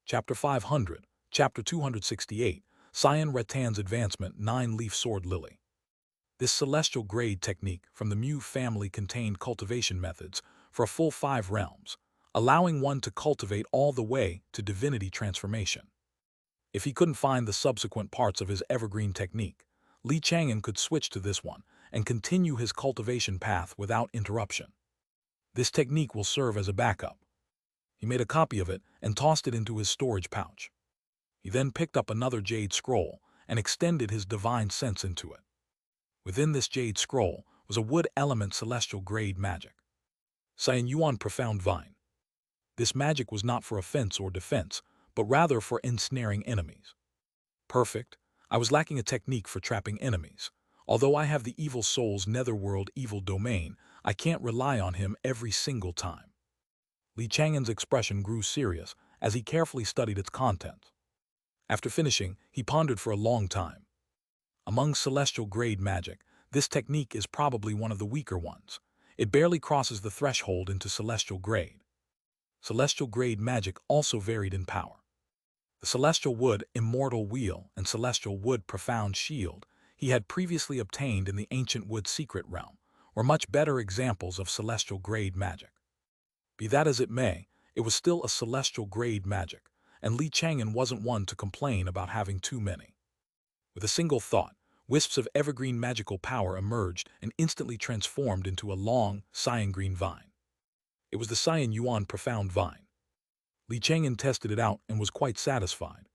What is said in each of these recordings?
Chapter 500, Chapter 268, Xian Rattan's Advancement 9-Leaf Sword Lily. This celestial grade technique from the Mu family contained cultivation methods for a full 5 realms, allowing one to cultivate all the way to divinity transformation. If he couldn't find the subsequent parts of his evergreen technique, Li Chang'an could switch to this one and continue his cultivation path without interruption. This technique will serve as a backup. He made a copy of it and tossed it into his storage pouch. He then picked up another jade scroll and extended his divine sense into it. Within this jade scroll was a wood element celestial grade magic. Xianxia Profound Vine. This magic was not for offense or defense, but rather for ensnaring enemies. Perfect. I was lacking a technique for trapping enemies. Although I have the evil soul's netherworld evil domain, I can't rely on him every single time. Li Chang'an's expression grew serious as he carefully studied its contents. After finishing, he pondered for a long time. Among celestial grade magic, this technique is probably one of the weaker ones. It barely crosses the threshold into celestial grade. Celestial grade magic also varied in power. The celestial wood immortal wheel and celestial wood profound shield he had previously obtained in the ancient wood secret realm were much better examples of celestial grade magic. Be that as it may, it was still a celestial grade magic, and Li Chang'an wasn't one to complain about having too many. With a single thought, wisps of evergreen magical power emerged and instantly transformed into a long, cyan green vine. It was the Xianxia Profound Vine. Li Chang'an tested it out and was quite satisfied.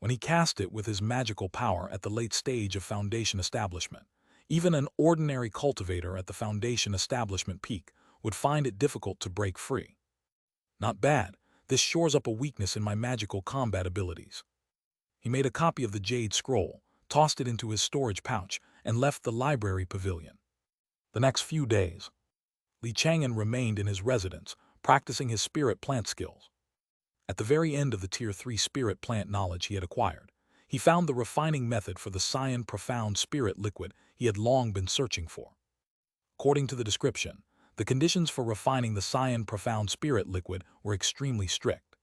When he cast it with his magical power at the late stage of foundation establishment, even an ordinary cultivator at the foundation establishment peak would find it difficult to break free. Not bad, this shores up a weakness in my magical combat abilities. He made a copy of the jade scroll, tossed it into his storage pouch, and left the library pavilion. The next few days, Li Chang'an remained in his residence, practicing his spirit plant skills. At the very end of the Tier 3 spirit plant knowledge he had acquired, he found the refining method for the Xian Profound Spirit Liquid he had long been searching for. According to the description, the conditions for refining the Xian Profound Spirit Liquid were extremely strict.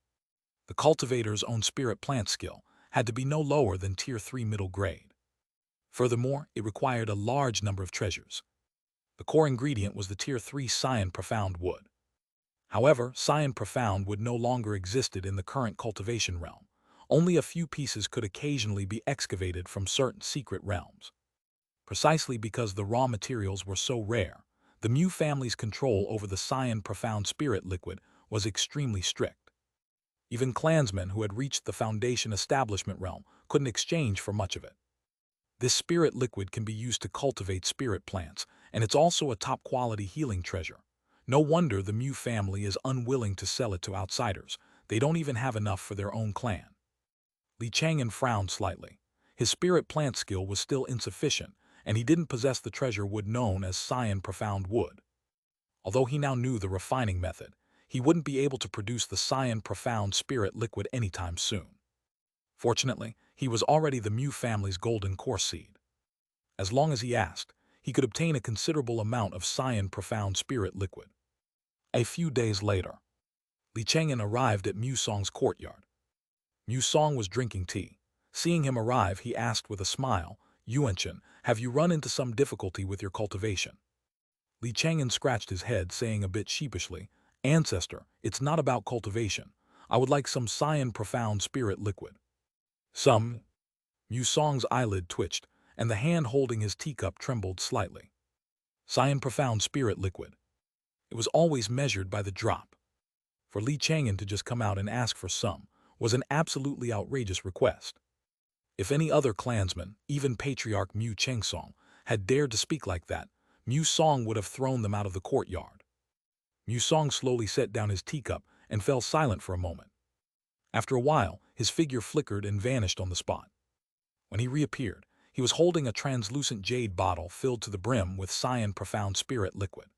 The cultivator's own spirit plant skill had to be no lower than Tier 3 middle grade. Furthermore, it required a large number of treasures. The core ingredient was the Tier 3 Xian Profound wood. However, Xian Profound wood no longer existed in the current cultivation realm. Only a few pieces could occasionally be excavated from certain secret realms. Precisely because the raw materials were so rare, the Mu family's control over the Xian Profound Spirit Liquid was extremely strict. Even clansmen who had reached the foundation establishment realm couldn't exchange for much of it. This spirit liquid can be used to cultivate spirit plants, and it's also a top-quality healing treasure. No wonder the Mu family is unwilling to sell it to outsiders. They don't even have enough for their own clan. Li Chang'an frowned slightly. His spirit plant skill was still insufficient, and he didn't possess the treasure wood known as Xian Profound Wood. Although he now knew the refining method, he wouldn't be able to produce the Xian Profound Spirit Liquid anytime soon. Fortunately, he was already the Mu family's golden core seed. As long as he asked, he could obtain a considerable amount of Xian Profound Spirit Liquid. A few days later, Li Chang'an arrived at Mu Song's courtyard. Mu Song was drinking tea. Seeing him arrive, he asked with a smile, "Xianxia, have you run into some difficulty with your cultivation?" Li Chang'an scratched his head, saying a bit sheepishly, "Ancestor, it's not about cultivation. I would like some Xian Profound Spirit Liquid." "Some?" Mu Song's eyelid twitched, and the hand holding his teacup trembled slightly. Xian Profound Spirit Liquid. It was always measured by the drop. For Li Chang'an to just come out and ask for some was an absolutely outrageous request. If any other clansman, even Patriarch Mu Chengsong, had dared to speak like that, Mu Song would have thrown them out of the courtyard. Mu Song slowly set down his teacup and fell silent for a moment. After a while, his figure flickered and vanished on the spot. When he reappeared, he was holding a translucent jade bottle filled to the brim with Xian Profound Spirit Liquid.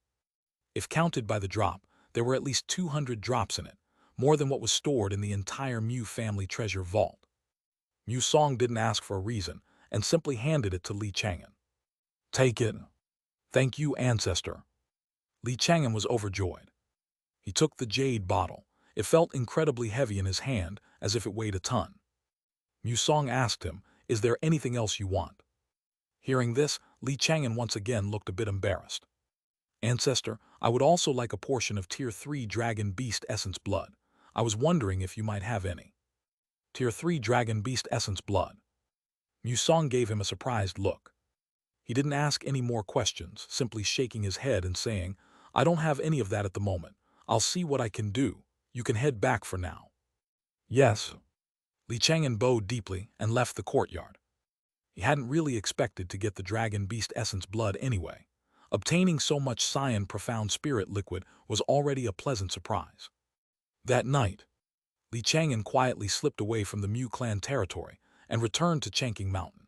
If counted by the drop, there were at least 200 drops in it, more than what was stored in the entire Mu family treasure vault. Mu Song didn't ask for a reason and simply handed it to Li Chang'an. "Take it." "Thank you, Ancestor." Li Chang'an was overjoyed. He took the jade bottle. It felt incredibly heavy in his hand, as if it weighed a ton. Musong asked him, "Is there anything else you want?" Hearing this, Li Chang'an once again looked a bit embarrassed. "Ancestor, I would also like a portion of Tier 3 Dragon Beast Essence Blood. I was wondering if you might have any." Tier 3 Dragon Beast Essence Blood. Musong gave him a surprised look. He didn't ask any more questions, simply shaking his head and saying, "I don't have any of that at the moment. I'll see what I can do. You can head back for now." "Yes." Li Chang'an bowed deeply and left the courtyard. He hadn't really expected to get the Dragon Beast Essence Blood anyway. Obtaining so much Cyan Profound Spirit Liquid was already a pleasant surprise. That night, Li Chang'an quietly slipped away from the Mu clan territory and returned to Chang'an Mountain.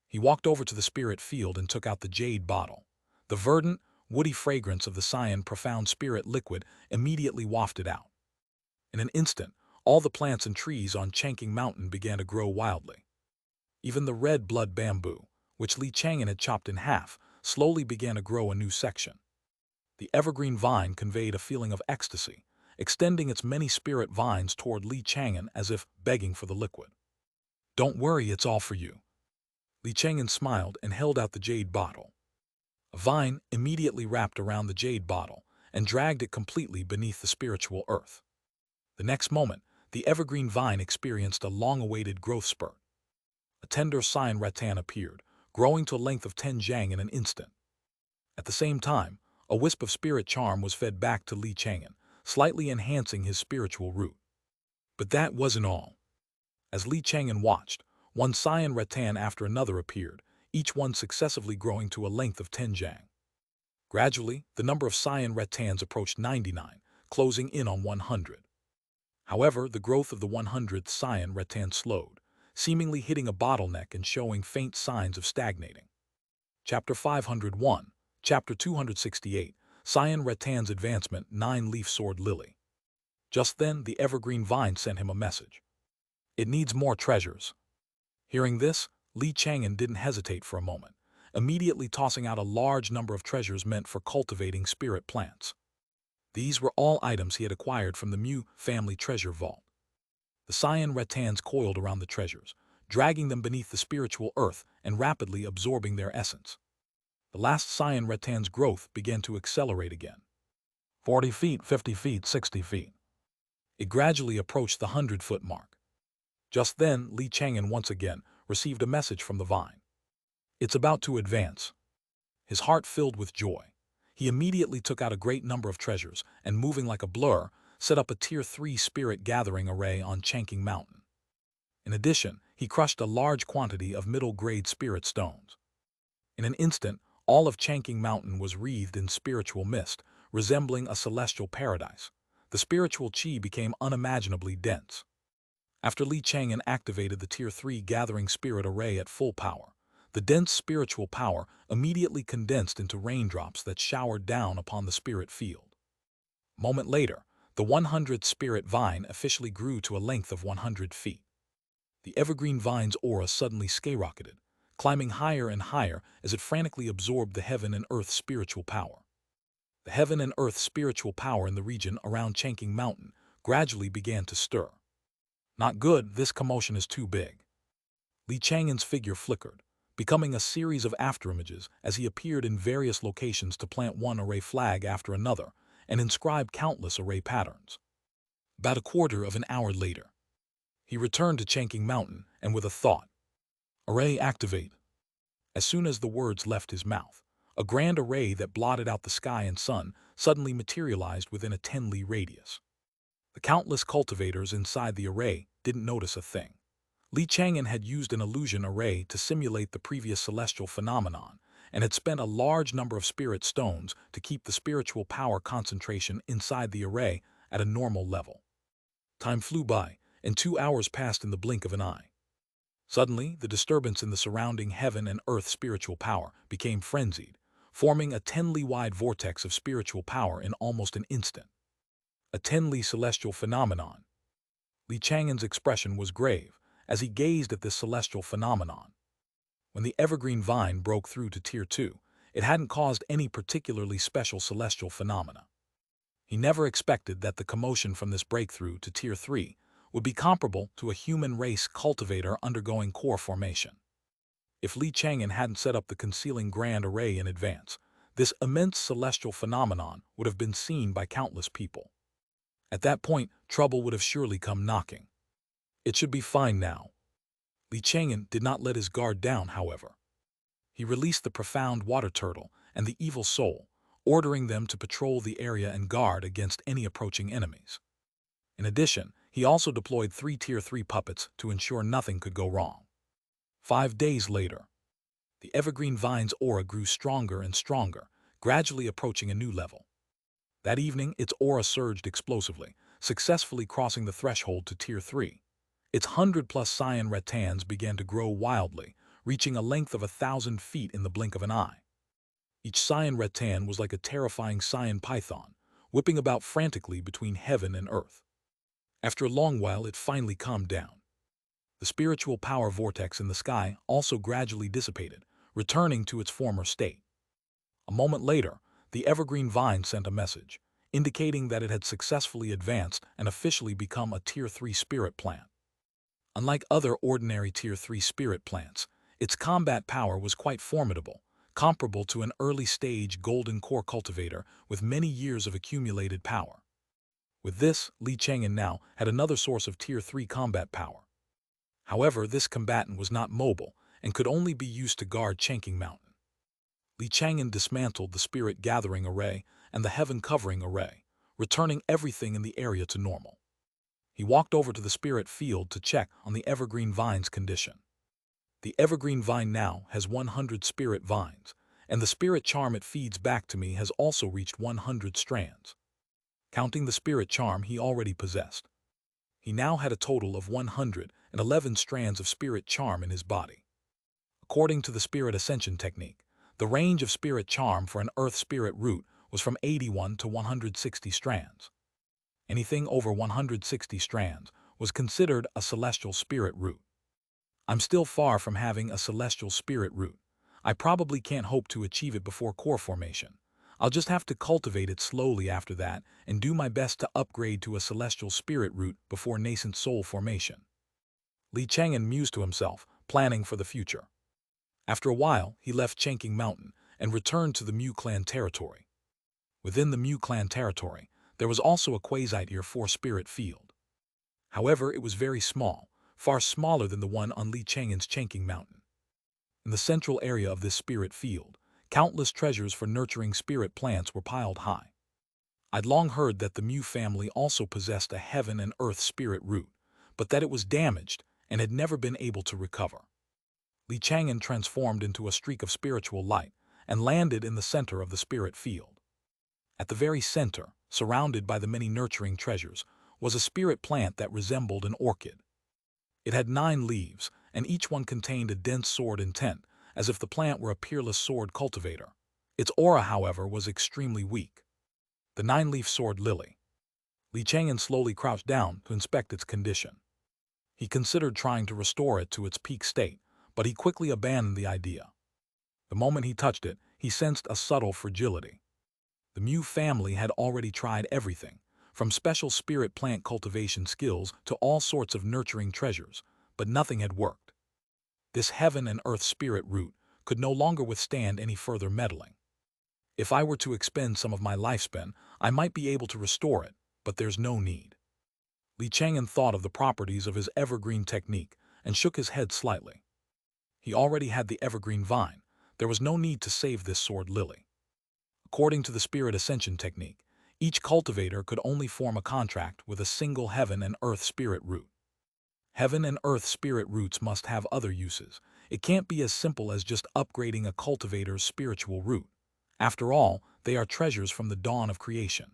He walked over to the spirit field and took out the jade bottle. The verdant, woody fragrance of the Cyan Profound Spirit Liquid immediately wafted out. In an instant, all the plants and trees on Chang'an Mountain began to grow wildly. Even the red blood bamboo, which Li Chang'an had chopped in half, slowly began to grow a new section. The evergreen vine conveyed a feeling of ecstasy, extending its many spirit vines toward Li Chang'an as if begging for the liquid. "Don't worry, it's all for you." Li Chang'an smiled and held out the jade bottle. A vine immediately wrapped around the jade bottle and dragged it completely beneath the spiritual earth. The next moment, the evergreen vine experienced a long-awaited growth spurt. A tender Cyan rattan appeared, growing to a length of 10 jang in an instant. At the same time, a wisp of spirit charm was fed back to Li Chang'an, slightly enhancing his spiritual root. But that wasn't all. As Li Chang'an watched, one Cyan rattan after another appeared, each one successively growing to a length of 10 jang. Gradually, the number of Cyan rattans approached 99, closing in on 100. However, the growth of the 100th Cyan rattan slowed, seemingly hitting a bottleneck and showing faint signs of stagnating. Chapter 501, Chapter 268, Cyan rattan's advancement, 9-leaf sword lily. Just then, the evergreen vine sent him a message. "It needs more treasures." Hearing this, Li Chang'an didn't hesitate for a moment, immediately tossing out a large number of treasures meant for cultivating spirit plants. These were all items he had acquired from the Mu family treasure vault. The Cyan rattans coiled around the treasures, dragging them beneath the spiritual earth and rapidly absorbing their essence. The last Cyan rattan's growth began to accelerate again. 40 feet, 50 feet, 60 feet. It gradually approached the 100-foot mark. Just then, Li Chang'an once again received a message from the vine. "It's about to advance." His heart filled with joy. He immediately took out a great number of treasures and, moving like a blur, set up a Tier 3 spirit gathering array on Chang'an Mountain. In addition, he crushed a large quantity of middle-grade spirit stones. In an instant, all of Chang'an Mountain was wreathed in spiritual mist, resembling a celestial paradise. The spiritual chi became unimaginably dense. After Li Chang'an activated the Tier 3 Gathering Spirit Array at full power, the dense spiritual power immediately condensed into raindrops that showered down upon the spirit field. A moment later, the 100th spirit vine officially grew to a length of 100 feet. The evergreen vine's aura suddenly skyrocketed, climbing higher and higher as it frantically absorbed the heaven and earth spiritual power. The heaven and earth spiritual power in the region around Chang'an Mountain gradually began to stir. "Not good, this commotion is too big." Li Chang'an's figure flickered, becoming a series of afterimages as he appeared in various locations to plant one array flag after another and inscribe countless array patterns. About a quarter of an hour later, he returned to Chang'an Mountain and with a thought, "Array activate." As soon as the words left his mouth, a grand array that blotted out the sky and sun suddenly materialized within a 10-li radius. The countless cultivators inside the array didn't notice a thing. Li Chang'an had used an illusion array to simulate the previous celestial phenomenon and had spent a large number of spirit stones to keep the spiritual power concentration inside the array at a normal level. Time flew by, and 2 hours passed in the blink of an eye. Suddenly, the disturbance in the surrounding heaven and earth spiritual power became frenzied, forming a 10-li wide vortex of spiritual power in almost an instant. A 10-li celestial phenomenon. Li Chang'an's expression was grave as he gazed at this celestial phenomenon. When the evergreen vine broke through to Tier 2, it hadn't caused any particularly special celestial phenomena. He never expected that the commotion from this breakthrough to Tier 3 would be comparable to a human race cultivator undergoing core formation. If Li Chang'an hadn't set up the concealing grand array in advance, this immense celestial phenomenon would have been seen by countless people. At that point, trouble would have surely come knocking. It should be fine now. Li Chang'an did not let his guard down, however. He released the profound water turtle and the evil soul, ordering them to patrol the area and guard against any approaching enemies. In addition, he also deployed 3 Tier 3 puppets to ensure nothing could go wrong. 5 days later, the evergreen vine's aura grew stronger and stronger, gradually approaching a new level. That evening, its aura surged explosively, successfully crossing the threshold to Tier 3. Its 100-plus cyan rattans began to grow wildly, reaching a length of 1,000 feet in the blink of an eye. Each cyan rattan was like a terrifying cyan python, whipping about frantically between heaven and earth. After a long while, it finally calmed down. The spiritual power vortex in the sky also gradually dissipated, returning to its former state. A moment later, the evergreen vine sent a message, indicating that it had successfully advanced and officially become a Tier 3 spirit plant. Unlike other ordinary Tier 3 spirit plants, its combat power was quite formidable, comparable to an early-stage golden core cultivator with many years of accumulated power. With this, Li Chang'an now had another source of Tier 3 combat power. However, this combatant was not mobile and could only be used to guard Chang'an Mountain. Li Chang'an dismantled the spirit gathering array and the heaven covering array, returning everything in the area to normal. He walked over to the spirit field to check on the evergreen vine's condition. The evergreen vine now has 100 spirit vines, and the spirit charm it feeds back to me has also reached 100 strands. Counting the spirit charm he already possessed, he now had a total of 111 strands of spirit charm in his body. According to the spirit ascension technique, the range of spirit charm for an earth spirit root was from 81 to 160 strands. Anything over 160 strands was considered a celestial spirit root. I'm still far from having a celestial spirit root. I probably can't hope to achieve it before core formation. I'll just have to cultivate it slowly after that and do my best to upgrade to a celestial spirit root before nascent soul formation. Li Chang'an mused to himself, planning for the future. After a while, he left Chang'an Mountain and returned to the Mu clan territory. Within the Mu clan territory, there was also a quasi-Tier 4 spirit field. However, it was very small, far smaller than the one on Li Chang'an's Chang'an Mountain. In the central area of this spirit field, countless treasures for nurturing spirit plants were piled high. I'd long heard that the Mu family also possessed a heaven and earth spirit root, but that it was damaged and had never been able to recover. Li Chang'an transformed into a streak of spiritual light and landed in the center of the spirit field. At the very center, surrounded by the many nurturing treasures, was a spirit plant that resembled an orchid. It had 9 leaves, and each one contained a dense sword intent, as if the plant were a peerless sword cultivator. Its aura, however, was extremely weak. The 9-leaf sword lily. Li Chang'an slowly crouched down to inspect its condition. He considered trying to restore it to its peak state, but he quickly abandoned the idea. The moment he touched it, he sensed a subtle fragility. The Mu family had already tried everything, from special spirit plant cultivation skills to all sorts of nurturing treasures, but nothing had worked. This heaven and earth spirit root could no longer withstand any further meddling. If I were to expend some of my lifespan, I might be able to restore it, but there's no need. Li Chang'an thought of the properties of his evergreen technique and shook his head slightly. He already had the evergreen vine. There was no need to save this sword lily. According to the spirit ascension technique, each cultivator could only form a contract with a single heaven and earth spirit root. Heaven and earth spirit roots must have other uses. It can't be as simple as just upgrading a cultivator's spiritual root. After all, they are treasures from the dawn of creation.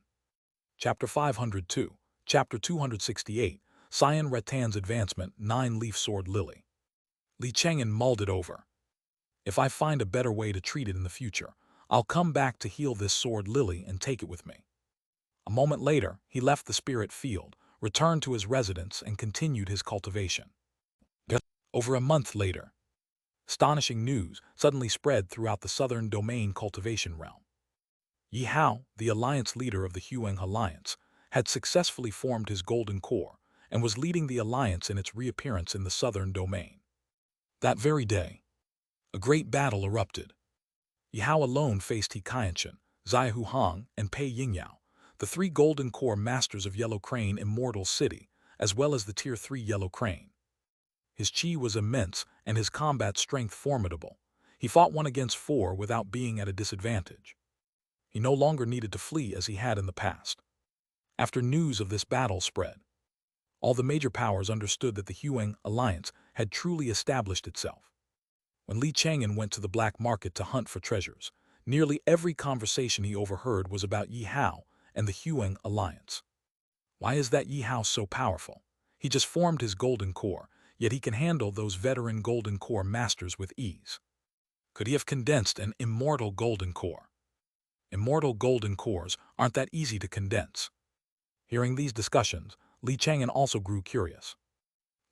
Chapter 502, Chapter 268, Cyan Rattan's Advancement, 9-leaf sword lily. Li Chang'an mulled it over. If I find a better way to treat it in the future, I'll come back to heal this sword lily and take it with me. A moment later, he left the spirit field, returned to his residence, and continued his cultivation. Over a month later, astonishing news suddenly spread throughout the southern domain cultivation realm. Yi Hao, the alliance leader of the Huang alliance, had successfully formed his golden core and was leading the alliance in its reappearance in the southern domain. That very day, a great battle erupted. Yi Hao alone faced He Qianqian, Zai Huhang, and Pei Yingyao, the three golden core masters of Yellow Crane Immortal City, as well as the Tier 3 Yellow Crane. His chi was immense and his combat strength formidable. He fought 1 against 4 without being at a disadvantage. He no longer needed to flee as he had in the past. After news of this battle spread, all the major powers understood that the Huang alliance had truly established itself. When Li Chang'an went to the black market to hunt for treasures, nearly every conversation he overheard was about Yi Hao and the Huang alliance. Why is that Yi Hao so powerful? He just formed his golden core, yet he can handle those veteran golden core masters with ease. Could he have condensed an immortal golden core? Immortal golden cores aren't that easy to condense. Hearing these discussions, Li Chang'an also grew curious.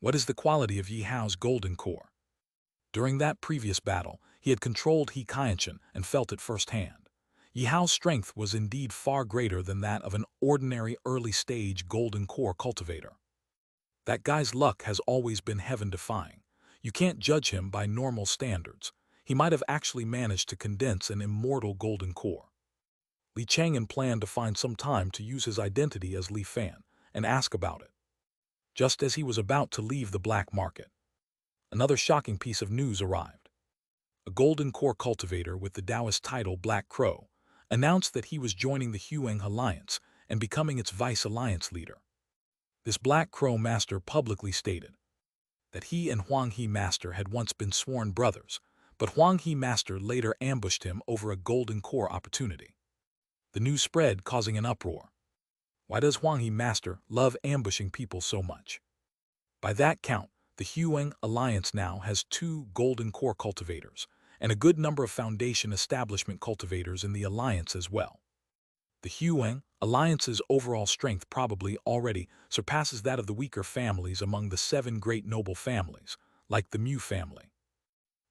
What is the quality of Yi Hao's golden core? During that previous battle, he had controlled He Qianqian and felt it firsthand. Yi Hao's strength was indeed far greater than that of an ordinary early-stage golden core cultivator. That guy's luck has always been heaven-defying. You can't judge him by normal standards. He might have actually managed to condense an immortal golden core. Li Chang'an planned to find some time to use his identity as Li Fan and ask about it. Just as he was about to leave the black market, another shocking piece of news arrived. A golden core cultivator with the Taoist title Black Crow announced that he was joining the Huang alliance and becoming its vice alliance leader. This Black Crow master publicly stated that he and Huang He Master had once been sworn brothers, but Huang He Master later ambushed him over a golden core opportunity. The news spread, causing an uproar. Why does Huang He Master love ambushing people so much? By that count, the Huang alliance now has 2 golden core cultivators and a good number of foundation establishment cultivators in the alliance as well. The Huang alliance's overall strength probably already surpasses that of the weaker families among the 7 great noble families, like the Mu family.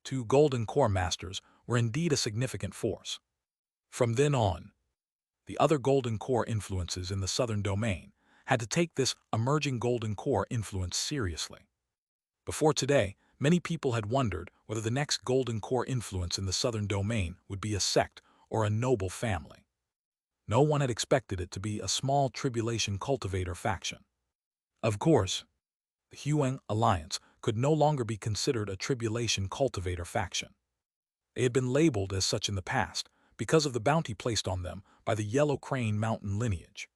2 golden core masters were indeed a significant force. From then on, the other golden core influences in the southern domain had to take this emerging golden core influence seriously. Before today, many people had wondered whether the next golden core influence in the southern domain would be a sect or a noble family. No one had expected it to be a small tribulation cultivator faction. Of course, the Huang alliance could no longer be considered a tribulation cultivator faction. They had been labeled as such in the past because of the bounty placed on them by the Yellow Crane mountain lineage.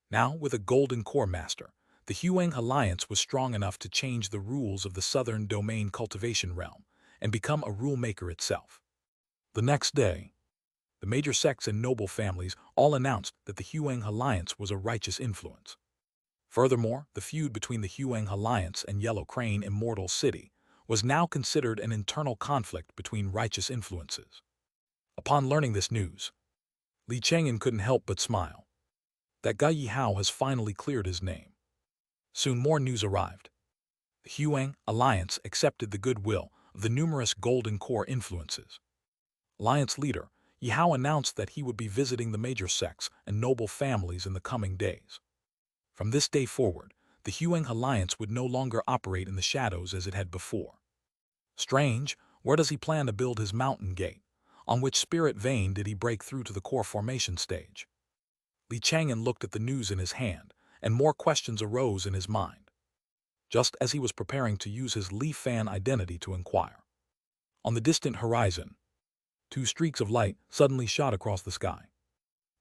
Now, with a golden core master, the Huang alliance was strong enough to change the rules of the southern domain cultivation realm and become a rule maker itself. The next day, the major sects and noble families all announced that the Huang alliance was a righteous influence. Furthermore, the feud between the Huang alliance and Yellow Crane Immortal City was now considered an internal conflict between righteous influences. Upon learning this news, Li Chang'an couldn't help but smile. That guy Yi Hao has finally cleared his name. Soon more news arrived. The Huang alliance accepted the goodwill of the numerous golden core influences. Alliance leader Yi Hao announced that he would be visiting the major sects and noble families in the coming days. From this day forward, the Huang alliance would no longer operate in the shadows as it had before. Strange, where does he plan to build his mountain gate? On which spirit vein did he break through to the core formation stage? Li Chang'an looked at the news in his hand, and more questions arose in his mind. Just as he was preparing to use his Li Fan identity to inquire. On the distant horizon, 2 streaks of light suddenly shot across the sky.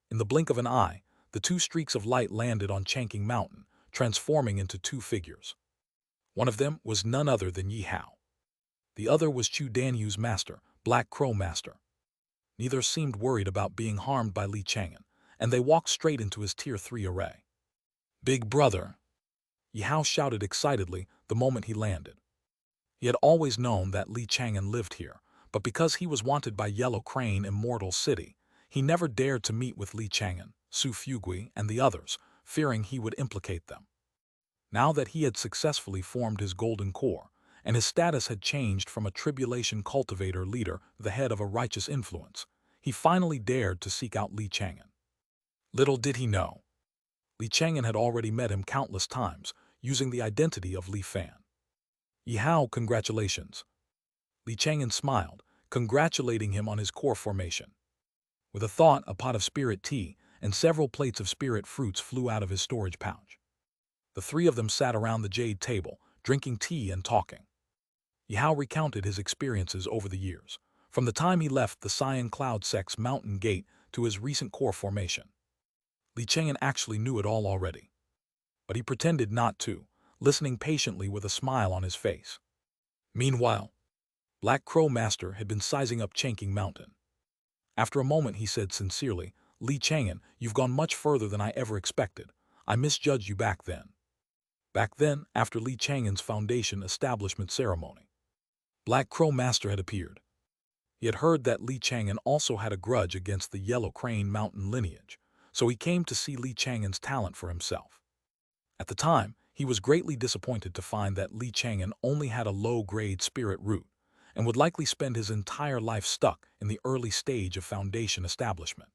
In the blink of an eye, the 2 streaks of light landed on Chang'an Mountain, transforming into 2 figures. One of them was none other than Yi Hao. The other was Chu Danyu's master, Black Crow Master. Neither seemed worried about being harmed by Li Chang'an, and they walked straight into his Tier 3 array. "Big brother!" Yi Hao shouted excitedly the moment he landed. He had always known that Li Chang'an lived here, but because he was wanted by Yellow Crane Immortal City, he never dared to meet with Li Chang'an, Su Fugui, and the others, fearing he would implicate them. Now that he had successfully formed his golden core, and his status had changed from a tribulation cultivator leader to the head of a righteous influence, he finally dared to seek out Li Chang'an. Little did he know, Li Chang'an had already met him countless times, using the identity of Li Fan. "Yihao, congratulations." Li Chang'an smiled, congratulating him on his core formation. With a thought, a pot of spirit tea and several plates of spirit fruits flew out of his storage pouch. The three of them sat around the Jade table, drinking tea and talking. Yihao recounted his experiences over the years, from the time he left the Cyan Cloud sect's mountain gate to his recent core formation. Li Chang'an actually knew it all already, but he pretended not to, listening patiently with a smile on his face. Meanwhile, Black Crow Master had been sizing up Chang'an Mountain. After a moment he said sincerely, "Li Chang'an, you've gone much further than I ever expected. I misjudged you back then." Back then, after Li Chang'an's foundation establishment ceremony, Black Crow Master had appeared. He had heard that Li Chang'an also had a grudge against the Yellow Crane Mountain lineage, so he came to see Li Chang'an's talent for himself. At the time, he was greatly disappointed to find that Li Chang'an only had a low-grade spirit root, and would likely spend his entire life stuck in the early stage of foundation establishment.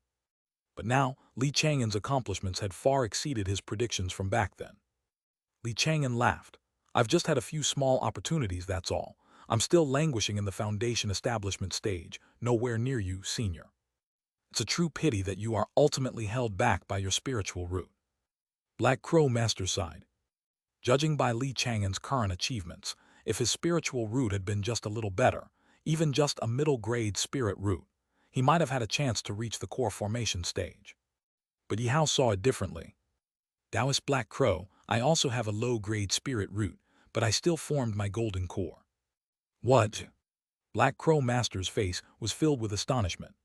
But now, Li Chang'an's accomplishments had far exceeded his predictions from back then. Li Chang'an laughed. "I've just had a few small opportunities, that's all. I'm still languishing in the foundation establishment stage, nowhere near you, senior. It's a true pity that you are ultimately held back by your spiritual root." Black Crow Master sighed. Judging by Li Chang'an's current achievements, if his spiritual root had been just a little better, even just a middle-grade spirit root, he might have had a chance to reach the core formation stage. But Yihao saw it differently. "Taoist Black Crow, I also have a low-grade spirit root, but I still formed my golden core." "What?" Black Crow Master's face was filled with astonishment.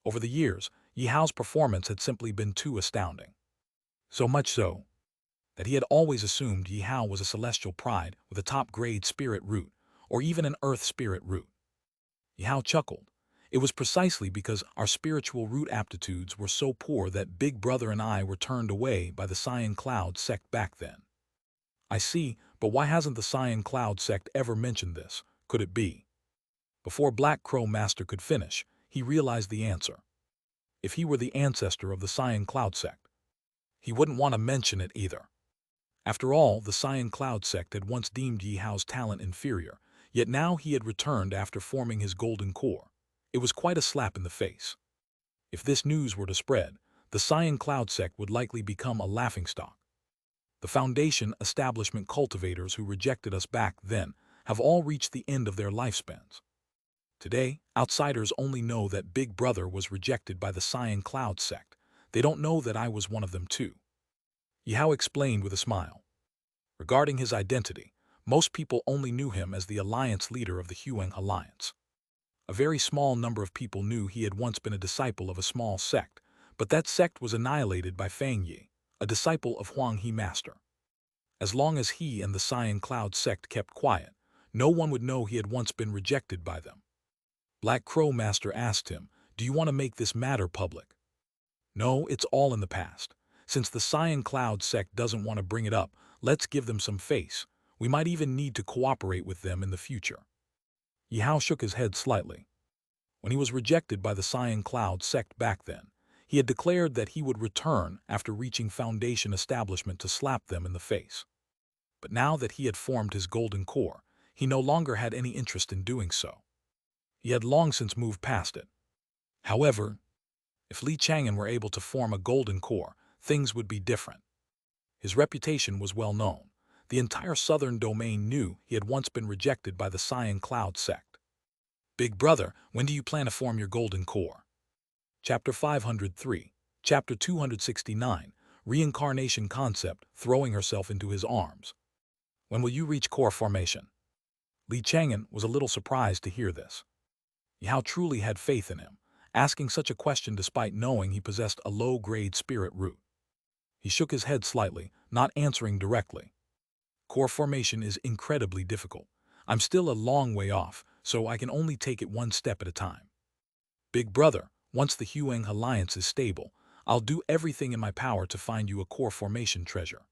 Over the years, Yihao's performance had simply been too astounding. So much so that he had always assumed Yihao was a celestial pride with a top-grade spirit root, or even an earth spirit root. Yihao chuckled. "It was precisely because our spiritual root aptitudes were so poor that Big Brother and I were turned away by the Cyan Cloud sect back then." "I see, but why hasn't the Cyan Cloud sect ever mentioned this? Could it be?" Before Black Crow Master could finish, he realized the answer. If he were the ancestor of the Cyan Cloud sect, he wouldn't want to mention it either. After all, the Cyan Cloud sect had once deemed Yihao's talent inferior, yet now he had returned after forming his golden core. It was quite a slap in the face. If this news were to spread, the Cyan Cloud sect would likely become a laughingstock. The foundation establishment cultivators who rejected us back then have all reached the end of their lifespans. Today, outsiders only know that Big Brother was rejected by the Cyan Cloud sect. They don't know that I was one of them too. Yihao explained with a smile. Regarding his identity, most people only knew him as the alliance leader of the Huang Alliance. A very small number of people knew he had once been a disciple of a small sect, but that sect was annihilated by Fang Yi, a disciple of Huang He Master. As long as he and the Cyan Cloud sect kept quiet, no one would know he had once been rejected by them. Black Crow Master asked him, "Do you want to make this matter public?" "No, it's all in the past. Since the Cyan Cloud sect doesn't want to bring it up, let's give them some face. We might even need to cooperate with them in the future." Yihao shook his head slightly. When he was rejected by the Cyan Cloud sect back then, he had declared that he would return after reaching foundation establishment to slap them in the face. But now that he had formed his golden core, he no longer had any interest in doing so. He had long since moved past it. However, if Li Chang'an were able to form a golden core, things would be different. His reputation was well known. The entire southern domain knew he had once been rejected by the Cyan Cloud sect. "Big Brother, when do you plan to form your golden core?" Chapter 503, Chapter 269, Reincarnation Concept, throwing herself into his arms. "When will you reach core formation?" Li Chang'an was a little surprised to hear this. Yihao truly had faith in him, asking such a question despite knowing he possessed a low-grade spirit root. He shook his head slightly, not answering directly. "Core formation is incredibly difficult. I'm still a long way off, so I can only take it one step at a time. Big Brother, once the Huang Alliance is stable, I'll do everything in my power to find you a core formation treasure."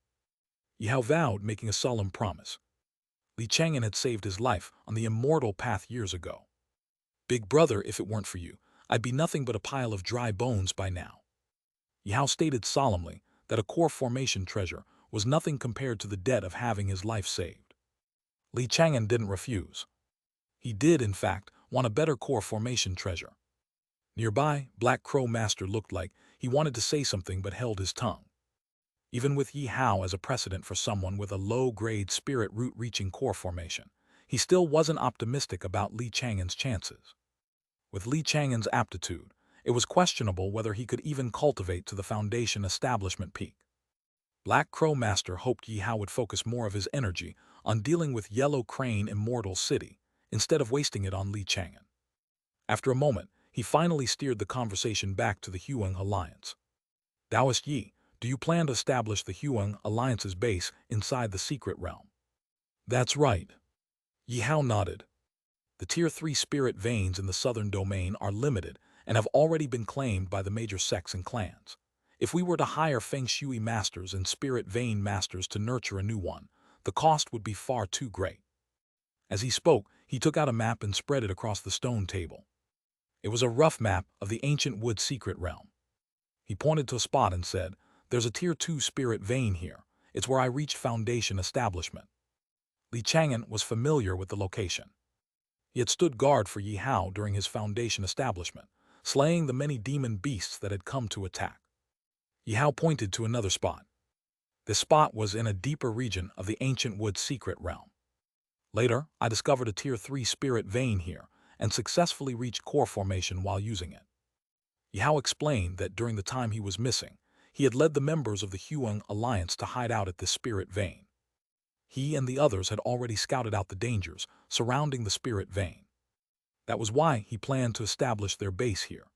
Yihao vowed, making a solemn promise. Li Chang'an had saved his life on the immortal path years ago. "Big Brother, if it weren't for you, I'd be nothing but a pile of dry bones by now. Yao stated solemnly that a core formation treasure was nothing compared to the debt of having his life saved. Chang'an didn't refuse. He did, in fact, want a better core formation treasure. Nearby, Black Crow Master looked like he wanted to say something but held his tongue. Even with Yi Hao as a precedent for someone with a low-grade spirit root-reaching core formation, he still wasn't optimistic about Li Chang'an's chances. With Li Chang'an's aptitude, it was questionable whether he could even cultivate to the Foundation establishment peak. Black Crow Master hoped Yi Hao would focus more of his energy on dealing with Yellow Crane Immortal City, instead of wasting it on Li Chang'an. After a moment, he finally steered the conversation back to the Huang Alliance. Taoist Yi, do you plan to establish the Huang Alliance's base inside the secret realm? That's right. Yi Hao nodded. The Tier 3 spirit veins in the southern domain are limited and have already been claimed by the major sects and clans. If we were to hire Feng Shui masters and spirit vein masters to nurture a new one, the cost would be far too great. As he spoke, he took out a map and spread it across the stone table. It was a rough map of the ancient wood secret realm. He pointed to a spot and said, "There's a Tier 2 spirit vein here. It's where I reached Foundation establishment." Li Chang'an was familiar with the location. He had stood guard for Yi Hao during his Foundation establishment, slaying the many demon beasts that had come to attack. Yi Hao pointed to another spot. This spot was in a deeper region of the ancient wood secret realm. Later, I discovered a Tier 3 spirit vein here and successfully reached core formation while using it. Yi Hao explained that during the time he was missing, he had led the members of the Huang Alliance to hide out at this spirit vein. He and the others had already scouted out the dangers surrounding the spirit vein. That was why he planned to establish their base here.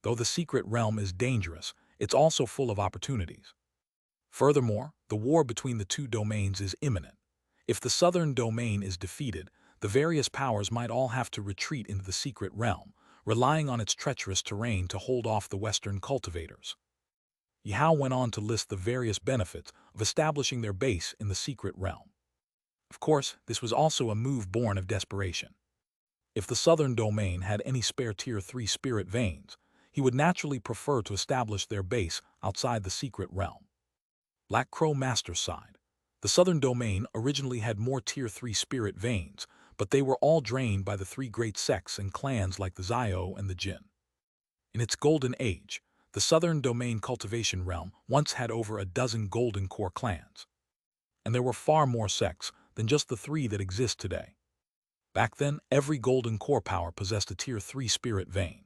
Though the secret realm is dangerous, it's also full of opportunities. Furthermore, the war between the two domains is imminent. If the southern domain is defeated, the various powers might all have to retreat into the secret realm, relying on its treacherous terrain to hold off the western cultivators. Yi Hao went on to list the various benefits of establishing their base in the secret realm. Of course, this was also a move born of desperation. If the southern domain had any spare Tier 3 spirit veins, he would naturally prefer to establish their base outside the secret realm. Black Crow Master sighed. The southern domain originally had more Tier 3 spirit veins, but they were all drained by the three great sects and clans like the Xiao and the Jin. In its golden age, the southern domain cultivation realm once had over a dozen golden core clans. And there were far more sects than just the three that exist today. Back then, every golden core power possessed a Tier 3 spirit vein.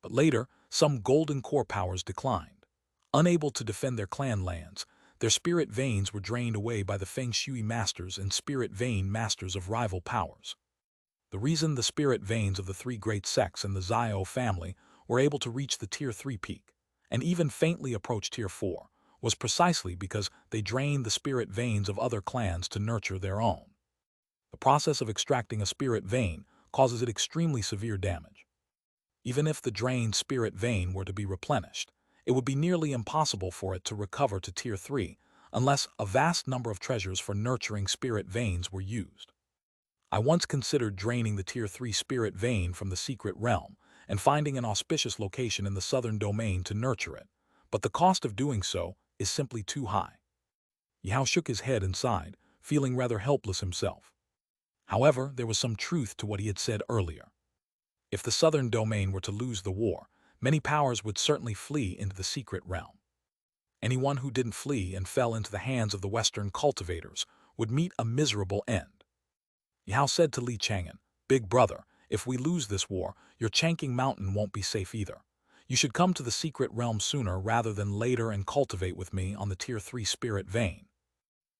But later, some golden core powers declined. Unable to defend their clan lands, their spirit veins were drained away by the Feng Shui masters and spirit vein masters of rival powers. The reason the spirit veins of the three great sects and the Xiao family were able to reach the Tier 3 peak, and even faintly approach Tier 4, was precisely because they drained the spirit veins of other clans to nurture their own. The process of extracting a spirit vein causes it extremely severe damage. Even if the drained spirit vein were to be replenished, it would be nearly impossible for it to recover to Tier 3 unless a vast number of treasures for nurturing spirit veins were used. I once considered draining the Tier 3 spirit vein from the secret realm and finding an auspicious location in the southern domain to nurture it, but the cost of doing so is simply too high. Yi Hao shook his head and sighed, feeling rather helpless himself. However, there was some truth to what he had said earlier. If the southern domain were to lose the war, many powers would certainly flee into the secret realm. Anyone who didn't flee and fell into the hands of the western cultivators would meet a miserable end. Yi Hao said to Li Chang'an, "Big brother, if we lose this war, your Chang'an mountain won't be safe either. You should come to the secret realm sooner rather than later and cultivate with me on the Tier 3 spirit vein."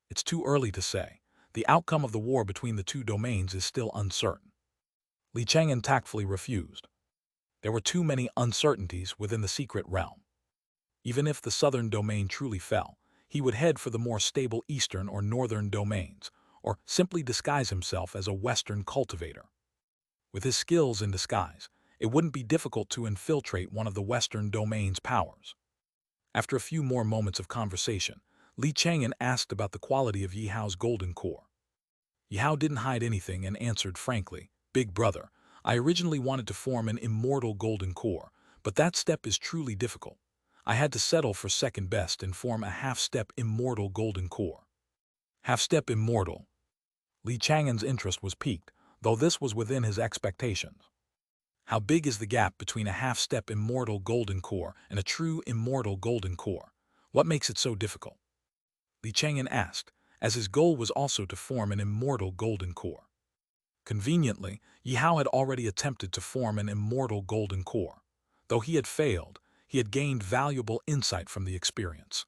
It's too early to say. The outcome of the war between the two domains is still uncertain. Li Chang'an tactfully refused. There were too many uncertainties within the secret realm. Even if the southern domain truly fell, he would head for the more stable eastern or northern domains, or simply disguise himself as a western cultivator. With his skills in disguise, it wouldn't be difficult to infiltrate one of the western domain's powers. After a few more moments of conversation, Li Chang'an asked about the quality of Yi Hao's golden core. Yi Hao didn't hide anything and answered frankly, "Big brother, I originally wanted to form an immortal golden core, but that step is truly difficult. I had to settle for second best and form a half-step immortal golden core. Half-step immortal. Li Chang'an's interest was piqued, though this was within his expectations. How big is the gap between a half-step immortal golden core and a true immortal golden core? What makes it so difficult? Li Chang'an asked, as his goal was also to form an immortal golden core. Conveniently, Yi Hao had already attempted to form an immortal golden core. Though he had failed, he had gained valuable insight from the experience.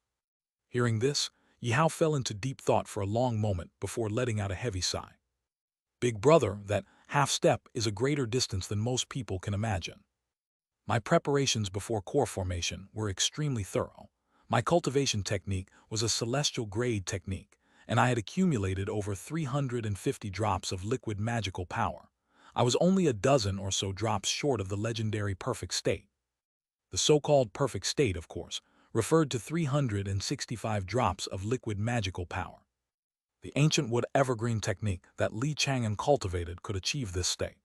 Hearing this, Yi Hao fell into deep thought for a long moment before letting out a heavy sigh. Big brother, that half-step is a greater distance than most people can imagine. My preparations before core formation were extremely thorough. My cultivation technique was a celestial grade technique, and I had accumulated over 350 drops of liquid magical power. I was only a dozen or so drops short of the legendary perfect state. The so-called perfect state, of course, referred to 365 drops of liquid magical power. The ancient wood evergreen technique that Li Chang'an cultivated could achieve this state.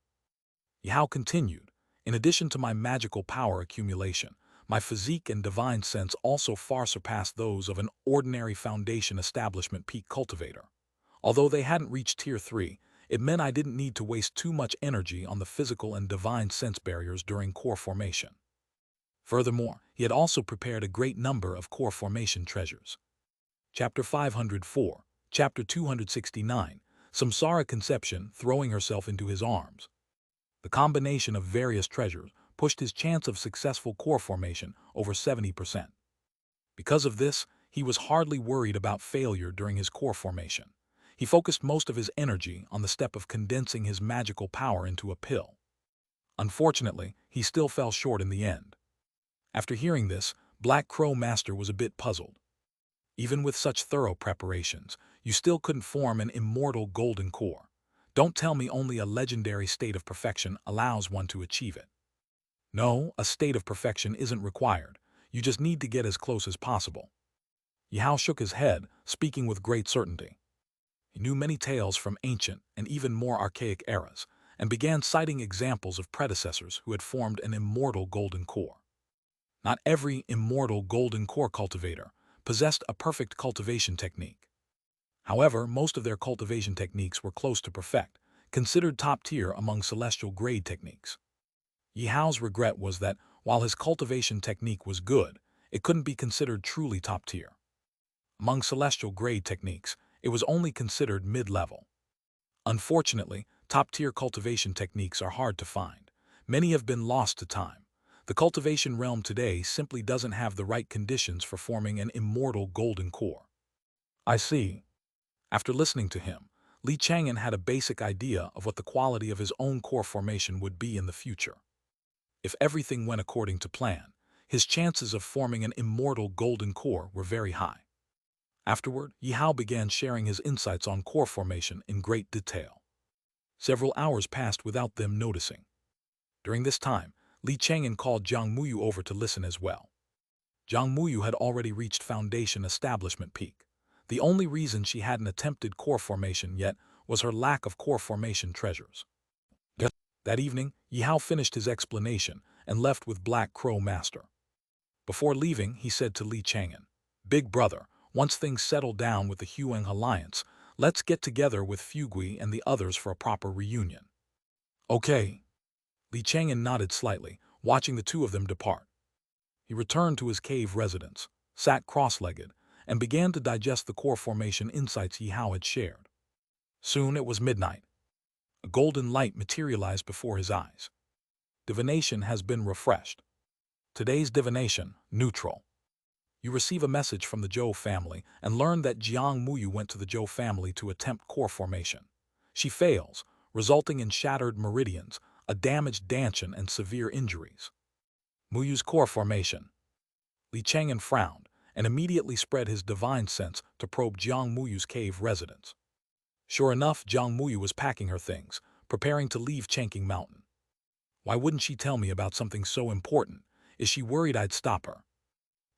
Yi Hao continued, in addition to my magical power accumulation, my physique and divine sense also far surpassed those of an ordinary foundation establishment peak cultivator. Although they hadn't reached Tier 3, it meant I didn't need to waste too much energy on the physical and divine sense barriers during core formation. Furthermore, he had also prepared a great number of core formation treasures. Chapter 504, Chapter 269, Samsara Conception throwing herself into his arms. The combination of various treasures pushed his chance of successful core formation over 70%. Because of this, he was hardly worried about failure during his core formation. He focused most of his energy on the step of condensing his magical power into a pill. Unfortunately, he still fell short in the end. After hearing this, Black Crow Master was a bit puzzled. Even with such thorough preparations, you still couldn't form an immortal golden core. Don't tell me only a legendary state of perfection allows one to achieve it. No, a state of perfection isn't required. You just need to get as close as possible. Yi Hao shook his head, speaking with great certainty. He knew many tales from ancient and even more archaic eras, and began citing examples of predecessors who had formed an immortal golden core. Not every immortal golden core cultivator possessed a perfect cultivation technique. However, most of their cultivation techniques were close to perfect, considered top tier among celestial grade techniques. Yi Hao's regret was that, while his cultivation technique was good, it couldn't be considered truly top tier. Among celestial grade techniques, it was only considered mid-level. Unfortunately, top-tier cultivation techniques are hard to find. Many have been lost to time. The cultivation realm today simply doesn't have the right conditions for forming an immortal golden core. I see. After listening to him, Li Chang'an had a basic idea of what the quality of his own core formation would be in the future. If everything went according to plan, his chances of forming an immortal golden core were very high. Afterward, Yi Hao began sharing his insights on core formation in great detail. Several hours passed without them noticing. During this time, Li Chang'an called Jiang Muyu over to listen as well. Jiang Muyu had already reached foundation establishment peak. The only reason she hadn't attempted core formation yet was her lack of core formation treasures. That evening, Yi Hao finished his explanation and left with Black Crow Master. Before leaving, he said to Li Chang'an, "Big brother, once things settle down with the Huang alliance, let's get together with Fugui and the others for a proper reunion." Okay. Li Chang'an nodded slightly, watching the two of them depart. He returned to his cave residence, sat cross-legged, and began to digest the core formation insights Yi Hao had shared. Soon it was midnight. A golden light materialized before his eyes. Divination has been refreshed. Today's divination, neutral. You receive a message from the Zhou family and learn that Jiang Muyu went to the Zhou family to attempt core formation. She fails, resulting in shattered meridians, a damaged dantian, and severe injuries. Muyu's core formation. Li Chang'an frowned and immediately spread his divine sense to probe Jiang Muyu's cave residence. Sure enough, Jiang Muyu was packing her things, preparing to leave Chang'an Mountain. Why wouldn't she tell me about something so important? Is she worried I'd stop her?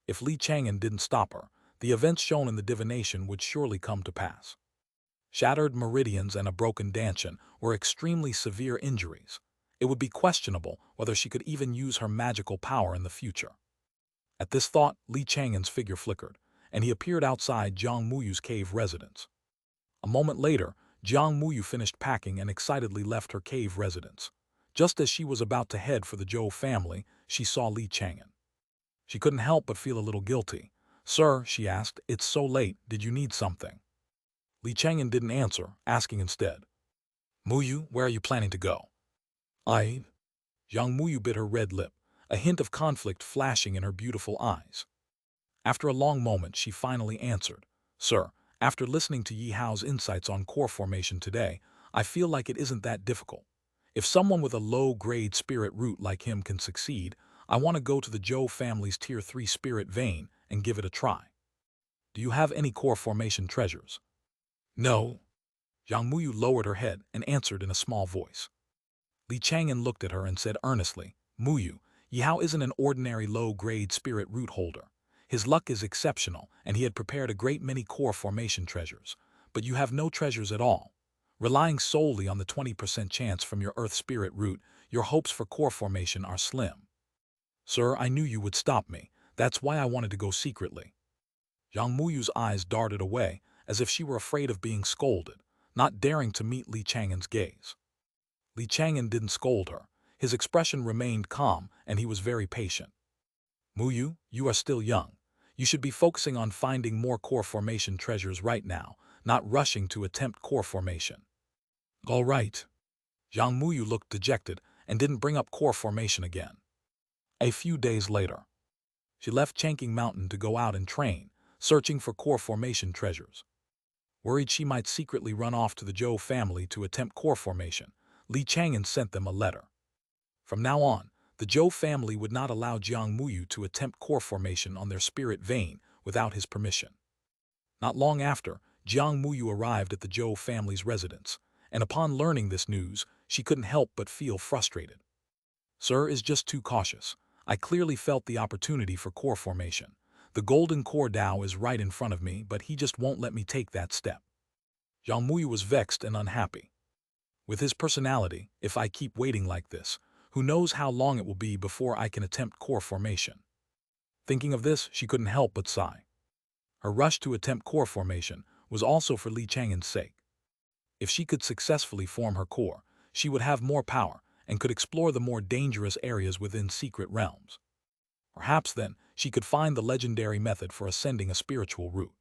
If Li Chang'an didn't stop her, the events shown in the divination would surely come to pass. Shattered meridians and a broken dantian were extremely severe injuries. it would be questionable whether she could even use her magical power in the future. At this thought, Li Chang'an's figure flickered, and he appeared outside Jiang Muyu's cave residence. A moment later, Jiang Muyu finished packing and excitedly left her cave residence. Just as she was about to head for the Zhou family, she saw Li Chang'an. She couldn't help but feel a little guilty. "Sir," she asked, "it's so late, did you need something?" Li Chang'an didn't answer, asking instead, "Muyu, where are you planning to go?" "I..." Jiang Muyu bit her red lip, a hint of conflict flashing in her beautiful eyes. After a long moment, she finally answered, "Sir, after listening to Yi Hao's insights on core formation today, I feel like it isn't that difficult. If someone with a low-grade spirit root like him can succeed, I want to go to the Zhou family's Tier 3 spirit vein and give it a try. Do you have any core formation treasures?" "No." Jiang Muyu lowered her head and answered in a small voice. Li Chang'an looked at her and said earnestly, "Muyu, Yi Hao isn't an ordinary low-grade spirit root holder. His luck is exceptional, and he had prepared a great many core formation treasures. But you have no treasures at all. Relying solely on the 20% chance from your earth spirit root, your hopes for core formation are slim." "Sir, I knew you would stop me. That's why I wanted to go secretly." Jiang Muyu's eyes darted away, as if she were afraid of being scolded, not daring to meet Li Chang'an's gaze. Li Chang'an didn't scold her. His expression remained calm, and he was very patient. "Muyu, you are still young. You should be focusing on finding more core formation treasures right now, not rushing to attempt core formation." "All right." Jiang Muyu looked dejected and didn't bring up core formation again. A few days later, she left Chang'an Mountain to go out and train, searching for core formation treasures. Worried she might secretly run off to the Zhou family to attempt core formation, Li Chang'an sent them a letter. From now on, the Zhou family would not allow Jiang Muyu to attempt core formation on their spirit vein without his permission. Not long after, Jiang Muyu arrived at the Zhou family's residence, and upon learning this news, she couldn't help but feel frustrated. "Sir is just too cautious. I clearly felt the opportunity for core formation. The golden core Dao is right in front of me, but he just won't let me take that step." Jiang Muyu was vexed and unhappy. With his personality, if I keep waiting like this, who knows how long it will be before I can attempt core formation. Thinking of this, she couldn't help but sigh. Her rush to attempt core formation was also for Li Chang'an's sake. If she could successfully form her core, she would have more power and could explore the more dangerous areas within secret realms. Perhaps then, she could find the legendary method for ascending a spiritual route.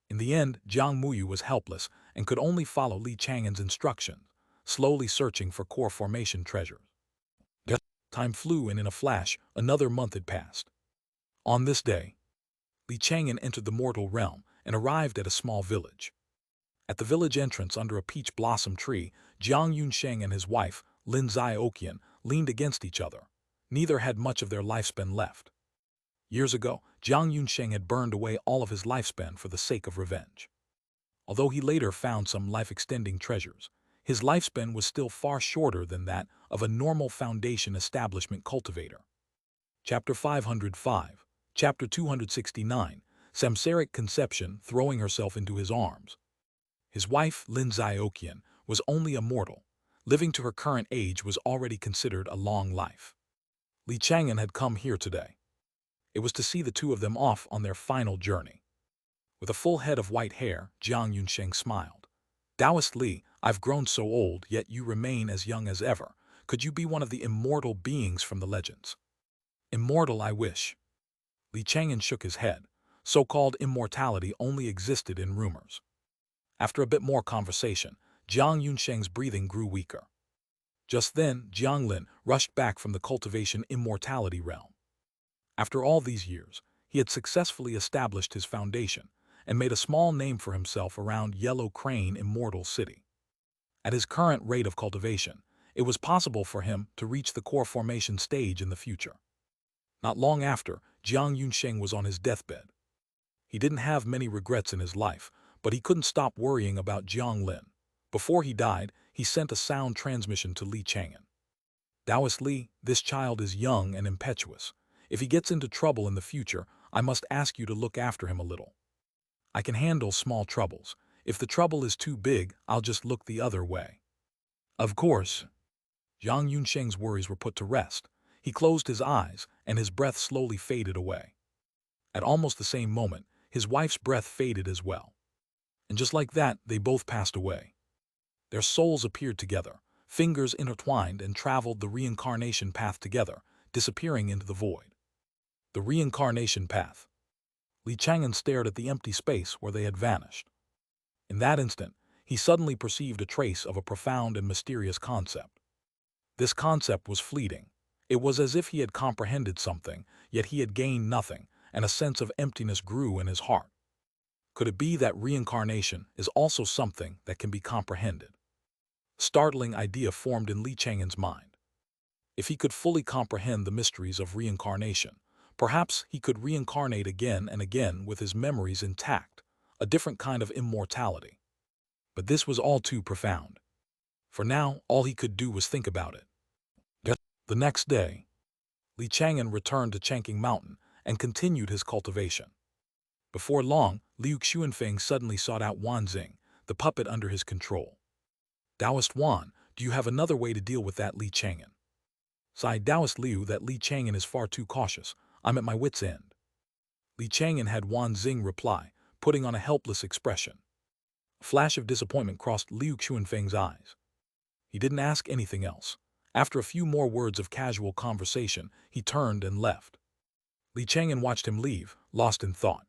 In the end, Jiang Muyu was helpless and could only follow Li Chang'an's instructions, slowly searching for core formation treasures. Time flew, and in a flash, another month had passed. On this day, Li Chang'an entered the mortal realm and arrived at a small village. At the village entrance under a peach blossom tree, Jiang Yunsheng and his wife, Lin Xiaoqian, leaned against each other. Neither had much of their lifespan left. Years ago, Jiang Yunsheng had burned away all of his lifespan for the sake of revenge. Although he later found some life-extending treasures, his lifespan was still far shorter than that of a normal Foundation establishment cultivator. Chapter 505, Chapter 269, Samsaric Conception throwing herself into his arms. His wife, Lin Xiaoqian, was only a mortal. Living to her current age was already considered a long life. Li Chang'an had come here today. It was to see the two of them off on their final journey. With a full head of white hair, Jiang Yunsheng smiled. "Taoist Li, I've grown so old, yet you remain as young as ever. Could you be one of the immortal beings from the legends?" "Immortal, I wish." Li Chang'an shook his head. So-called immortality only existed in rumors. After a bit more conversation, Jiang Yunsheng's breathing grew weaker. Just then, Jiang Lin rushed back from the cultivation immortality realm. After all these years, he had successfully established his foundation and made a small name for himself around Yellow Crane Immortal City. At his current rate of cultivation, it was possible for him to reach the core formation stage in the future. Not long after, Jiang Yunsheng was on his deathbed. He didn't have many regrets in his life, but he couldn't stop worrying about Jiang Lin. Before he died, he sent a sound transmission to Li Chang'an. "Taoist Li, this child is young and impetuous. If he gets into trouble in the future, I must ask you to look after him a little. I can handle small troubles. If the trouble is too big, I'll just look the other way." "Of course." Zhang Yunsheng's worries were put to rest. He closed his eyes, and his breath slowly faded away. At almost the same moment, his wife's breath faded as well. And just like that, they both passed away. Their souls appeared together, fingers intertwined, and traveled the reincarnation path together, disappearing into the void. The reincarnation path. Li Chang'an stared at the empty space where they had vanished. In that instant, he suddenly perceived a trace of a profound and mysterious concept. This concept was fleeting. It was as if he had comprehended something, yet he had gained nothing, and a sense of emptiness grew in his heart. Could it be that reincarnation is also something that can be comprehended? A startling idea formed in Li Chang'an's mind. If he could fully comprehend the mysteries of reincarnation, perhaps he could reincarnate again and again with his memories intact, a different kind of immortality. But this was all too profound. For now, all he could do was think about it. The next day, Li Chang'an returned to Chang'an Mountain and continued his cultivation. Before long, Liu Xuanfeng suddenly sought out Wan Xing, the puppet under his control. "Taoist Wan, do you have another way to deal with that, Li Chang'an?" Sighed Taoist Liu that Li Chang'an is far too cautious. "I'm at my wit's end." Li Chang'an had Wan Xing reply, putting on a helpless expression. A flash of disappointment crossed Liu Xuanfeng's eyes. He didn't ask anything else. After a few more words of casual conversation, he turned and left. Li Chang'an watched him leave, lost in thought.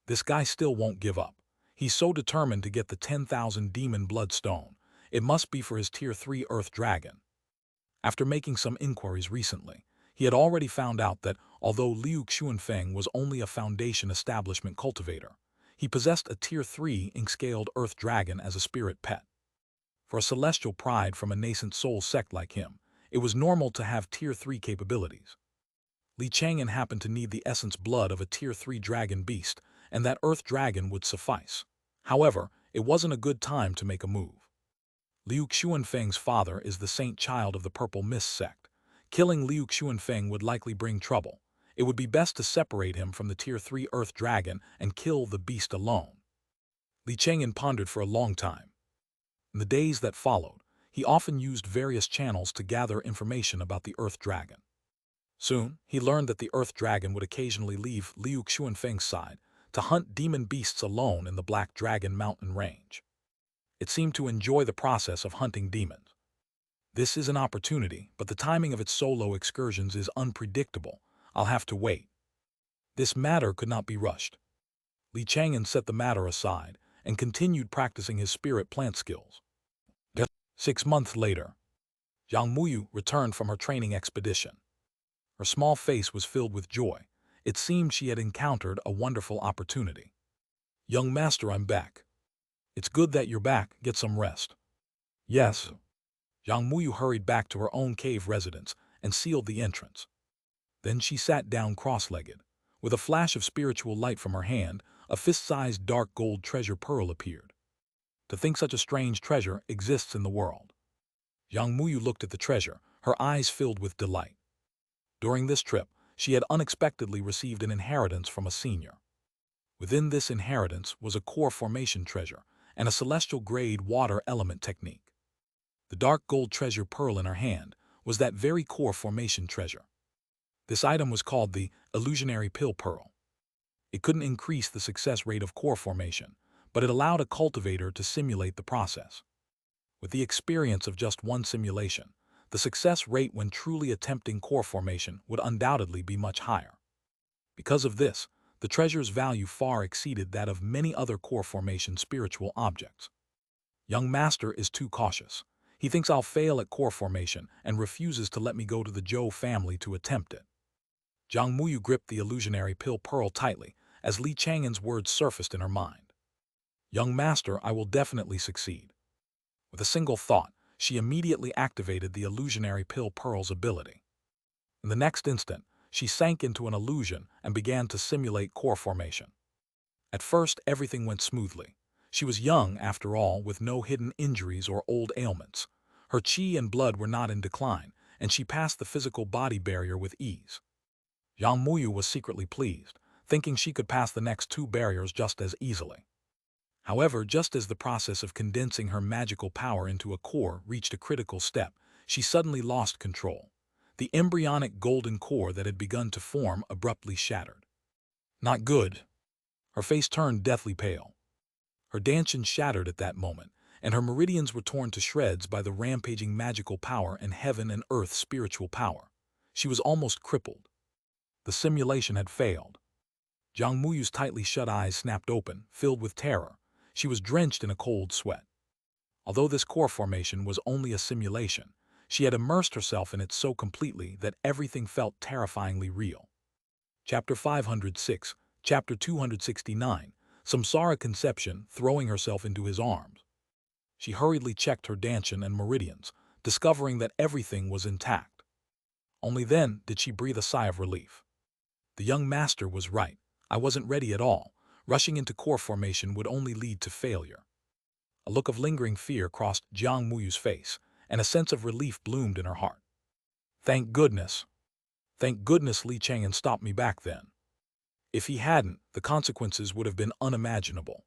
This guy still won't give up. He's so determined to get the 10,000 demon blood stone. It must be for his Tier 3 Earth Dragon. After making some inquiries recently, he had already found out that although Liu Xuanfeng was only a Foundation Establishment cultivator, he possessed a Tier 3 ink-scaled Earth Dragon as a spirit pet. For a celestial pride from a nascent soul sect like him, it was normal to have Tier 3 capabilities. Li Chang'an happened to need the essence blood of a Tier 3 dragon beast, and that Earth Dragon would suffice. However, it wasn't a good time to make a move. Liu Xuanfeng's father is the saint child of the Purple Mist sect. Killing Liu Xuanfeng would likely bring trouble. It would be best to separate him from the Tier 3 Earth Dragon and kill the beast alone. Li Chang'an pondered for a long time. In the days that followed, he often used various channels to gather information about the Earth Dragon. Soon, he learned that the Earth Dragon would occasionally leave Liu Xuanfeng's side to hunt demon beasts alone in the Black Dragon Mountain range. It seemed to enjoy the process of hunting demons. This is an opportunity, but the timing of its solo excursions is unpredictable. I'll have to wait. This matter could not be rushed. Li Chang'an set the matter aside and continued practicing his spirit plant skills. 6 months later, Zhang Muyu returned from her training expedition. Her small face was filled with joy. It seemed she had encountered a wonderful opportunity. "Young master, I'm back." "It's good that you're back. Get some rest." "Yes." Zhang Muyu hurried back to her own cave residence and sealed the entrance. Then she sat down cross-legged. With a flash of spiritual light from her hand, a fist-sized dark gold treasure pearl appeared. To think such a strange treasure exists in the world. Zhang Muyu looked at the treasure, her eyes filled with delight. During this trip, she had unexpectedly received an inheritance from a senior. Within this inheritance was a core formation treasure and a celestial grade water element technique. The dark gold treasure pearl in her hand was that very core formation treasure. This item was called the illusionary pill pearl. It couldn't increase the success rate of core formation, but it allowed a cultivator to simulate the process. With the experience of just one simulation, the success rate when truly attempting core formation would undoubtedly be much higher. Because of this, the treasure's value far exceeded that of many other core formation spiritual objects. Young master is too cautious. He thinks I'll fail at core formation and refuses to let me go to the Zhou family to attempt it. Zhang Muyu gripped the illusionary pill pearl tightly as Li Chang'an's words surfaced in her mind. "Young master, I will definitely succeed." With a single thought, she immediately activated the illusionary pill pearl's ability. In the next instant, she sank into an illusion and began to simulate core formation. At first, everything went smoothly. She was young, after all, with no hidden injuries or old ailments. Her qi and blood were not in decline, and she passed the physical body barrier with ease. Zhang Muyu was secretly pleased, thinking she could pass the next 2 barriers just as easily. However, just as the process of condensing her magical power into a core reached a critical step, she suddenly lost control. The embryonic golden core that had begun to form abruptly shattered. Not good. Her face turned deathly pale. Her dantian shattered at that moment, and her meridians were torn to shreds by the rampaging magical power and heaven and earth spiritual power. She was almost crippled. The simulation had failed. Jiang Muyu's tightly shut eyes snapped open, filled with terror. She was drenched in a cold sweat. Although this core formation was only a simulation, she had immersed herself in it so completely that everything felt terrifyingly real. Chapter 506, Chapter 269, Samsara Conception, throwing herself into his arms. She hurriedly checked her dantian and meridians, discovering that everything was intact. Only then did she breathe a sigh of relief. The young master was right. I wasn't ready at all. Rushing into core formation would only lead to failure. A look of lingering fear crossed Jiang Muyu's face, and a sense of relief bloomed in her heart. Thank goodness. Thank goodness Li Chang'an stopped me back then. If he hadn't, the consequences would have been unimaginable.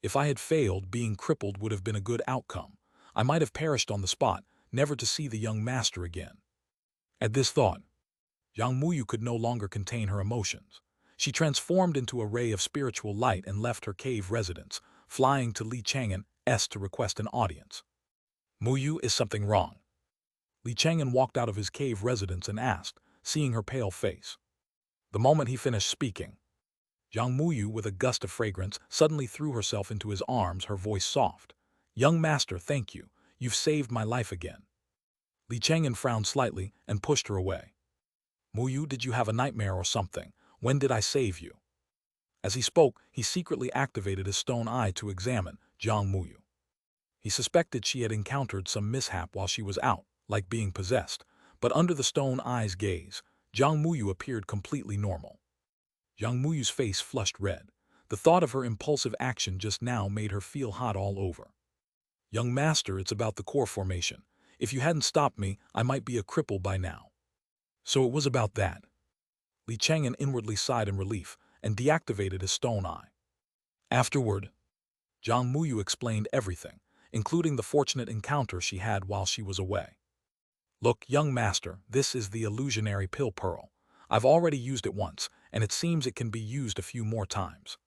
If I had failed, being crippled would have been a good outcome. I might have perished on the spot, never to see the young master again. At this thought, Jiang Muyu could no longer contain her emotions. She transformed into a ray of spiritual light and left her cave residence, flying to Li Chang'an's to request an audience. Muyu, is something wrong? Li Chang'an walked out of his cave residence and asked, seeing her pale face. The moment he finished speaking, Jiang Muyu, with a gust of fragrance, suddenly threw herself into his arms, her voice soft. Young master, thank you. You've saved my life again. Li Chang'an frowned slightly and pushed her away. Muyu, did you have a nightmare or something? When did I save you? As he spoke, he secretly activated his stone eye to examine Jiang Muyu. He suspected she had encountered some mishap while she was out, like being possessed, but under the stone eye's gaze, Jiang Muyu appeared completely normal. Jiang Muyu's face flushed red. The thought of her impulsive action just now made her feel hot all over. Young master, it's about the core formation. If you hadn't stopped me, I might be a cripple by now. So it was about that. Li Chang'an inwardly sighed in relief and deactivated his stone eye. Afterward, Jiang Muyu explained everything, including the fortunate encounter she had while she was away. Look, young master, this is the illusionary pill pearl. I've already used it once, and it seems it can be used a few more times.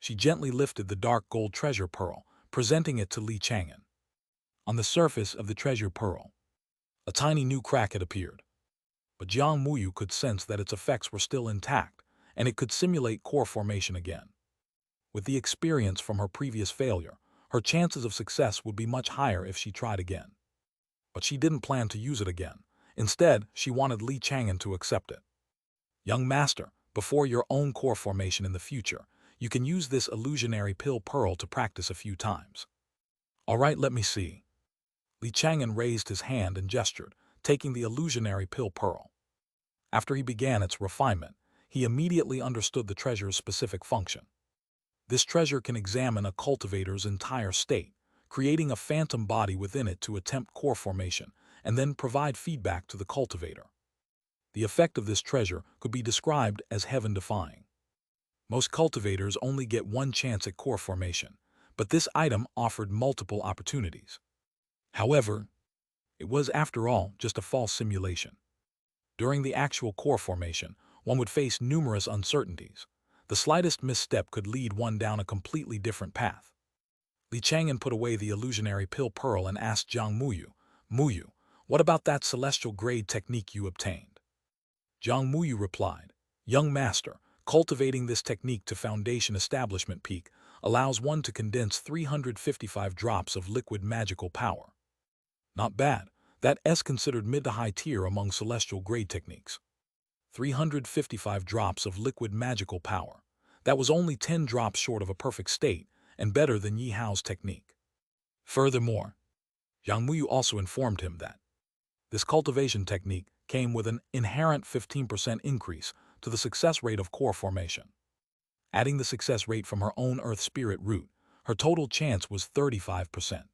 She gently lifted the dark gold treasure pearl, presenting it to Li Chang'an. On the surface of the treasure pearl, a tiny new crack had appeared. But Jiang Muyu could sense that its effects were still intact, and it could simulate core formation again. With the experience from her previous failure, her chances of success would be much higher if she tried again. But she didn't plan to use it again. Instead, she wanted Li Chang'an to accept it. Young master, before your own core formation in the future, you can use this illusionary pill pearl to practice a few times. All right, let me see. Li Chang'an raised his hand and gestured, taking the illusionary pill pearl. After he began its refinement, he immediately understood the treasure's specific function. This treasure can examine a cultivator's entire state, creating a phantom body within it to attempt core formation, and then provide feedback to the cultivator. The effect of this treasure could be described as heaven-defying. Most cultivators only get one chance at core formation, but this item offered multiple opportunities. However, it was, after all, just a false simulation. During the actual core formation, one would face numerous uncertainties. The slightest misstep could lead one down a completely different path. Li Chang'an put away the illusionary pill pearl and asked Jiang Muyu, Muyu, what about that celestial grade technique you obtained? Jiang Muyu replied, Young master, cultivating this technique to foundation establishment peak allows one to condense 355 drops of liquid magical power. Not bad. That's considered mid to high tier among celestial grade techniques. 355 drops of liquid magical power. That was only 10 drops short of a perfect state, and better than Yi Hao's technique. Furthermore, Jiang Muyu also informed him that this cultivation technique came with an inherent 15% increase to the success rate of core formation. Adding the success rate from her own earth spirit root, her total chance was 35%.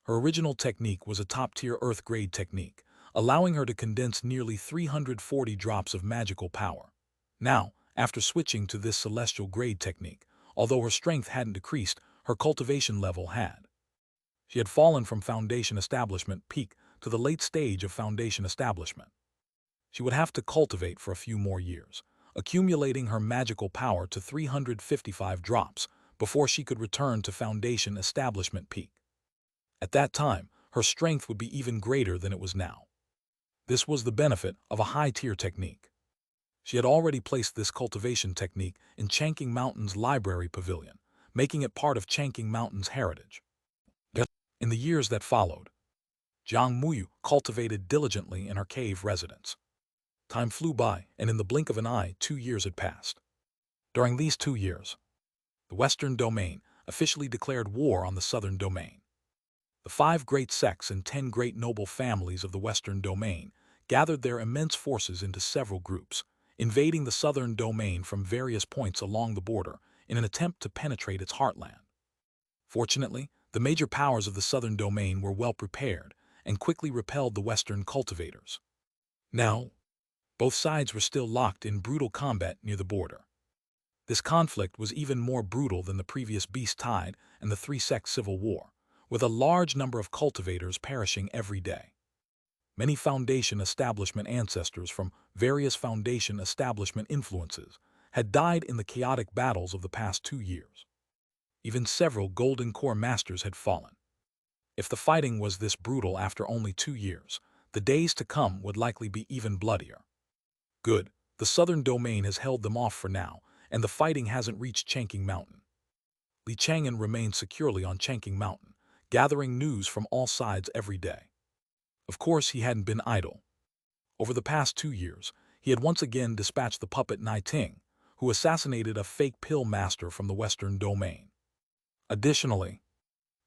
Her original technique was a top-tier earth-grade technique, allowing her to condense nearly 340 drops of magical power. Now, after switching to this celestial grade technique, although her strength hadn't decreased, her cultivation level had. She had fallen from foundation establishment peak to the late stage of foundation establishment. She would have to cultivate for a few more years, accumulating her magical power to 355 drops before she could return to foundation establishment peak. At that time, her strength would be even greater than it was now. This was the benefit of a high-tier technique. She had already placed this cultivation technique in Chang'an Mountain's library pavilion, making it part of Chang'an Mountain's heritage. In the years that followed, Jiang Muyu cultivated diligently in her cave residence. Time flew by, and in the blink of an eye, 2 years had passed. During these 2 years, the Western Domain officially declared war on the Southern Domain. The 5 great sects and 10 great noble families of the Western Domain gathered their immense forces into several groups, invading the Southern Domain from various points along the border in an attempt to penetrate its heartland. Fortunately, the major powers of the Southern Domain were well prepared and quickly repelled the Western cultivators. Now, both sides were still locked in brutal combat near the border. This conflict was even more brutal than the previous Beast Tide and the 3-sect civil war, with a large number of cultivators perishing every day. Many Foundation Establishment ancestors from various Foundation Establishment influences had died in the chaotic battles of the past 2 years. Even several Golden Core Masters had fallen. If the fighting was this brutal after only 2 years, the days to come would likely be even bloodier. Good, the Southern Domain has held them off for now, and the fighting hasn't reached Chang'an Mountain. Li Chang'an remained securely on Chang'an Mountain, gathering news from all sides every day. Of course, he hadn't been idle. Over the past 2 years, he had once again dispatched the puppet Nai Ting, who assassinated a fake pill master from the Western Domain. Additionally,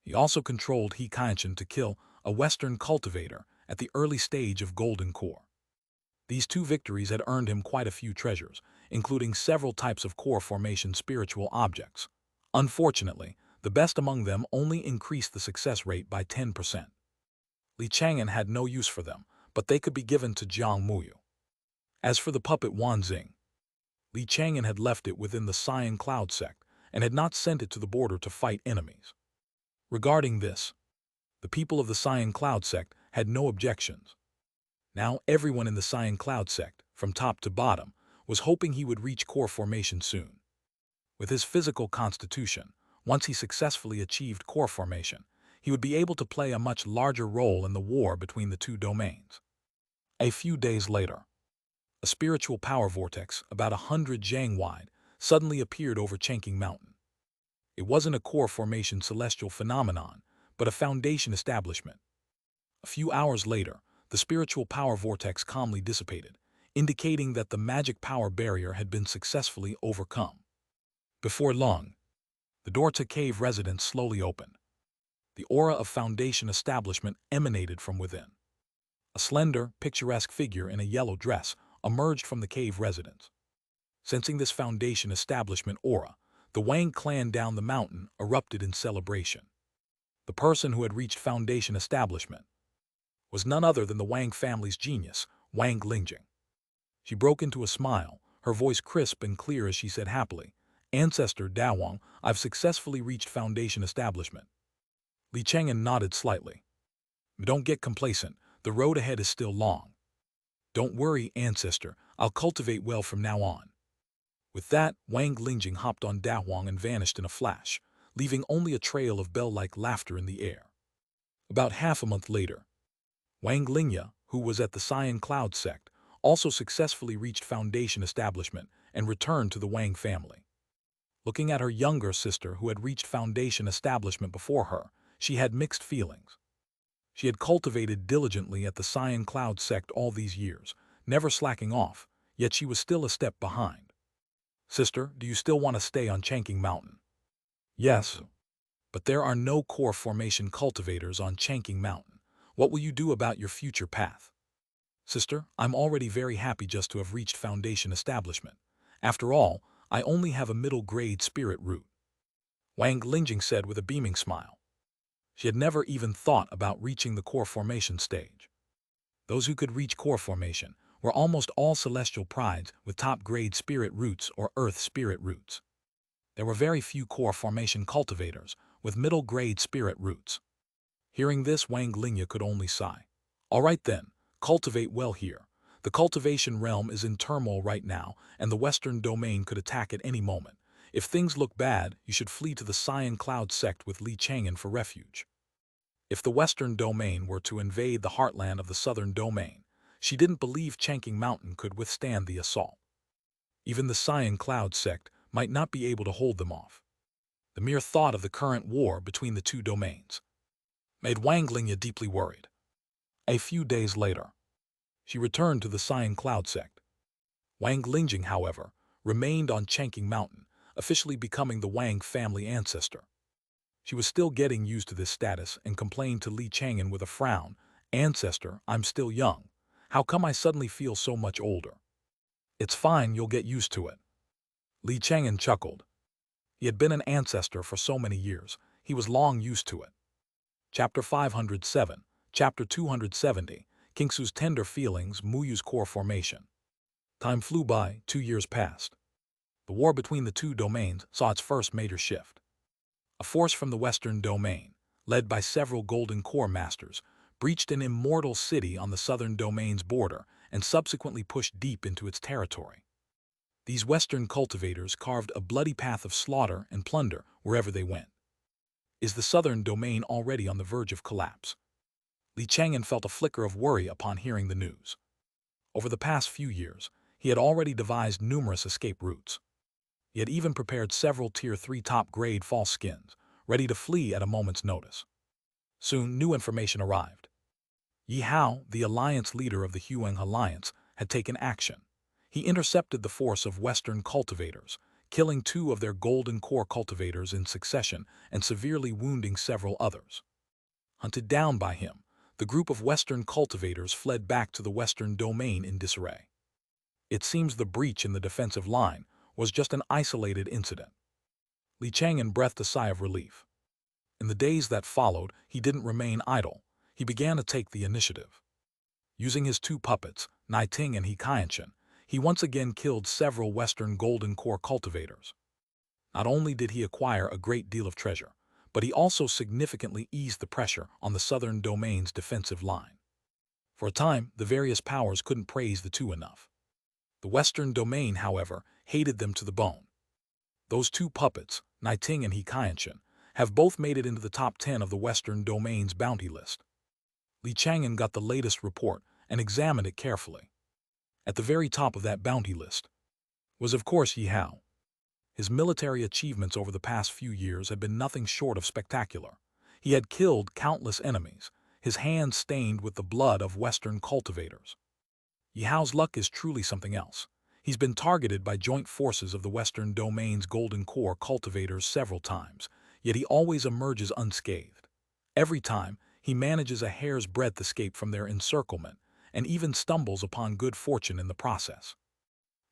he also controlled He Qianxin to kill a Western cultivator at the early stage of Golden Core. These 2 victories had earned him quite a few treasures, including several types of core formation spiritual objects. Unfortunately, the best among them only increased the success rate by 10%. Li Chang'an had no use for them, but they could be given to Jiang Muyu. As for the puppet Wanxing, Li Chang'an had left it within the Cyan Cloud sect and had not sent it to the border to fight enemies. Regarding this, the people of the Cyan Cloud sect had no objections. Now everyone in the Cyan Cloud sect, from top to bottom, was hoping he would reach core formation soon. With his physical constitution, once he successfully achieved core formation, he would be able to play a much larger role in the war between the 2 domains. A few days later, a spiritual power vortex about 100 jang wide suddenly appeared over Chang'an Mountain. It wasn't a core formation celestial phenomenon, but a foundation establishment. A few hours later, the spiritual power vortex calmly dissipated, indicating that the magic power barrier had been successfully overcome. Before long, the door to cave residence slowly opened. The aura of foundation establishment emanated from within. A slender, picturesque figure in a yellow dress emerged from the cave residence. Sensing this foundation establishment aura, the Wang clan down the mountain erupted in celebration. The person who had reached foundation establishment was none other than the Wang family's genius, Wang Lingjing. She broke into a smile, her voice crisp and clear as she said happily, "Ancestor Dawang, I've successfully reached foundation establishment." Li Chang'an nodded slightly. "Don't get complacent, the road ahead is still long. Don't worry, Ancestor, I'll cultivate well from now on." With that, Wang Lingjing hopped on Dawang and vanished in a flash, leaving only a trail of bell-like laughter in the air. About half a month later, Wang Lingjia, who was at the Cyan Cloud sect, also successfully reached foundation establishment and returned to the Wang family. Looking at her younger sister who had reached foundation establishment before her, she had mixed feelings. She had cultivated diligently at the Cyan Cloud sect all these years, never slacking off, yet she was still a step behind. "Sister, do you still want to stay on Chang'an Mountain?" "Yes, but there are no core formation cultivators on Chang'an Mountain. What will you do about your future path?" "Sister, I'm already very happy just to have reached foundation establishment. After all, I only have a middle-grade spirit root," Wang Lingjing said with a beaming smile. She had never even thought about reaching the core formation stage. Those who could reach core formation were almost all celestial prides with top-grade spirit roots or earth spirit roots. There were very few core formation cultivators with middle-grade spirit roots. Hearing this, Wang Lingjia could only sigh. All right then, cultivate well here. The cultivation realm is in turmoil right now, and the western domain could attack at any moment. If things look bad, you should flee to the Cyan Cloud sect with Chang'an for refuge. If the western domain were to invade the heartland of the southern domain, she didn't believe Chang'an Mountain could withstand the assault. Even the Cyan Cloud sect might not be able to hold them off. The mere thought of the current war between the two domains made Wang Lingya deeply worried. A few days later, she returned to the Cyan Cloud sect. Wang Lingjing, however, remained on Chang'an Mountain, officially becoming the Wang family ancestor. She was still getting used to this status and complained to Chang'an with a frown, "Ancestor, I'm still young. How come I suddenly feel so much older?" "It's fine, you'll get used to it." Chang'an chuckled. He had been an ancestor for so many years, he was long used to it. Chapter 507, Chapter 270, Kingsu's Tender Feelings, Muyu's Core Formation. Time flew by, 2 years passed. The war between the two domains saw its first major shift. A force from the western domain, led by several golden core masters, breached an immortal city on the southern domain's border and subsequently pushed deep into its territory. These western cultivators carved a bloody path of slaughter and plunder wherever they went. Is the southern domain already on the verge of collapse? Chang'an felt a flicker of worry upon hearing the news. Over the past few years, he had already devised numerous escape routes. He had even prepared several Tier 3 top-grade false skins, ready to flee at a moment's notice. Soon, new information arrived. Yi Hao, the alliance leader of the Huang Alliance, had taken action. He intercepted the force of Western cultivators, killing 2 of their golden core cultivators in succession and severely wounding several others. Hunted down by him, the group of Western cultivators fled back to the Western domain in disarray. It seems the breach in the defensive line was just an isolated incident. Chang'an breathed a sigh of relief. In the days that followed, he didn't remain idle. He began to take the initiative. Using his 2 puppets, Naiting and Xianxia, he once again killed several Western golden core cultivators. Not only did he acquire a great deal of treasure, but he also significantly eased the pressure on the southern domain's defensive line. For a time, the various powers couldn't praise the 2 enough. The western domain, however, hated them to the bone. Those 2 puppets, Naiting and Xianxia, have both made it into the top 10 of the western domain's bounty list. Chang'an got the latest report and examined it carefully. At the very top of that bounty list was, of course, Yi Hao. His military achievements over the past few years had been nothing short of spectacular. He had killed countless enemies, his hands stained with the blood of Western cultivators. Yi Hao's luck is truly something else. He's been targeted by joint forces of the Western domain's golden core cultivators several times, yet he always emerges unscathed. Every time, he manages a hair's breadth escape from their encirclement, and even stumbles upon good fortune in the process.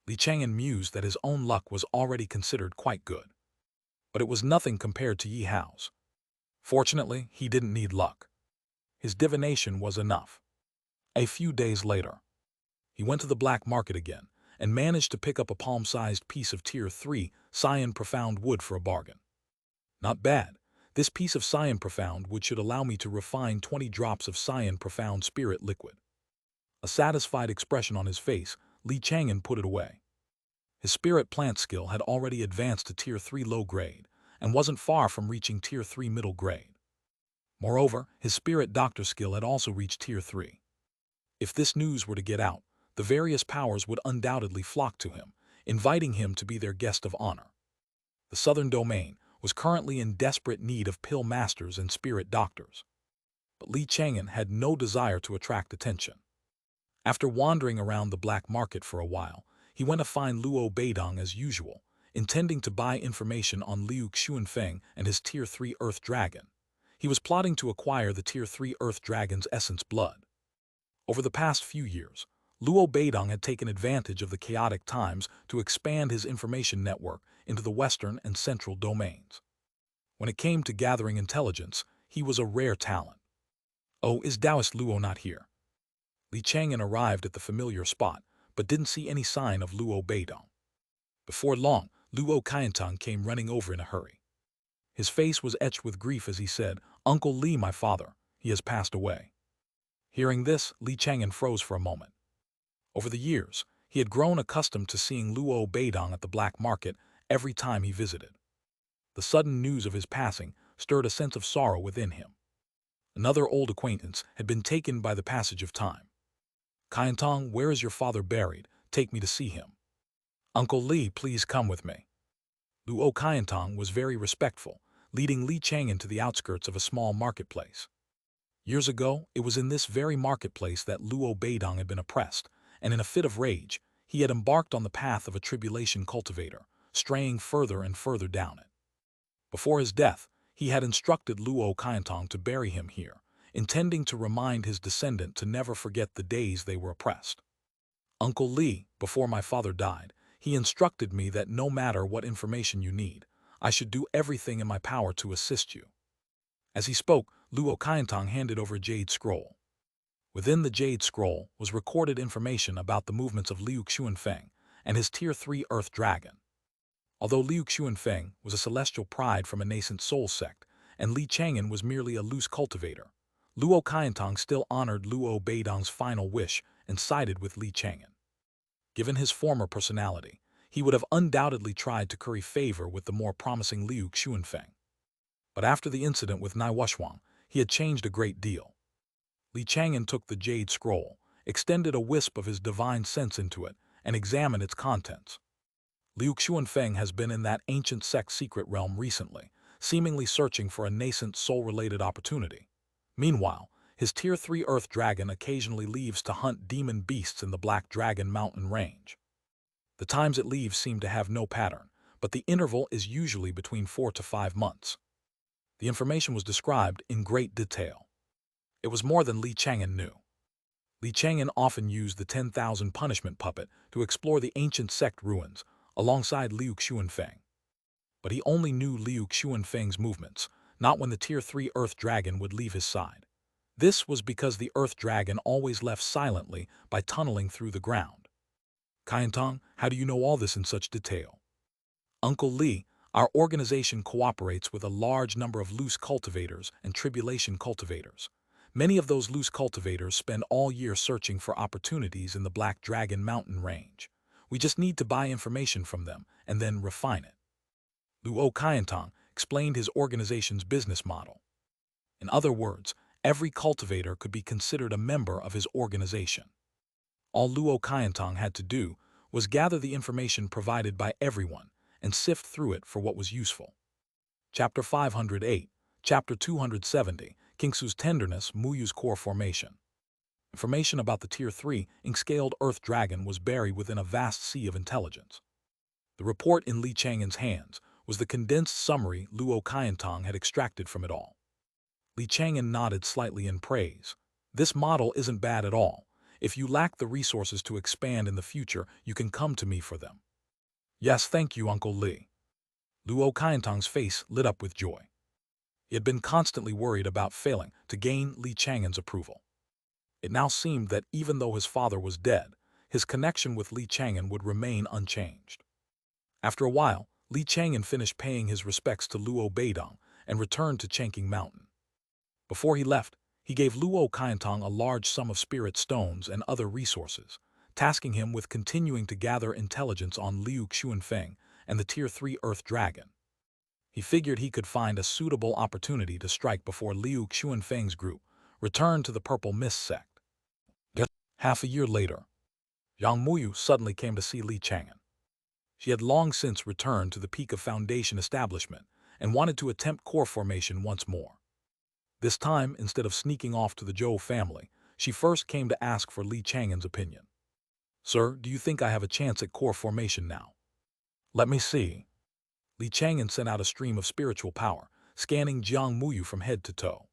Chang'an mused that his own luck was already considered quite good. But it was nothing compared to Yi Hao's. Fortunately, he didn't need luck. His divination was enough. A few days later, he went to the black market again and managed to pick up a palm-sized piece of Tier 3 Cyan Profound wood for a bargain. Not bad. This piece of Cyan Profound wood should allow me to refine 20 drops of Cyan Profound spirit liquid. A satisfied expression on his face, Chang'an put it away. His spirit plant skill had already advanced to Tier 3 low grade and wasn't far from reaching Tier 3 middle grade. Moreover, his spirit doctor skill had also reached Tier 3. If this news were to get out, the various powers would undoubtedly flock to him, inviting him to be their guest of honor. The southern domain was currently in desperate need of pill masters and spirit doctors. But Chang'an had no desire to attract attention. After wandering around the black market for a while, he went to find Luo Beidong as usual, intending to buy information on Liu Xuanfeng and his Tier 3 Earth Dragon. He was plotting to acquire the Tier 3 Earth Dragon's essence blood. Over the past few years, Luo Beidong had taken advantage of the chaotic times to expand his information network into the western and central domains. When it came to gathering intelligence, he was a rare talent. "Oh, is Taoist Luo not here?" Chang'an arrived at the familiar spot, but didn't see any sign of Luo Beidong. Before long, Luo Qiantang came running over in a hurry. His face was etched with grief as he said, "Uncle Li, my father, he has passed away." Hearing this, Li Chang'an froze for a moment. Over the years, he had grown accustomed to seeing Luo Beidong at the black market every time he visited. The sudden news of his passing stirred a sense of sorrow within him. Another old acquaintance had been taken by the passage of time. "Qiantong, where is your father buried? Take me to see him." "Uncle Li, please come with me." Luo Qiantong was very respectful, leading Li Chang'an to the outskirts of a small marketplace. Years ago, it was in this very marketplace that Luo Beidong had been oppressed, and in a fit of rage, he had embarked on the path of a tribulation cultivator, straying further and further down it. Before his death, he had instructed Luo Qiantong to bury him here, intending to remind his descendant to never forget the days they were oppressed. "Uncle Li, before my father died, he instructed me that no matter what information you need, I should do everything in my power to assist you." As he spoke, Luo Qiantong handed over a jade scroll. Within the jade scroll was recorded information about the movements of Liu Xuanfeng and his Tier 3 Earth Dragon. Although Liu Xuanfeng was a celestial pride from a nascent soul sect, and Li Chang'an was merely a loose cultivator, Luo Qiantong still honored Luo Beidong's final wish and sided with Li Chang'an. Given his former personality, he would have undoubtedly tried to curry favor with the more promising Liu Xuanfeng. But after the incident with Nai Wuxuang, he had changed a great deal. Li Chang'an took the jade scroll, extended a wisp of his divine sense into it, and examined its contents. Liu Xuanfeng has been in that ancient sect secret realm recently, seemingly searching for a nascent soul-related opportunity. Meanwhile, his Tier 3 Earth Dragon occasionally leaves to hunt demon beasts in the Black Dragon Mountain range. The times it leaves seem to have no pattern, but the interval is usually between 4 to 5 months. The information was described in great detail. It was more than Li Chang'an knew. Li Chang'an often used the 10,000 punishment puppet to explore the ancient sect ruins, alongside Liu Xuanfeng. But he only knew Liu Xuanfeng's movements, not when the Tier 3 Earth Dragon would leave his side. This was because the Earth Dragon always left silently by tunneling through the ground. "Qiantong, how do you know all this in such detail?" "Uncle Li, our organization cooperates with a large number of loose cultivators and tribulation cultivators. Many of those loose cultivators spend all year searching for opportunities in the Black Dragon Mountain range. We just need to buy information from them and then refine it." Luo Qiantong explained his organization's business model. In other words, every cultivator could be considered a member of his organization. All Luo Qiantong had to do was gather the information provided by everyone and sift through it for what was useful. Chapter 508, Chapter 270, Kingsu's Tenderness, Muyu's Core Formation. Information about the Tier 3 ink-scaled Earth Dragon was buried within a vast sea of intelligence. The report in Li Chang'an's hands was the condensed summary Luo Qiantong had extracted from it all. Li Chang'an nodded slightly in praise. "This model isn't bad at all. If you lack the resources to expand in the future, you can come to me for them." "Yes, thank you, Uncle Li." Luo Qiantong's face lit up with joy. He had been constantly worried about failing to gain Li Chang'an's approval. It now seemed that even though his father was dead, his connection with Li Chang'an would remain unchanged. After a while, Li Chang'an finished paying his respects to Luo Beidong and returned to Chang'an Mountain. Before he left, he gave Luo Qiantong a large sum of spirit stones and other resources, tasking him with continuing to gather intelligence on Liu Xuanfeng and the Tier 3 Earth Dragon. He figured he could find a suitable opportunity to strike before Liu Xuanfeng's group returned to the Purple Mist sect. Half a year later, Yang Muyu suddenly came to see Li Chang'an. She had long since returned to the peak of Foundation establishment and wanted to attempt core formation once more. This time, instead of sneaking off to the Zhou family, she first came to ask for Li Chang'an's opinion. "Sir, do you think I have a chance at core formation now?" "Let me see." Li Chang'an sent out a stream of spiritual power, scanning Jiang Muyu from head to toe.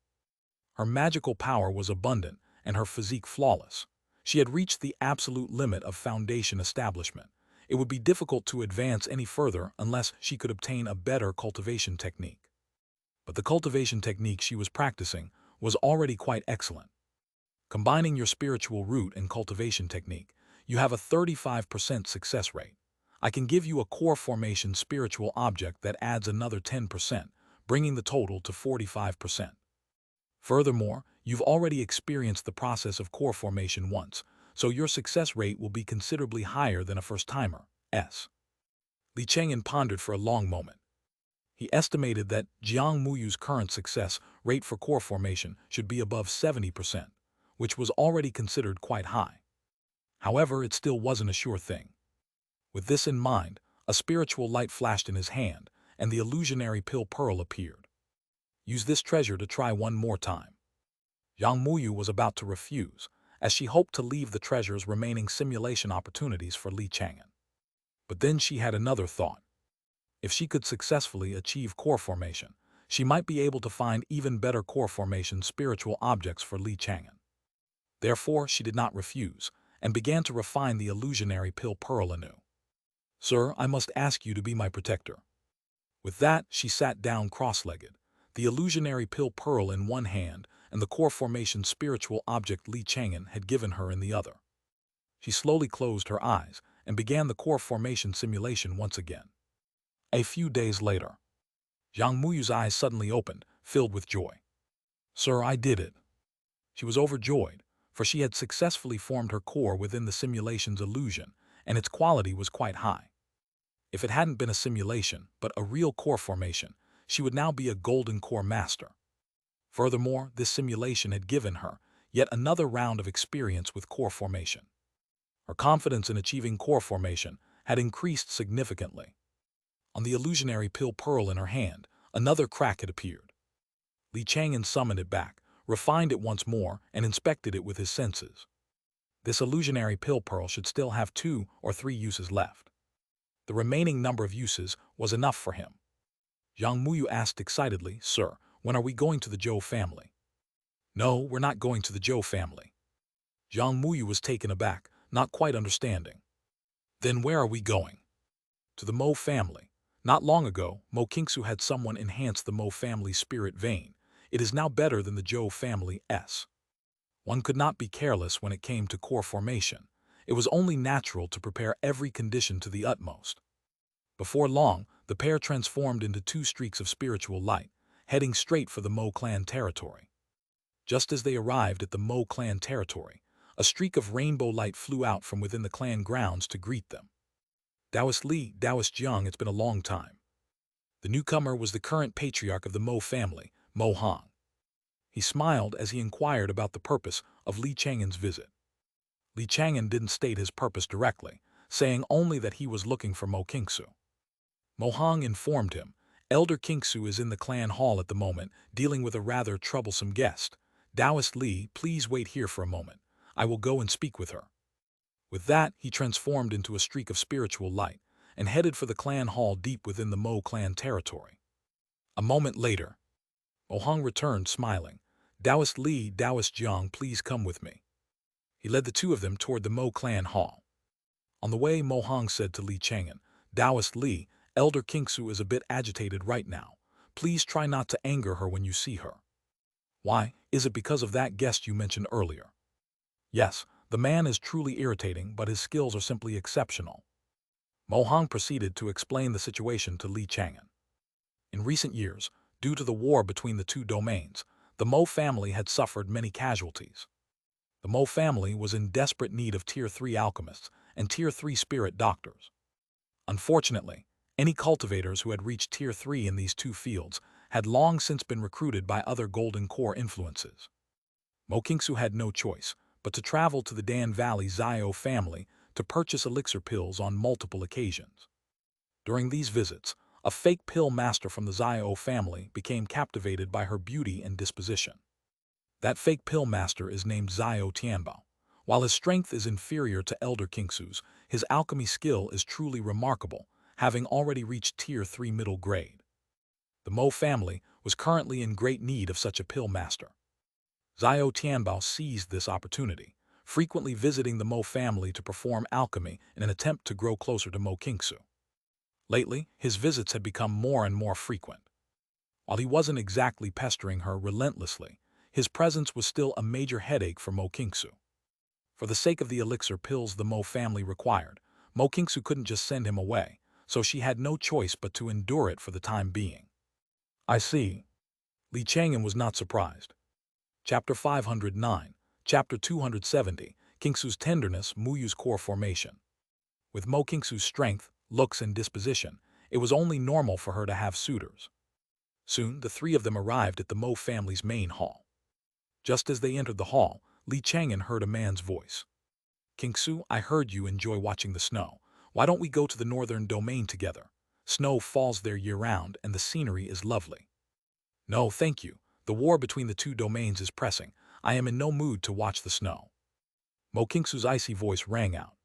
Her magical power was abundant and her physique flawless. She had reached the absolute limit of Foundation establishment. It would be difficult to advance any further unless she could obtain a better cultivation technique. But the cultivation technique she was practicing was already quite excellent. Combining your spiritual root and cultivation technique, you have a 35% success rate. I can give you a core formation spiritual object that adds another 10%, bringing the total to 45%. Furthermore, You've already experienced the process of core formation once, so your success rate will be considerably higher than a first-timer. Li Chang'an pondered for a long moment. He estimated that Jiang Muyu's current success rate for core formation should be above 70%, which was already considered quite high. However, it still wasn't a sure thing. With this in mind, a spiritual light flashed in his hand, and the illusionary pill pearl appeared. Use this treasure to try one more time. Yang Muyu was about to refuse, as she hoped to leave the treasure's remaining simulation opportunities for Li Chang'an. But then she had another thought. If she could successfully achieve core formation, she might be able to find even better core formation spiritual objects for Li Chang'an. Therefore, she did not refuse, and began to refine the illusionary pill pearl anew. Sir, I must ask you to be my protector. With that, she sat down cross-legged, the illusionary pill pearl in one hand and the core formation spiritual object Li Chang'an had given her in the other. She slowly closed her eyes and began the core formation simulation once again. A few days later, Yang Muyu's eyes suddenly opened, filled with joy. Sir, I did it. She was overjoyed, for she had successfully formed her core within the simulation's illusion, and its quality was quite high. If it hadn't been a simulation, but a real core formation, she would now be a golden core master. Furthermore, this simulation had given her yet another round of experience with core formation. Her confidence in achieving core formation had increased significantly. On the illusionary pill pearl in her hand, another crack had appeared. Li Chang'an summoned it back, refined it once more, and inspected it with his senses. This illusionary pill pearl should still have 2 or 3 uses left. The remaining number of uses was enough for him. Yang Muyu asked excitedly, Sir, when are we going to the Zhou family? No, we're not going to the Zhou family. Yang Muyu was taken aback, not quite understanding. Then where are we going? To the Mo family. Not long ago, Mo Qingsu had someone enhance the Mo family's spirit vein. It is now better than the Zhou family's. One could not be careless when it came to core formation. It was only natural to prepare every condition to the utmost. Before long, the pair transformed into 2 streaks of spiritual light, heading straight for the Mo clan territory. Just as they arrived at the Mo clan territory, a streak of rainbow light flew out from within the clan grounds to greet them. Taoist Li, Taoist Jiang, it's been a long time. The newcomer was the current patriarch of the Mo family, Mo Hong. He smiled as he inquired about the purpose of Li Chang'an's visit. Li Chang'an didn't state his purpose directly, saying only that he was looking for Mo Qingsu. Mo Hong informed him, Elder Qingsu is in the clan hall at the moment, dealing with a rather troublesome guest. Taoist Li, please wait here for a moment. I will go and speak with her. With that, he transformed into a streak of spiritual light and headed for the clan hall deep within the Mo clan territory. A moment later, Mo Hong returned smiling. Taoist Li, Taoist Jiang, please come with me. He led the 2 of them toward the Mo clan hall. On the way, Mo Hong said to Li Chang'an, Taoist Li, Elder Qingsu is a bit agitated right now. Please try not to anger her when you see her. Why, is it because of that guest you mentioned earlier? Yes, the man is truly irritating, but his skills are simply exceptional. Mo Hong proceeded to explain the situation to Li Chang'an. In recent years, due to the war between the 2 domains, the Mo family had suffered many casualties. The Mo family was in desperate need of Tier 3 alchemists and Tier 3 spirit doctors. Unfortunately, any cultivators who had reached Tier 3 in these 2 fields had long since been recruited by other Golden Core influences. Mo Qingsu had no choice but to travel to the Dan Valley Xiao family to purchase elixir pills on multiple occasions. During these visits, a fake pill master from the Xiao family became captivated by her beauty and disposition. That fake pill master is named Xiao Tianbao. While his strength is inferior to Elder Qingsu's, his alchemy skill is truly remarkable, having already reached Tier 3 middle grade. The Mo family was currently in great need of such a pill master. Xiao Tianbao seized this opportunity, frequently visiting the Mo family to perform alchemy in an attempt to grow closer to Mo Qingsu. Lately, his visits had become more and more frequent. While he wasn't exactly pestering her relentlessly, his presence was still a major headache for Mo Qingsu. For the sake of the elixir pills the Mo family required, Mo Qingsu couldn't just send him away, so she had no choice but to endure it for the time being. I see. Li Chang'an was not surprised. Chapter 509, Chapter 270, Kingsu's tenderness, Muyu's core formation. With Mo Kingsu's strength, looks, and disposition, it was only normal for her to have suitors. Soon, the three of them arrived at the Mo family's main hall. Just as they entered the hall, Li Chang'an heard a man's voice. "Kingsu, I heard you enjoy watching the snow. Why don't we go to the northern domain together? Snow falls there year-round, and the scenery is lovely." "No, thank you. The war between the two domains is pressing. I am in no mood to watch the snow." Mo Kingsu's icy voice rang out.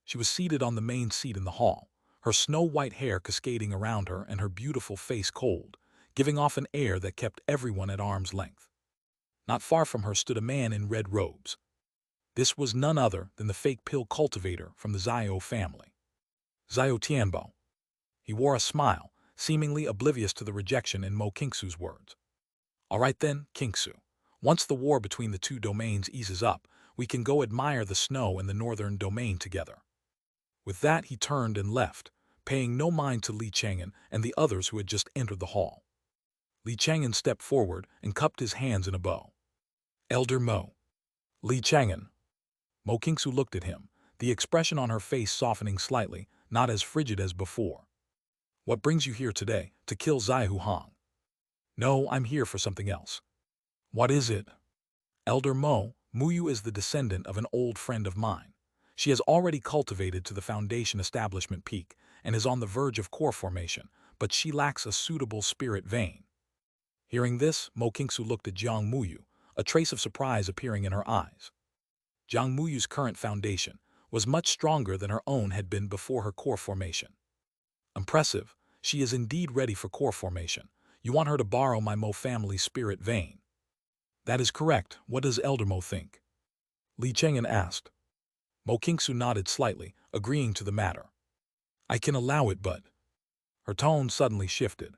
She was seated on the main seat in the hall, her snow-white hair cascading around her and her beautiful face cold, giving off an air that kept everyone at arm's length. Not far from her stood a man in red robes. This was none other than the fake pill cultivator from the Xiao family. Xiao Tianbo. He wore a smile, seemingly oblivious to the rejection in Mo Kingsu's words. "All right then, Kingsu. Once the war between the two domains eases up, we can go admire the snow in the northern domain together." With that, he turned and left, paying no mind to Li Chang'an and the others who had just entered the hall. Li Chang'an stepped forward and cupped his hands in a bow. "Elder Mo." "Li Chang'an." Mo Kingsu looked at him, the expression on her face softening slightly, not as frigid as before. "What brings you here today, to kill Xiaohu Hong?" "No, I'm here for something else." "What is it?" "Elder Mo, Muyu is the descendant of an old friend of mine. She has already cultivated to the Foundation Establishment peak and is on the verge of core formation, but she lacks a suitable spirit vein." Hearing this, Mo Kingsu looked at Jiang Muyu, a trace of surprise appearing in her eyes. Jiang Muyu's current foundation was much stronger than her own had been before her core formation. "Impressive. She is indeed ready for core formation. You want her to borrow my Mo family's spirit vein?" "That is correct. What does Elder Mo think?" Li Chang'an asked. Mo Kingsu nodded slightly, agreeing to the matter. "I can allow it, but—" Her tone suddenly shifted.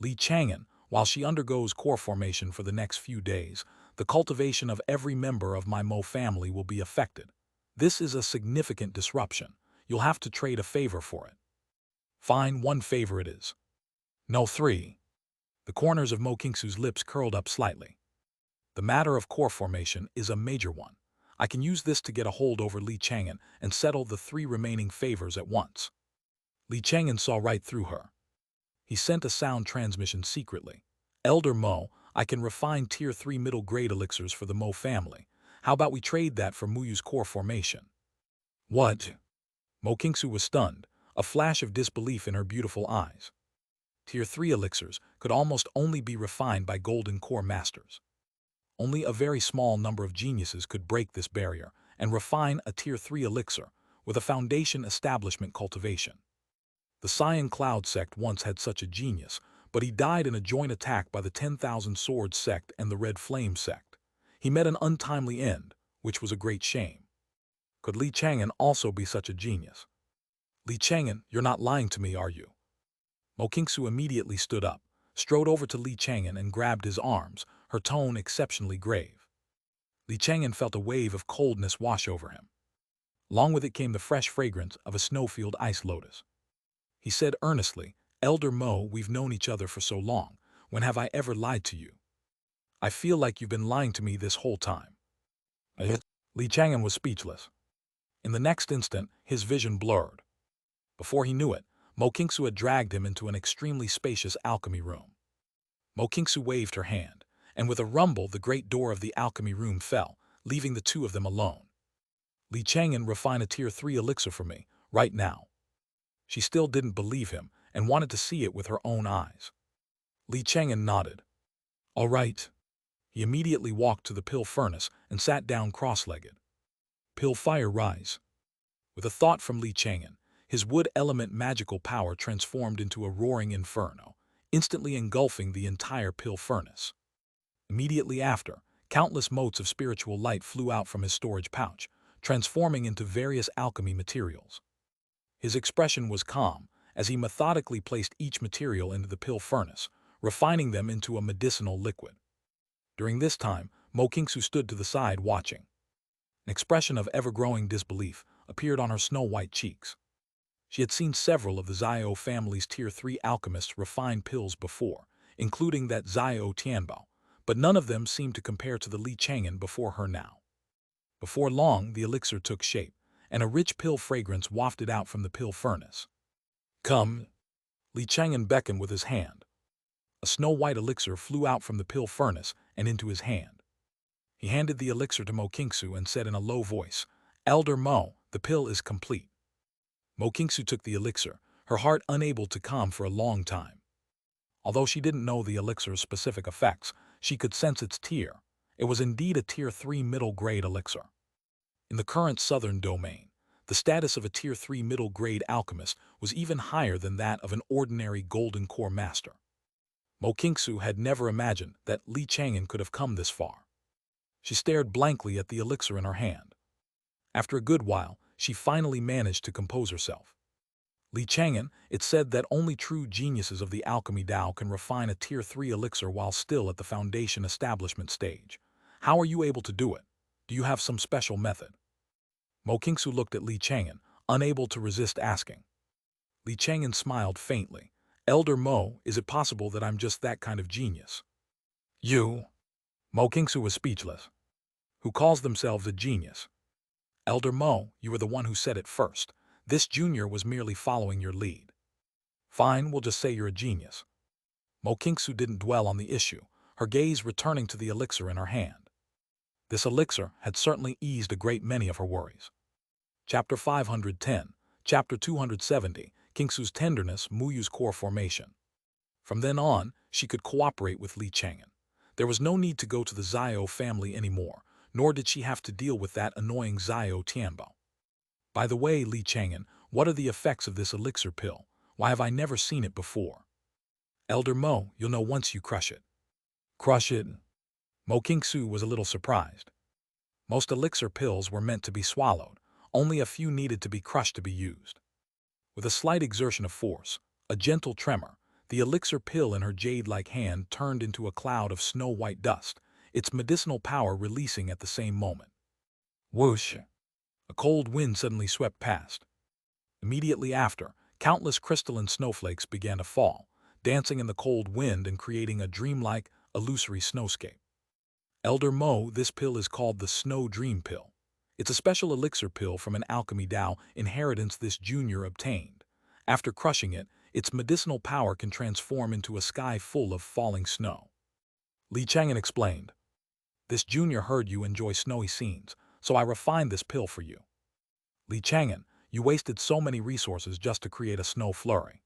"Li Chang'an, while she undergoes core formation for the next few days, the cultivation of every member of my Mo family will be affected. This is a significant disruption. You'll have to trade a favor for it." "Fine, 1 favor it is." "No, 3. The corners of Mo Kingsu's lips curled up slightly. "The matter of core formation is a major one. I can use this to get a hold over Li Chang'an and settle the 3 remaining favors at once." Li Chang'an saw right through her. He sent a sound transmission secretly. "Elder Mo, I can refine Tier 3 middle-grade elixirs for the Mo family. How about we trade that for Muyu's core formation?" "What?" Mo Kingsu was stunned, a flash of disbelief in her beautiful eyes. Tier 3 elixirs could almost only be refined by golden core masters. Only a very small number of geniuses could break this barrier and refine a Tier 3 elixir with a Foundation Establishment cultivation. The Cyan Cloud sect once had such a genius, but he died in a joint attack by the 10,000 Swords sect and the Red Flame sect. He met an untimely end, which was a great shame. Could Li Chang'an also be such a genius? "Li Chang'an, you're not lying to me, are you?" Mo Kingsu immediately stood up, strode over to Li Chang'an and grabbed his arms, her tone exceptionally grave. Li Chang'an felt a wave of coldness wash over him. Along with it came the fresh fragrance of a snowfield ice lotus. He said earnestly, "Elder Mo, we've known each other for so long. When have I ever lied to you? I feel like you've been lying to me this whole time." Li Chang'an was speechless. In the next instant, his vision blurred. Before he knew it, Mo Kingsu had dragged him into an extremely spacious alchemy room. Mo Kingsu waved her hand, and with a rumble the great door of the alchemy room fell, leaving the two of them alone. "Li Chang'an, refine a Tier 3 elixir for me, right now." She still didn't believe him and wanted to see it with her own eyes. Li Chang'an nodded. "All right." He immediately walked to the pill furnace and sat down cross-legged. "Pill fire rise." With a thought from Li Chang'an, his wood element magical power transformed into a roaring inferno, instantly engulfing the entire pill furnace. Immediately after, countless motes of spiritual light flew out from his storage pouch, transforming into various alchemy materials. His expression was calm, as he methodically placed each material into the pill furnace, refining them into a medicinal liquid. During this time, Mo Kingsu stood to the side watching. An expression of ever-growing disbelief appeared on her snow-white cheeks. She had seen several of the Xiao family's Tier 3 alchemists refine pills before, including that Xiao Tianbo, but none of them seemed to compare to the Li Chang'an before her now. Before long, the elixir took shape, and a rich pill fragrance wafted out from the pill furnace. "Come," Li Chang'an beckoned with his hand. A snow-white elixir flew out from the pill furnace and into his hand. He handed the elixir to Mo Kingsu and said in a low voice, "Elder Mo, the pill is complete." Mo Kingsu took the elixir, her heart unable to calm for a long time. Although she didn't know the elixir's specific effects, she could sense its tier. It was indeed a Tier 3 middle-grade elixir. In the current southern domain, the status of a Tier 3 middle-grade alchemist was even higher than that of an ordinary golden core master. Mo Kingsu had never imagined that Li Chang'an could have come this far. She stared blankly at the elixir in her hand. After a good while, she finally managed to compose herself. "Li Chang'an, it's said that only true geniuses of the alchemy Tao can refine a Tier 3 elixir while still at the foundation establishment stage. How are you able to do it? Do you have some special method?" Mo Kingsu looked at Li Chang'an, unable to resist asking. Li Chang'an smiled faintly. "Elder Mo, is it possible that I'm just that kind of genius?" "You?" Mo Kingsu was speechless. "Who calls themselves a genius?" "Elder Mo, you were the one who said it first. This junior was merely following your lead." "Fine, we'll just say you're a genius." Mo Kingsu didn't dwell on the issue, her gaze returning to the elixir in her hand. This elixir had certainly eased a great many of her worries. Chapter 510, Chapter 270, Kingsu's Tenderness, Muyu's Core Formation. From then on, she could cooperate with Li Chang'an. There was no need to go to the Xiao family anymore, nor did she have to deal with that annoying Xiao Tianbo. "By the way, Li Chang'an, what are the effects of this elixir pill? Why have I never seen it before?" "Elder Mo, you'll know once you crush it." "Crush it?" Mo Kingsu was a little surprised. Most elixir pills were meant to be swallowed. Only a few needed to be crushed to be used. With a slight exertion of force, a gentle tremor, the elixir pill in her jade-like hand turned into a cloud of snow-white dust, its medicinal power releasing at the same moment. Whoosh! A cold wind suddenly swept past. Immediately after, countless crystalline snowflakes began to fall, dancing in the cold wind and creating a dreamlike, illusory snowscape. "Elder Mo, this pill is called the Snow Dream Pill. It's a special elixir pill from an alchemy Tao inheritance this junior obtained. After crushing it, its medicinal power can transform into a sky full of falling snow." Li Chang'an explained. "This junior heard you enjoy snowy scenes, so I refined this pill for you." "Li Chang'an, you wasted so many resources just to create a snow flurry."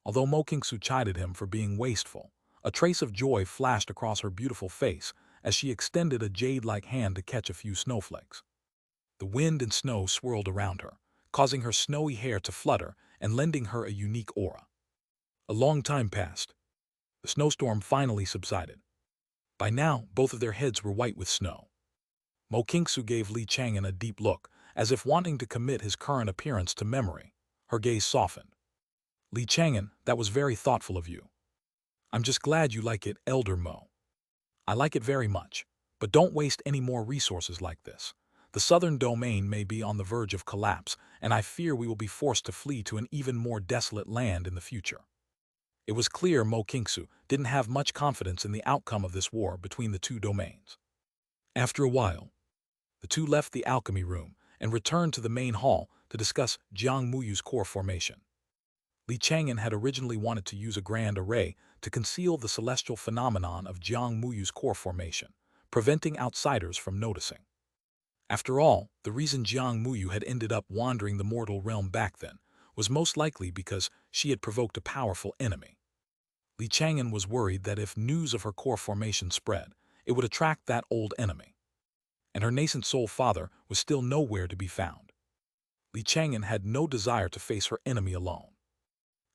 Although Mo Kingsu chided him for being wasteful, a trace of joy flashed across her beautiful face as she extended a jade-like hand to catch a few snowflakes. The wind and snow swirled around her, causing her snowy hair to flutter and lending her a unique aura. A long time passed. The snowstorm finally subsided. By now, both of their heads were white with snow. Mo Kingsu gave Li Chang'an a deep look, as if wanting to commit his current appearance to memory. Her gaze softened. "Li Chang'an, that was very thoughtful of you. I'm just glad you like it, Elder Mo." "I like it very much, but don't waste any more resources like this. The southern domain may be on the verge of collapse, and I fear we will be forced to flee to an even more desolate land in the future." It was clear Mo Kingsu didn't have much confidence in the outcome of this war between the two domains. After a while, the two left the alchemy room and returned to the main hall to discuss Jiang Muyu's core formation. Li Chang'an had originally wanted to use a grand array to conceal the celestial phenomenon of Jiang Muyu's core formation, preventing outsiders from noticing. After all, the reason Jiang Muyu had ended up wandering the mortal realm back then was most likely because she had provoked a powerful enemy. Li Chang'an was worried that if news of her core formation spread, it would attract that old enemy. And her nascent soul father was still nowhere to be found. Li Chang'an had no desire to face her enemy alone.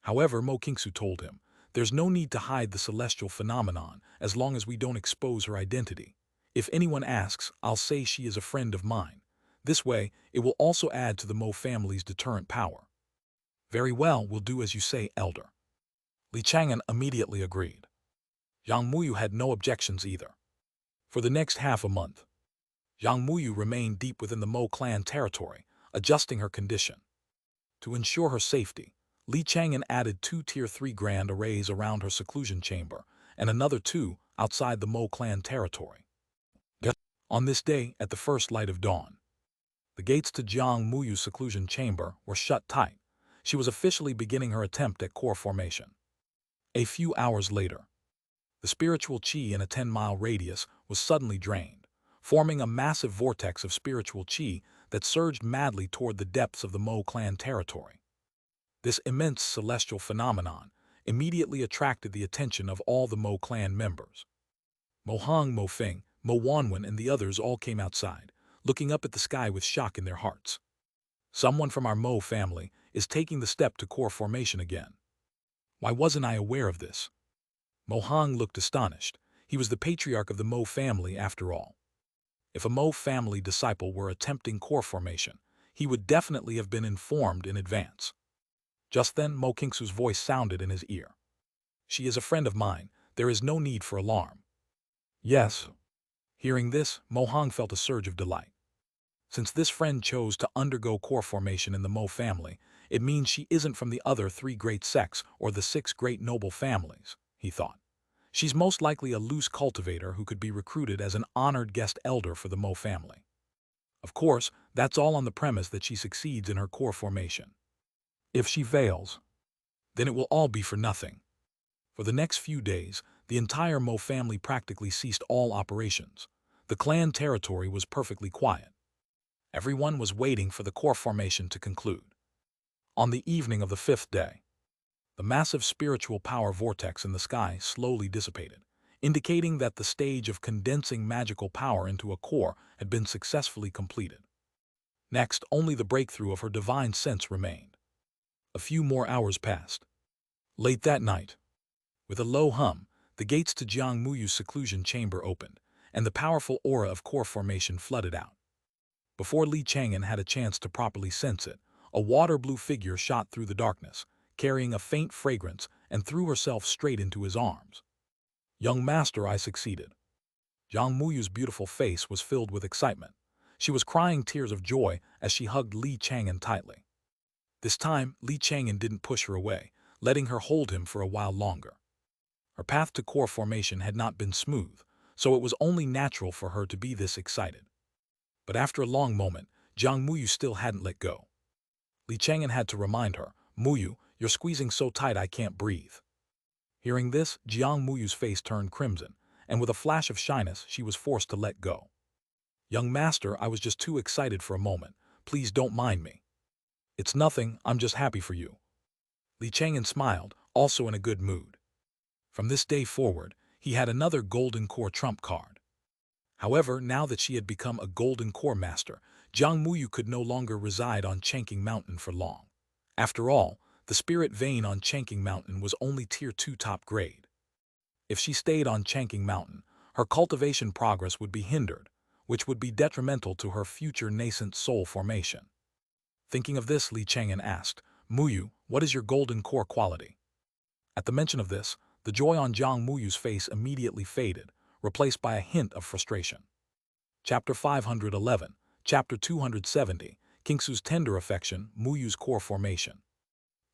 However, Mo Kingsu told him, "There's no need to hide the celestial phenomenon as long as we don't expose her identity. If anyone asks, I'll say she is a friend of mine. This way, it will also add to the Mo family's deterrent power." "Very well, we'll do as you say, Elder." Li Chang'an immediately agreed. Jiang Muyu had no objections either. For the next half a month, Jiang Muyu remained deep within the Mo clan territory, adjusting her condition. To ensure her safety, Li Chang'an added 2 Tier 3 grand arrays around her seclusion chamber, and another 2 outside the Mo clan territory. On this day, at the first light of dawn, the gates to Jiang Muyu's seclusion chamber were shut tight. She was officially beginning her attempt at core formation. A few hours later, the spiritual qi in a 10-mile radius was suddenly drained, forming a massive vortex of spiritual qi that surged madly toward the depths of the Mo clan territory. This immense celestial phenomenon immediately attracted the attention of all the Mo clan members. Mo Hong, Mo Feng, Mo Wanwen, and the others all came outside, looking up at the sky with shock in their hearts. Someone from our Mo family is taking the step to core formation again. Why wasn't I aware of this? Mo Hong looked astonished. He was the patriarch of the Mo family after all. If a Mo family disciple were attempting core formation, he would definitely have been informed in advance. Just then, Mo Kingsu's voice sounded in his ear. She is a friend of mine. There is no need for alarm. Yes. Hearing this, Mo Hong felt a surge of delight. Since this friend chose to undergo core formation in the Mo family, it means she isn't from the other 3 great sects or the 6 great noble families, he thought. She's most likely a loose cultivator who could be recruited as an honored guest elder for the Mo family. Of course, that's all on the premise that she succeeds in her core formation. If she fails, then it will all be for nothing. For the next few days, the entire Mo family practically ceased all operations. The clan territory was perfectly quiet. Everyone was waiting for the core formation to conclude. On the evening of the 5th day, the massive spiritual power vortex in the sky slowly dissipated, indicating that the stage of condensing magical power into a core had been successfully completed. Next, only the breakthrough of her divine sense remained. A few more hours passed. Late that night, with a low hum, the gates to Jiang Muyu's seclusion chamber opened, and the powerful aura of core formation flooded out. Before Li Chang'an had a chance to properly sense it, a water-blue figure shot through the darkness, carrying a faint fragrance, and threw herself straight into his arms. Young master, I succeeded. Jiang Muyu's beautiful face was filled with excitement. She was crying tears of joy as she hugged Li Chang'an tightly. This time, Li Chang'an didn't push her away, letting her hold him for a while longer. Her path to core formation had not been smooth, so it was only natural for her to be this excited. But after a long moment, Jiang Muyu still hadn't let go. Li Chang'an had to remind her, Muyu, you're squeezing so tight I can't breathe. Hearing this, Jiang Muyu's face turned crimson, and with a flash of shyness, she was forced to let go. Young master, I was just too excited for a moment. Please don't mind me. It's nothing, I'm just happy for you. Li Chang'an smiled, also in a good mood. From this day forward, he had another golden core trump card. However, now that she had become a golden core master, Jiang Muyu could no longer reside on Chang'an Mountain for long. After all, the spirit vein on Chang'an Mountain was only Tier 2 top grade. If she stayed on Chang'an Mountain, her cultivation progress would be hindered, which would be detrimental to her future nascent soul formation. Thinking of this, Li Chang'an asked, Muyu, what is your golden core quality? At the mention of this, the joy on Jiang Muyu's face immediately faded, replaced by a hint of frustration. Chapter 511, Chapter 270, Kingsu's tender affection, Muyu's core formation.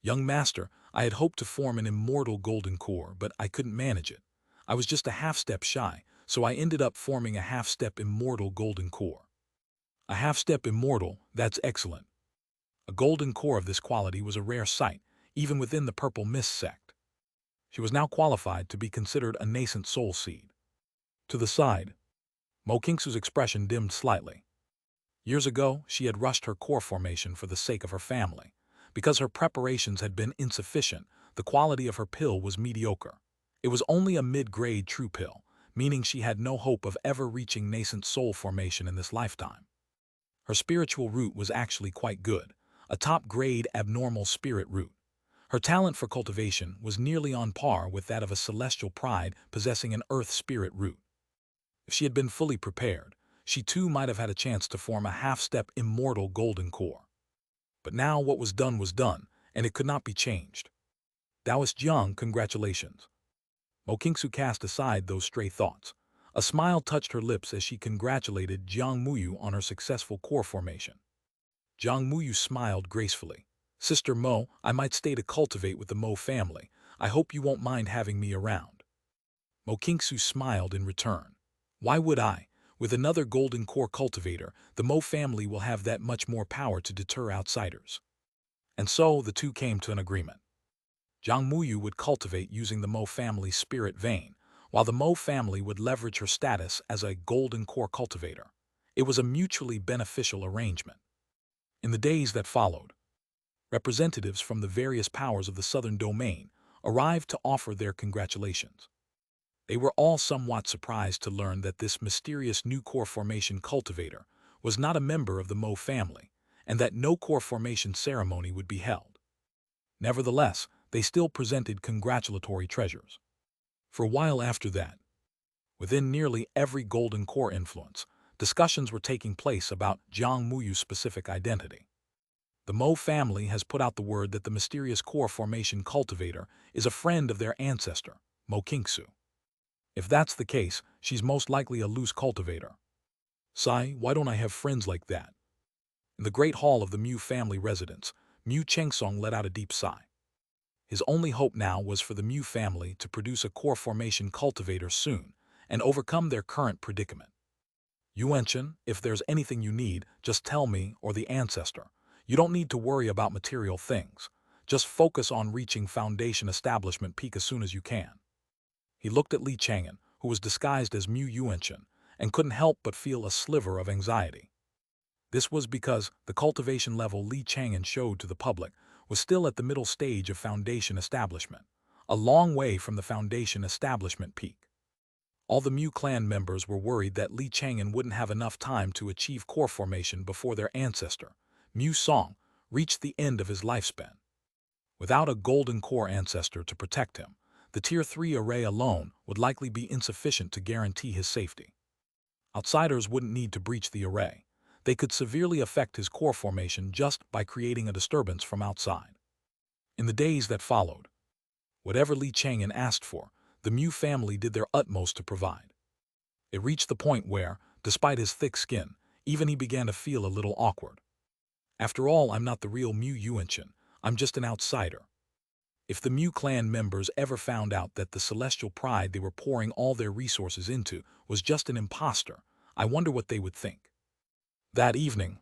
Young master, I had hoped to form an immortal golden core, but I couldn't manage it. I was just a half-step shy, so I ended up forming a half-step immortal golden core. A half-step immortal, that's excellent. A golden core of this quality was a rare sight, even within the Purple Mist sect. She was now qualified to be considered a nascent soul seed. To the side, Mo Kingsu's expression dimmed slightly. Years ago, she had rushed her core formation for the sake of her family. Because her preparations had been insufficient, the quality of her pill was mediocre. It was only a mid-grade true pill, meaning she had no hope of ever reaching nascent soul formation in this lifetime. Her spiritual root was actually quite good, a top-grade abnormal spirit root. Her talent for cultivation was nearly on par with that of a celestial pride possessing an earth spirit root. If she had been fully prepared, she too might have had a chance to form a half-step immortal golden core. But now what was done, and it could not be changed. Taoist Jiang, congratulations. Mo Kingsu cast aside those stray thoughts. A smile touched her lips as she congratulated Jiang Muyu on her successful core formation. Jiang Muyu smiled gracefully. Sister Mo, I might stay to cultivate with the Mo family. I hope you won't mind having me around. Mo smiled in return. Why would I? With another golden core cultivator, the Mo family will have that much more power to deter outsiders. And so the two came to an agreement. Zhang Muyu would cultivate using the Mo family's spirit vein, while the Mo family would leverage her status as a golden core cultivator. It was a mutually beneficial arrangement. In the days that followed, representatives from the various powers of the southern domain arrived to offer their congratulations. They were all somewhat surprised to learn that this mysterious new core formation cultivator was not a member of the Mo family, and that no core formation ceremony would be held. Nevertheless, they still presented congratulatory treasures. For a while after that, within nearly every golden core influence, discussions were taking place about Zhang Muyu's specific identity. The Mo family has put out the word that the mysterious core formation cultivator is a friend of their ancestor, Mo Qingsu. If that's the case, she's most likely a loose cultivator. Sai, why don't I have friends like that? In the great hall of the Mu family residence, Mu Chengsong let out a deep sigh. His only hope now was for the Mu family to produce a core formation cultivator soon and overcome their current predicament. Yuanchen, if there's anything you need, just tell me or the ancestor. You don't need to worry about material things. Just focus on reaching foundation establishment peak as soon as you can. He looked at Li Chang'an, who was disguised as Mu Yuanchen, and couldn't help but feel a sliver of anxiety. This was because the cultivation level Li Chang'an showed to the public was still at the middle stage of foundation establishment, a long way from the foundation establishment peak. All the Mu clan members were worried that Li Chang'an wouldn't have enough time to achieve core formation before their ancestor, Mu Song, reached the end of his lifespan. Without a golden core ancestor to protect him, the Tier 3 array alone would likely be insufficient to guarantee his safety. Outsiders wouldn't need to breach the array. They could severely affect his core formation just by creating a disturbance from outside. In the days that followed, whatever Li Chang'an asked for, the Mu family did their utmost to provide. It reached the point where, despite his thick skin, even he began to feel a little awkward. After all, I'm not the real Mu Yuanchen, I'm just an outsider. If the Mu clan members ever found out that the celestial pride they were pouring all their resources into was just an impostor, I wonder what they would think. That evening,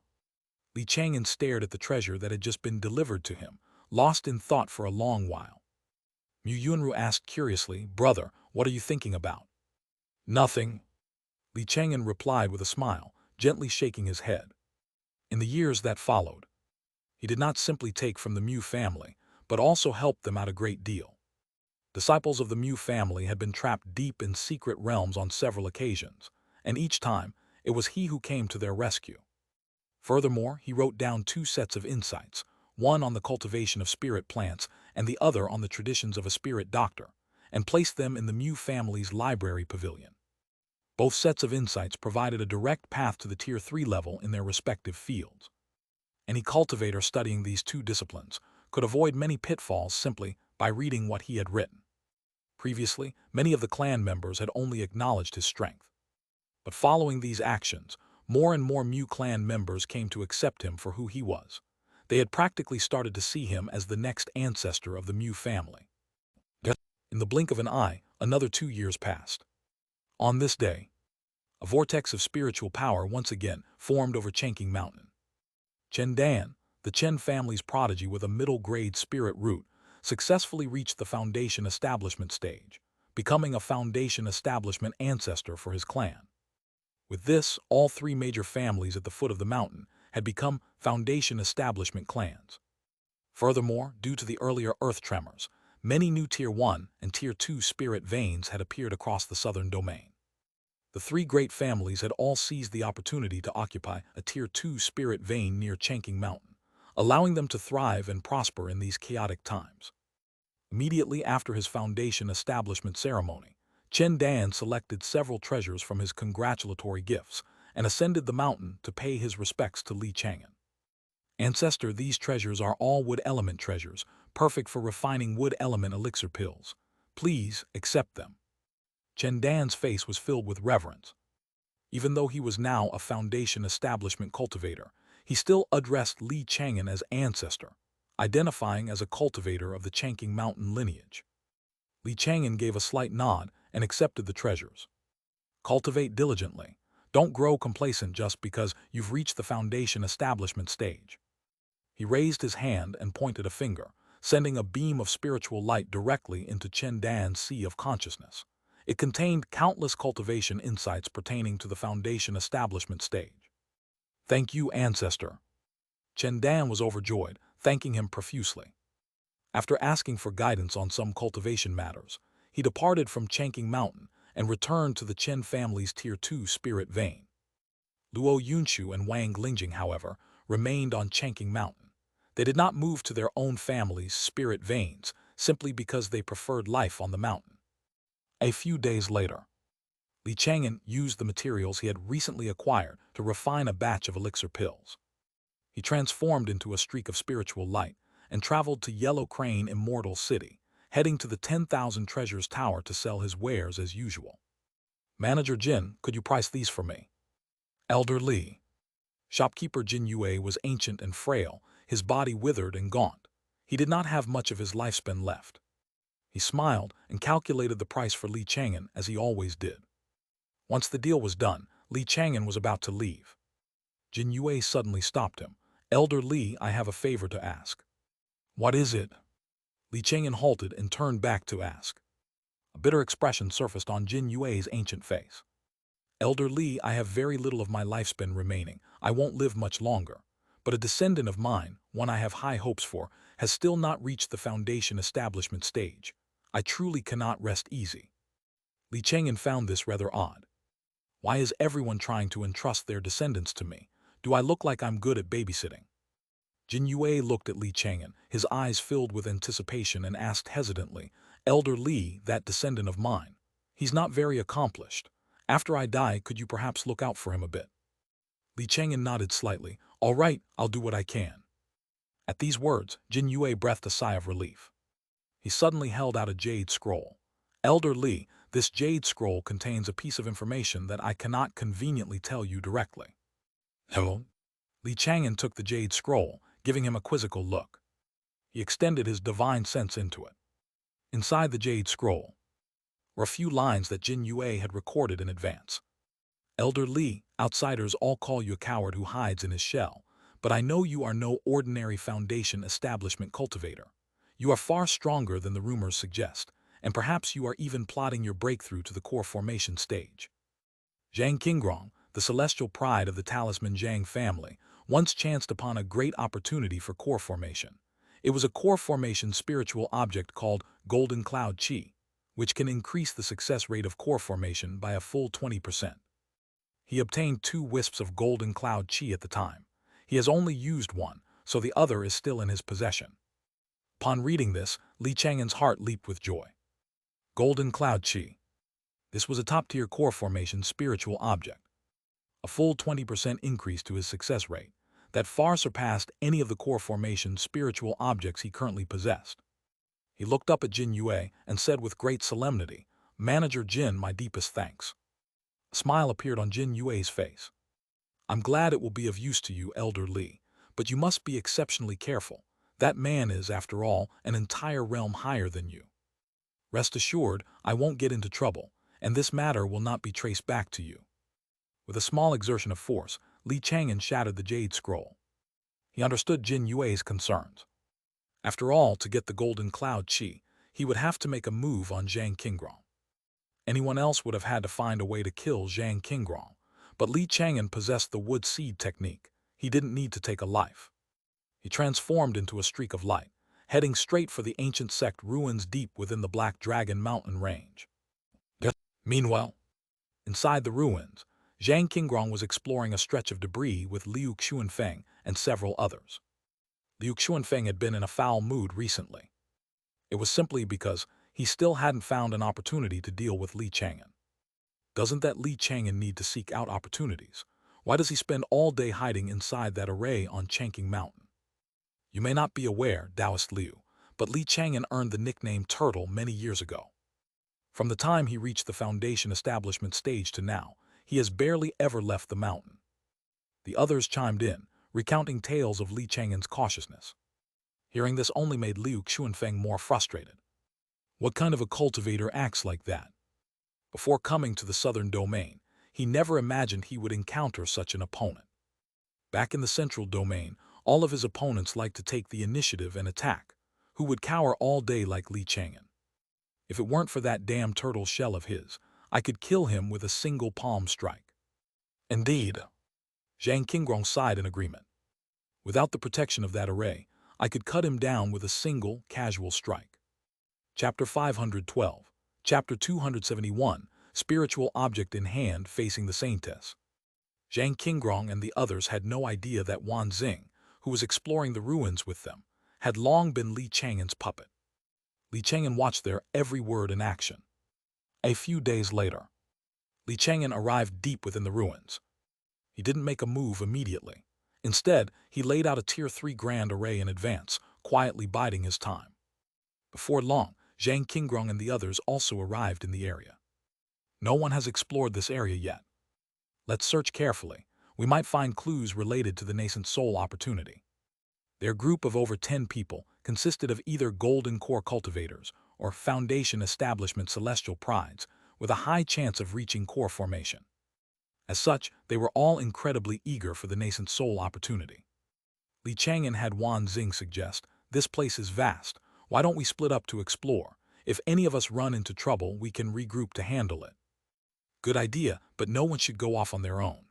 Li Chang'an stared at the treasure that had just been delivered to him, lost in thought for a long while. Mu Yunru asked curiously, "Brother, what are you thinking about?" "Nothing," Li Chang'an replied with a smile, gently shaking his head. In the years that followed, he did not simply take from the Mu family, but also helped them out a great deal. Disciples of the Mu family had been trapped deep in secret realms on several occasions, and each time, it was he who came to their rescue. Furthermore, he wrote down 2 sets of insights, one on the cultivation of spirit plants and the other on the traditions of a spirit doctor, and placed them in the Mu family's library pavilion. Both sets of insights provided a direct path to the Tier 3 level in their respective fields. Any cultivator studying these 2 disciplines could avoid many pitfalls simply by reading what he had written. Previously, many of the clan members had only acknowledged his strength. But following these actions, more and more Mu clan members came to accept him for who he was. They had practically started to see him as the next ancestor of the Mu family. In the blink of an eye, another 2 years passed. On this day, a vortex of spiritual power once again formed over Chang'an Mountain. Chen Dan, the Chen family's prodigy with a middle-grade spirit root, successfully reached the foundation establishment stage, becoming a foundation establishment ancestor for his clan. With this, all 3 major families at the foot of the mountain had become foundation establishment clans. Furthermore, due to the earlier earth tremors, many new Tier 1 and Tier 2 spirit veins had appeared across the southern domain. The 3 great families had all seized the opportunity to occupy a Tier 2 spirit vein near Chang'an Mountain, allowing them to thrive and prosper in these chaotic times. Immediately after his foundation establishment ceremony, Chen Dan selected several treasures from his congratulatory gifts and ascended the mountain to pay his respects to Li Chang'an. Ancestor, these treasures are all wood element treasures, perfect for refining wood element elixir pills. Please accept them. Chen Dan's face was filled with reverence. Even though he was now a foundation establishment cultivator, he still addressed Li Chang'an as ancestor, identifying as a cultivator of the Chang'an Mountain lineage. Li Chang'an gave a slight nod and accepted the treasures. Cultivate diligently. Don't grow complacent just because you've reached the foundation establishment stage. He raised his hand and pointed a finger, sending a beam of spiritual light directly into Chang'an's sea of consciousness. It contained countless cultivation insights pertaining to the foundation establishment stage. Thank you, Ancestor. Chang'an was overjoyed, thanking him profusely. After asking for guidance on some cultivation matters, he departed from Chang'an Mountain and returned to the Chen family's Tier 2 spirit vein. Luo Yunshu and Wang Lingjing, however, remained on Chang'an Mountain. They did not move to their own family's spirit veins simply because they preferred life on the mountain. A few days later, Li Chang'an used the materials he had recently acquired to refine a batch of elixir pills. He transformed into a streak of spiritual light and traveled to Yellow Crane Immortal City, heading to the 10,000 Treasures Tower to sell his wares as usual. Manager Jin, could you price these for me? Elder Li. Shopkeeper Jin Yue was ancient and frail, his body withered and gaunt. He did not have much of his lifespan left. He smiled and calculated the price for Li Chang'an as he always did. Once the deal was done, Li Chang'an was about to leave. Jin Yue suddenly stopped him. Elder Li, I have a favor to ask. What is it? Li Chang'an halted and turned back to ask. A bitter expression surfaced on Jin Yue's ancient face. Elder Li, I have very little of my lifespan remaining. I won't live much longer. But a descendant of mine, one I have high hopes for, has still not reached the foundation establishment stage. I truly cannot rest easy. Li Chang'an found this rather odd. Why is everyone trying to entrust their descendants to me? Do I look like I'm good at babysitting? Jin Yue looked at Li Chang'an, his eyes filled with anticipation, and asked hesitantly, Elder Li, that descendant of mine, he's not very accomplished. After I die, could you perhaps look out for him a bit? Li Chang'an nodded slightly. All right, I'll do what I can. At these words, Jin Yue breathed a sigh of relief. He suddenly held out a jade scroll. Elder Li, this jade scroll contains a piece of information that I cannot conveniently tell you directly. Hello? Li Chang'an took the jade scroll, giving him a quizzical look. He extended his divine sense into it. Inside the jade scroll were a few lines that Jin Yue had recorded in advance. Elder Li, outsiders all call you a coward who hides in his shell, but I know you are no ordinary foundation establishment cultivator. You are far stronger than the rumors suggest, and perhaps you are even plotting your breakthrough to the core formation stage. Zhang Qingrong, the celestial pride of the talisman Zhang family, once chanced upon a great opportunity for core formation. It was a core formation spiritual object called Golden Cloud Qi, which can increase the success rate of core formation by a full 20%. He obtained 2 wisps of Golden Cloud Qi at the time. He has only used one, so the other is still in his possession. Upon reading this, Li Chang'an's heart leaped with joy. Golden Cloud Qi. This was a top-tier core formation spiritual object. A full 20% increase to his success rate, that far surpassed any of the core formation spiritual objects he currently possessed. He looked up at Jin Yue and said with great solemnity, Manager Jin, my deepest thanks. A smile appeared on Jin Yue's face. I'm glad it will be of use to you, Elder Li, but you must be exceptionally careful. That man is, after all, an entire realm higher than you. Rest assured, I won't get into trouble, and this matter will not be traced back to you. With a small exertion of force, Li Chang'an shattered the jade scroll. He understood Jin Yue's concerns. After all, to get the Golden Cloud Qi, he would have to make a move on Zhang Qingrong. Anyone else would have had to find a way to kill Zhang Qingrong, but Li Chang'an possessed the wood seed technique. He didn't need to take a life. He transformed into a streak of light, heading straight for the ancient sect ruins deep within the Black Dragon mountain range. Meanwhile, inside the ruins, Zhang Qingrong was exploring a stretch of debris with Liu Xuanfeng and several others. Liu Xuanfeng had been in a foul mood recently. It was simply because he still hadn't found an opportunity to deal with Li Chang'an. Doesn't that Li Chang'an need to seek out opportunities? Why does he spend all day hiding inside that array on Chang'an Mountain? You may not be aware, Taoist Liu, but Li Chang'an earned the nickname Turtle many years ago. From the time he reached the foundation establishment stage to now, he has barely ever left the mountain. The others chimed in, recounting tales of Li Chang'an's cautiousness. Hearing this only made Liu Xuanfeng more frustrated. What kind of a cultivator acts like that? Before coming to the southern domain, he never imagined he would encounter such an opponent. Back in the central domain, all of his opponents liked to take the initiative and attack, who would cower all day like Chang'an. If it weren't for that damn turtle shell of his, I could kill him with a single palm strike. Indeed. Zhang Qingrong sighed in agreement. Without the protection of that array, I could cut him down with a single, casual strike. Chapter 512. Chapter 271. Spiritual object in hand facing the saintess. Zhang Qingrong and the others had no idea that Wan Xing, who was exploring the ruins with them, had long been Li Chang'an's puppet. Li Chang'an watched their every word in action. A few days later, Li Chang'an arrived deep within the ruins. He didn't make a move immediately. Instead, he laid out a Tier 3 grand array in advance, quietly biding his time. Before long, Zhang Qingrong and the others also arrived in the area. No one has explored this area yet. Let's search carefully. We might find clues related to the nascent soul opportunity. Their group of over 10 people consisted of either golden core cultivators or foundation establishment celestial prides, with a high chance of reaching core formation. As such, they were all incredibly eager for the nascent soul opportunity. Li Chang'an had Wan Xing suggest, "This place is vast. Why don't we split up to explore? If any of us run into trouble, we can regroup to handle it." Good idea, but no one should go off on their own.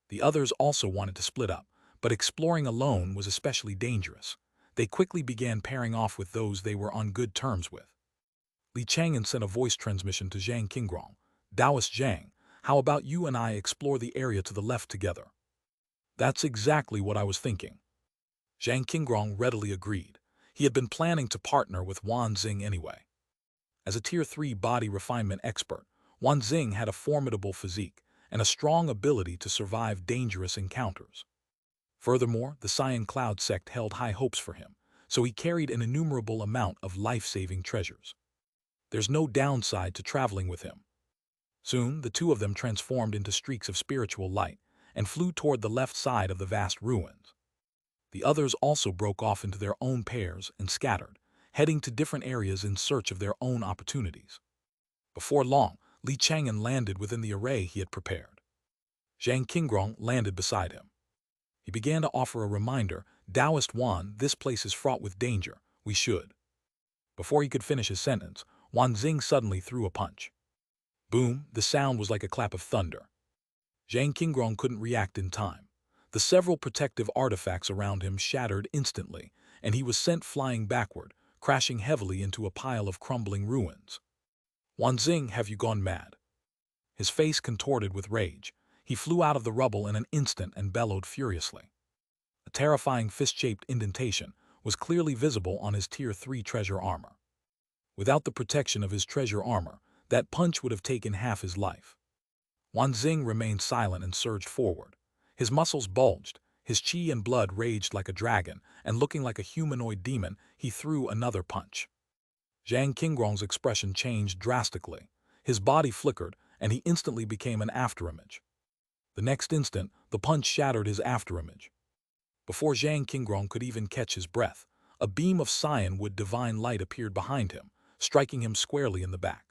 The others also wanted to split up, but exploring alone was especially dangerous. They quickly began pairing off with those they were on good terms with. Li Chang'an sent a voice transmission to Zhang Qingrong. "Taoist Zhang, how about you and I explore the area to the left together?" "That's exactly what I was thinking." Zhang Qingrong readily agreed. He had been planning to partner with Wan Xing anyway. As a Tier 3 body refinement expert, Wan Xing had a formidable physique and a strong ability to survive dangerous encounters. Furthermore, the Cyan Cloud sect held high hopes for him, so he carried an innumerable amount of life-saving treasures. There's no downside to traveling with him. Soon, the two of them transformed into streaks of spiritual light and flew toward the left side of the vast ruins. The others also broke off into their own pairs and scattered, heading to different areas in search of their own opportunities. Before long, Li Chang'an landed within the array he had prepared. Zhang Qingrong landed beside him. He began to offer a reminder, "Taoist Wan, this place is fraught with danger. We should." Before he could finish his sentence, Wan Xing suddenly threw a punch. Boom, the sound was like a clap of thunder. Zhang Qingrong couldn't react in time. The several protective artifacts around him shattered instantly, and he was sent flying backward, crashing heavily into a pile of crumbling ruins. "Wan Xing, have you gone mad?" His face contorted with rage. He flew out of the rubble in an instant and bellowed furiously. A terrifying fist-shaped indentation was clearly visible on his Tier 3 treasure armor. Without the protection of his treasure armor, that punch would have taken half his life. Wan Xing remained silent and surged forward. His muscles bulged, his chi and blood raged like a dragon, and looking like a humanoid demon, he threw another punch. Zhang Qingrong's expression changed drastically. His body flickered, and he instantly became an afterimage. The next instant, the punch shattered his afterimage. Before Zhang Qingrong could even catch his breath, a beam of cyanwood divine light appeared behind him, striking him squarely in the back.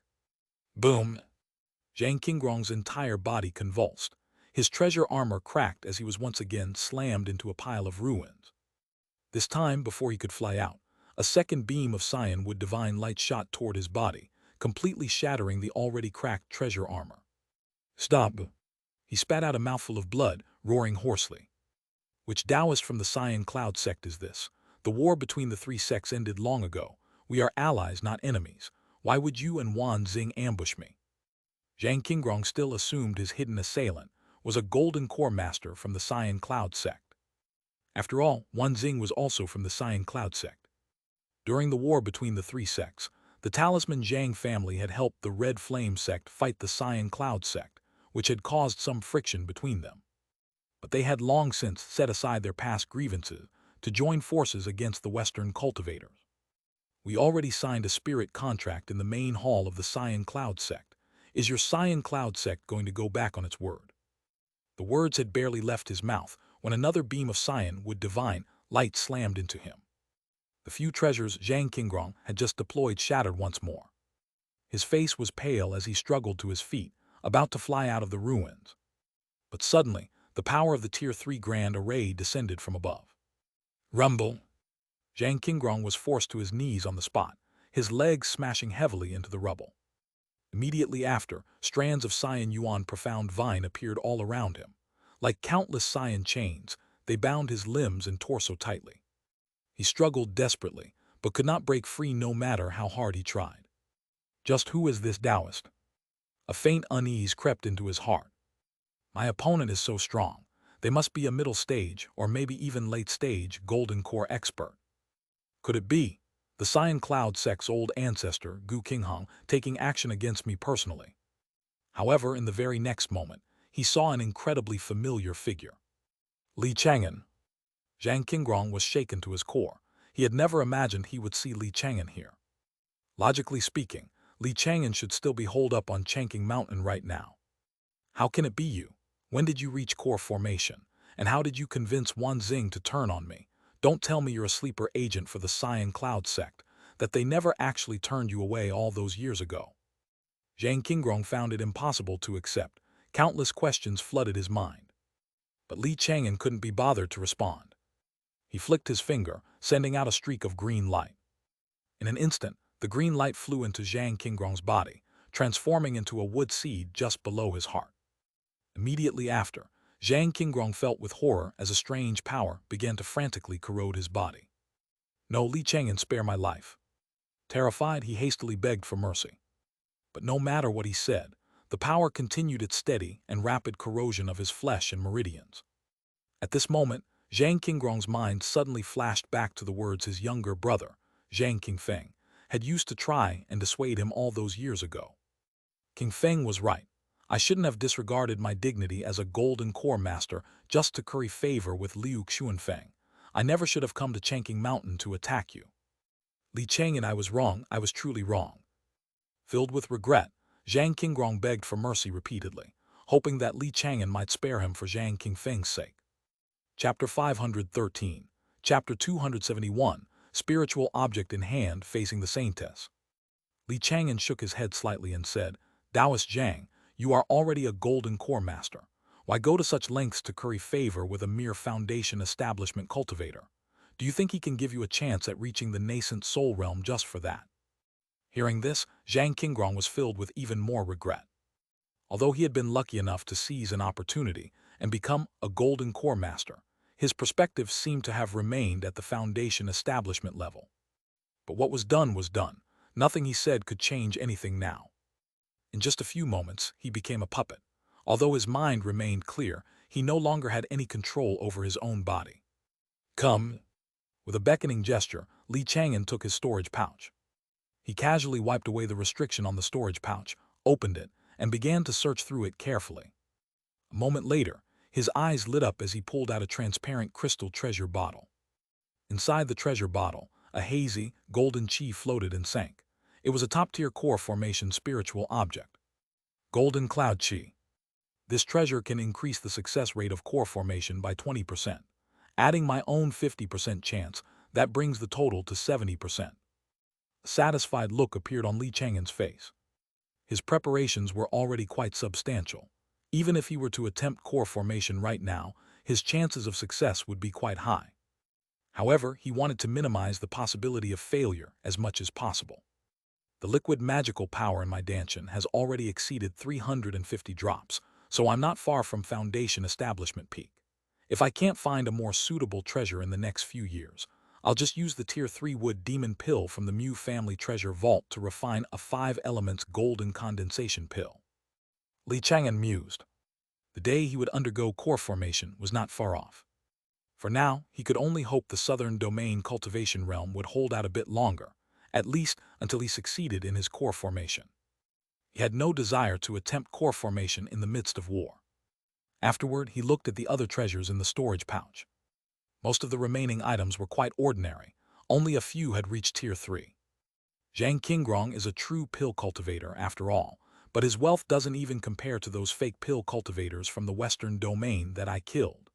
Boom! Zhang Qingrong's entire body convulsed. His treasure armor cracked as he was once again slammed into a pile of ruins. This time, before he could fly out, a second beam of cyanwood divine light shot toward his body, completely shattering the already cracked treasure armor. "Stop!" He spat out a mouthful of blood, roaring hoarsely. "Which Taoist from the Cyan Cloud sect is this? The war between the three sects ended long ago. We are allies, not enemies. Why would you and Wan Xing ambush me?" Zhang Qingrong still assumed his hidden assailant was a golden core master from the Cyan Cloud sect. After all, Wan Xing was also from the Cyan Cloud sect. During the war between the three sects, the talisman Zhang family had helped the Red Flame sect fight the Cyan Cloud sect, which had caused some friction between them. But they had long since set aside their past grievances to join forces against the Western cultivators. "We already signed a spirit contract in the main hall of the Cyan Cloud sect. Is your Cyan Cloud sect going to go back on its word?" The words had barely left his mouth when another beam of cyanwood divine light slammed into him. The few treasures Zhang Qingrong had just deployed shattered once more. His face was pale as he struggled to his feet, about to fly out of the ruins. But suddenly, the power of the Tier 3 Grand Array descended from above. Rumble! Zhang Qingrong was forced to his knees on the spot, his legs smashing heavily into the rubble. Immediately after, strands of Cyan Yuan profound vine appeared all around him. Like countless Cyan chains, they bound his limbs and torso tightly. He struggled desperately, but could not break free no matter how hard he tried. Just who is this Taoist? A faint unease crept into his heart. My opponent is so strong. They must be a middle stage, or maybe even late stage, golden core expert. Could it be the Cyan Cloud sect's old ancestor, Gu Qinghong, taking action against me personally? However, in the very next moment, he saw an incredibly familiar figure. Li Chang'an. Zhang Qingrong was shaken to his core. He had never imagined he would see Li Chang'an here. Logically speaking, Li Chang'an should still be holed up on Chang'an Mountain right now. How can it be you? When did you reach core formation? And how did you convince Wan Xing to turn on me? Don't tell me you're a sleeper agent for the Cyan Cloud sect, that they never actually turned you away all those years ago. Zhang Qingrong found it impossible to accept. Countless questions flooded his mind. But Li Chang'an couldn't be bothered to respond. He flicked his finger, sending out a streak of green light. In an instant, the green light flew into Zhang Qingrong's body, transforming into a wood seed just below his heart. Immediately after, Zhang Qingrong felt with horror as a strange power began to frantically corrode his body. No, Li Chang'an, spare my life. Terrified, he hastily begged for mercy. But no matter what he said, the power continued its steady and rapid corrosion of his flesh and meridians. At this moment, Zhang Qingrong's mind suddenly flashed back to the words his younger brother, Zhang Qingfeng, had used to try and dissuade him all those years ago. Qingfeng was right. I shouldn't have disregarded my dignity as a golden core master just to curry favor with Liu Xuanfeng. I never should have come to Chang'an Mountain to attack you. Li Chang'an, I was wrong, I was truly wrong. Filled with regret, Zhang Qingrong begged for mercy repeatedly, hoping that Li Chang'an might spare him for Zhang Qingfeng's sake. Chapter 513, Chapter 271, Spiritual Object in Hand Facing the Saintess. Li Chang'an shook his head slightly and said, Taoist Zhang, you are already a golden core master. Why go to such lengths to curry favor with a mere foundation establishment cultivator? Do you think he can give you a chance at reaching the nascent soul realm just for that? Hearing this, Zhang Qingrong was filled with even more regret. Although he had been lucky enough to seize an opportunity and become a golden core master, his perspective seemed to have remained at the foundation establishment level. But what was done was done. Nothing he said could change anything now. In just a few moments, he became a puppet. Although his mind remained clear, he no longer had any control over his own body. Come. With a beckoning gesture, Li Chang'an took his storage pouch. He casually wiped away the restriction on the storage pouch, opened it, and began to search through it carefully. A moment later, his eyes lit up as he pulled out a transparent crystal treasure bottle. Inside the treasure bottle, a hazy, golden chi floated and sank. It was a top-tier core formation spiritual object. Golden Cloud Chi. This treasure can increase the success rate of core formation by 20%. Adding my own 50% chance, that brings the total to 70%. A satisfied look appeared on Li Chang'an's face. His preparations were already quite substantial. Even if he were to attempt core formation right now, his chances of success would be quite high. However, he wanted to minimize the possibility of failure as much as possible. The liquid magical power in my Danshan has already exceeded 350 drops, so I'm not far from foundation establishment peak. If I can't find a more suitable treasure in the next few years, I'll just use the Tier 3 wood demon pill from the Mu family treasure vault to refine a 5 elements golden condensation pill. Li Chang'an mused. The day he would undergo core formation was not far off. For now, he could only hope the southern domain cultivation realm would hold out a bit longer, at least until he succeeded in his core formation. He had no desire to attempt core formation in the midst of war. Afterward, he looked at the other treasures in the storage pouch. Most of the remaining items were quite ordinary. Only a few had reached Tier 3. Zhang Qingrong is a true pill cultivator after all, but his wealth doesn't even compare to those fake pill cultivators from the western domain that I killed.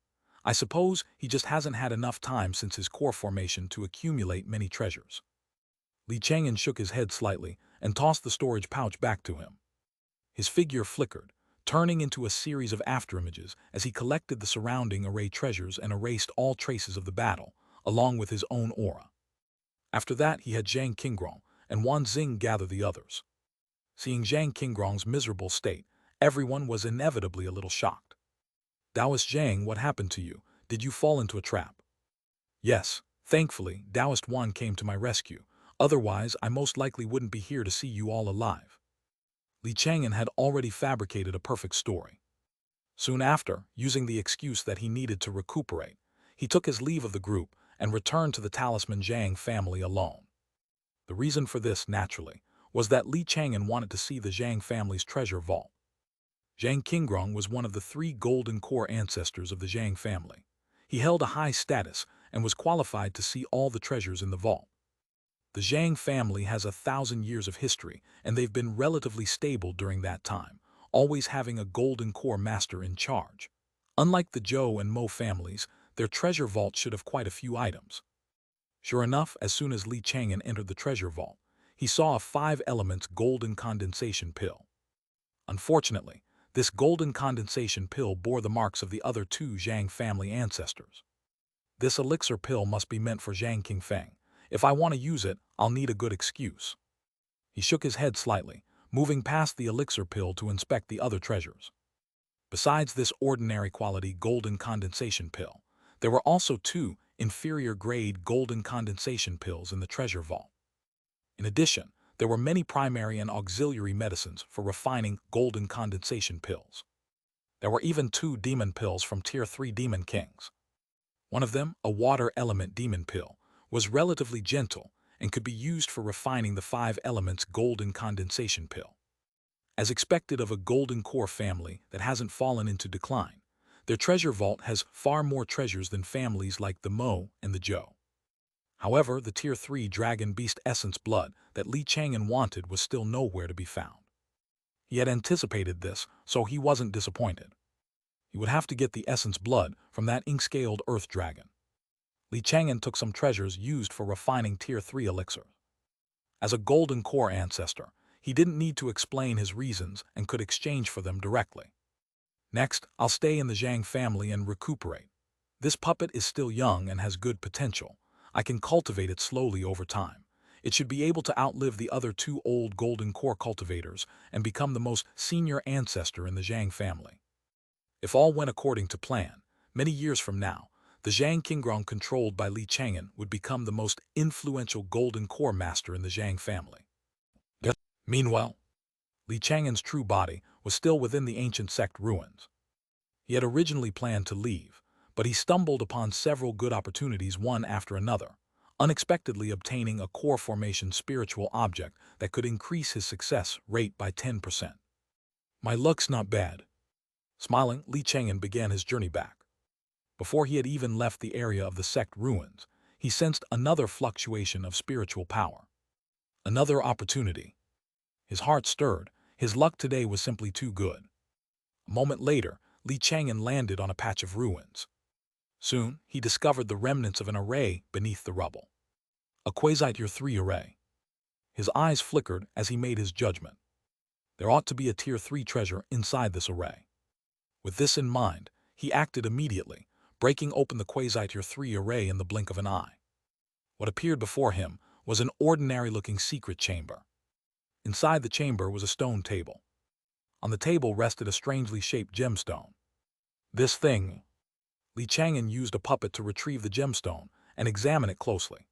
I suppose he just hasn't had enough time since his core formation to accumulate many treasures. Li Chang'an shook his head slightly and tossed the storage pouch back to him. His figure flickered, turning into a series of afterimages as he collected the surrounding array treasures and erased all traces of the battle, along with his own aura. After that, he had Zhang Qingrong and Wan Xing gather the others. Seeing Zhang Qingrong's miserable state, everyone was inevitably a little shocked. "Taoist Zhang, what happened to you? Did you fall into a trap?" "Yes, thankfully, Taoist Wan came to my rescue. Otherwise, I most likely wouldn't be here to see you all alive." Li Chang'an had already fabricated a perfect story. Soon after, using the excuse that he needed to recuperate, he took his leave of the group and returned to the talisman Zhang family alone. The reason for this, naturally, was that Li Chang'an wanted to see the Zhang family's treasure vault. Zhang Qingrong was one of the 3 golden core ancestors of the Zhang family. He held a high status and was qualified to see all the treasures in the vault. The Zhang family has 1,000 years of history, and they've been relatively stable during that time, always having a golden core master in charge. Unlike the Zhou and Mo families, their treasure vault should have quite a few items. Sure enough, as soon as Li Chang'an entered the treasure vault, he saw a 5-elements golden condensation pill. Unfortunately, this golden condensation pill bore the marks of the other 2 Zhang family ancestors. "This elixir pill must be meant for Zhang Qingfeng. If I want to use it, I'll need a good excuse." He shook his head slightly, moving past the elixir pill to inspect the other treasures. Besides this ordinary quality golden condensation pill, there were also 2 inferior-grade golden condensation pills in the treasure vault. In addition, there were many primary and auxiliary medicines for refining golden condensation pills. There were even 2 demon pills from Tier 3 demon kings. One of them, a water element demon pill, was relatively gentle and could be used for refining the 5 elements golden condensation pill. As expected of a golden core family that hasn't fallen into decline, their treasure vault has far more treasures than families like the Mo and the Zhou. However, the Tier 3 Dragon Beast Essence blood that Li Chang'an wanted was still nowhere to be found. He had anticipated this, so he wasn't disappointed. He would have to get the Essence blood from that ink-scaled Earth Dragon. Li Chang'an took some treasures used for refining Tier 3 elixir. As a golden core ancestor, he didn't need to explain his reasons and could exchange for them directly. "Next, I'll stay in the Zhang family and recuperate. This puppet is still young and has good potential. I can cultivate it slowly over time. It should be able to outlive the other 2 old golden core cultivators and become the most senior ancestor in the Zhang family." If all went according to plan, many years from now, the Zhang Qingrong controlled by Li Chang'an would become the most influential golden core master in the Zhang family. Meanwhile, Li Chang'an's true body was still within the ancient sect ruins. He had originally planned to leave, but he stumbled upon several good opportunities one after another, unexpectedly obtaining a core formation spiritual object that could increase his success rate by 10%. "My luck's not bad." Smiling, Li Chang'an began his journey back. Before he had even left the area of the sect ruins, he sensed another fluctuation of spiritual power. Another opportunity. His heart stirred. His luck today was simply too good. A moment later, Li Chang'an landed on a patch of ruins. Soon, he discovered the remnants of an array beneath the rubble. A Tier 3 array. His eyes flickered as he made his judgment. There ought to be a Tier 3 treasure inside this array. With this in mind, he acted immediately, breaking open the Tier 3 array in the blink of an eye. What appeared before him was an ordinary-looking secret chamber. Inside the chamber was a stone table. On the table rested a strangely shaped gemstone. This thing... Li Chang'an used a puppet to retrieve the gemstone and examine it closely.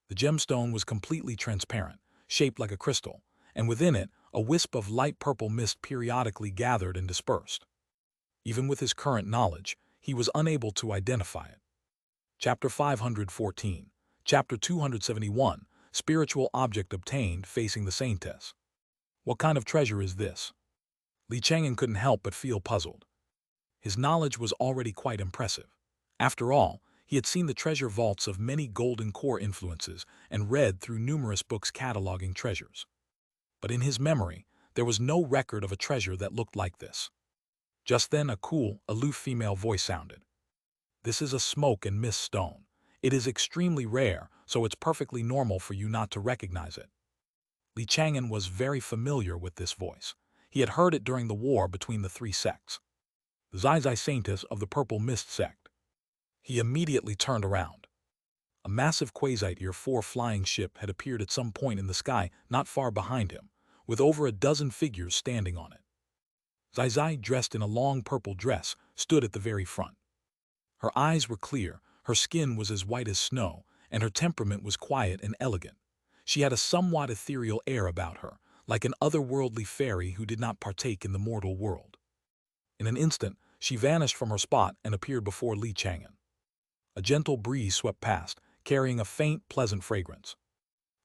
The gemstone was completely transparent, shaped like a crystal, and within it, a wisp of light purple mist periodically gathered and dispersed. Even with his current knowledge, he was unable to identify it. Chapter 514, Chapter 271, Spiritual Object Obtained Facing the Saintess. What kind of treasure is this? Li Chang'an couldn't help but feel puzzled. His knowledge was already quite impressive. After all, he had seen the treasure vaults of many golden core influences and read through numerous books cataloging treasures. But in his memory, there was no record of a treasure that looked like this. Just then a cool, aloof female voice sounded. "This is a smoke and mist stone. It is extremely rare, so it's perfectly normal for you not to recognize it. Chang'an was very familiar with this voice. He had heard it during the war between the three sects. The Zai Saintess of the Purple Mist sect. He immediately turned around. A massive quasiteer 4 flying ship had appeared at some point in the sky not far behind him, with over a dozen figures standing on it. Zai, dressed in a long purple dress, stood at the very front. Her eyes were clear, her skin was as white as snow, and her temperament was quiet and elegant. She had a somewhat ethereal air about her, like an otherworldly fairy who did not partake in the mortal world. In an instant, she vanished from her spot and appeared before Chang'an. A gentle breeze swept past, carrying a faint, pleasant fragrance.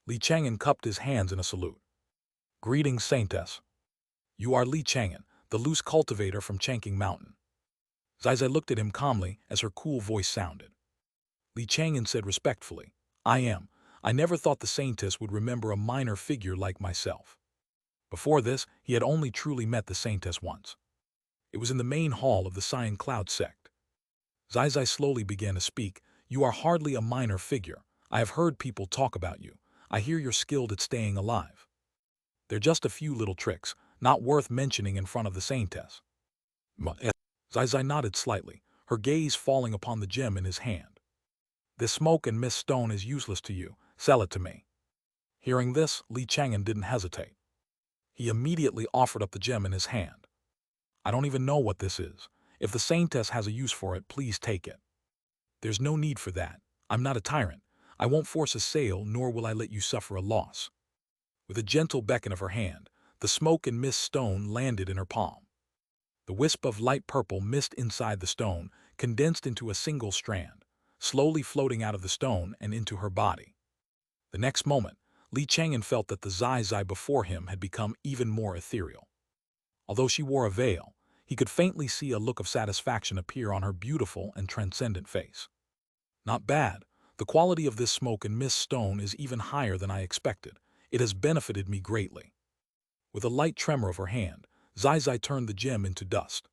Chang'an cupped his hands in a salute. "Greetings, Saintess. You are Chang'an, the loose cultivator from Chang'an Mountain." Zai looked at him calmly as her cool voice sounded. Chang'an said respectfully, "I am. I never thought the Saintess would remember a minor figure like myself." Before this, he had only truly met the Saintess once. It was in the main hall of the Cyan Cloud sect. Zai slowly began to speak. "You are hardly a minor figure. I have heard people talk about you. I hear you're skilled at staying alive. They're just a few little tricks, not worth mentioning in front of the Saintess." Zai nodded slightly, her gaze falling upon the gem in his hand. "This smoke and mist stone is useless to you. Sell it to me." Hearing this, Chang'an didn't hesitate. He immediately offered up the gem in his hand. "I don't even know what this is. If the Saintess has a use for it, please take it." "There's no need for that. I'm not a tyrant. I won't force a sale, nor will I let you suffer a loss." With a gentle beckon of her hand, the smoke and mist stone landed in her palm. The wisp of light purple mist inside the stone condensed into a single strand, slowly floating out of the stone and into her body. The next moment, Chang'an felt that the Zai before him had become even more ethereal. Although she wore a veil, he could faintly see a look of satisfaction appear on her beautiful and transcendent face. "Not bad. The quality of this smoke and mist stone is even higher than I expected. It has benefited me greatly." With a light tremor of her hand, Zai turned the gem into dust.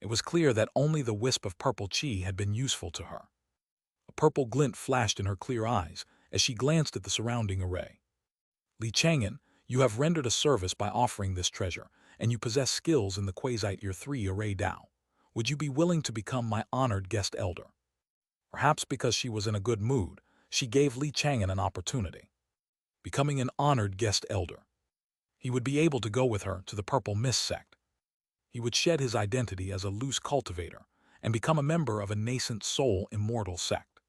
It was clear that only the wisp of purple chi had been useful to her. A purple glint flashed in her clear eyes as she glanced at the surrounding array. "Chang'an, you have rendered a service by offering this treasure, and you possess skills in the Quasite 3 array Dao. Would you be willing to become my honored guest elder?" Perhaps because she was in a good mood, she gave Chang'an an opportunity. Becoming an honored guest elder. He would be able to go with her to the Purple Mist sect. He would shed his identity as a loose cultivator and become a member of a nascent soul immortal sect.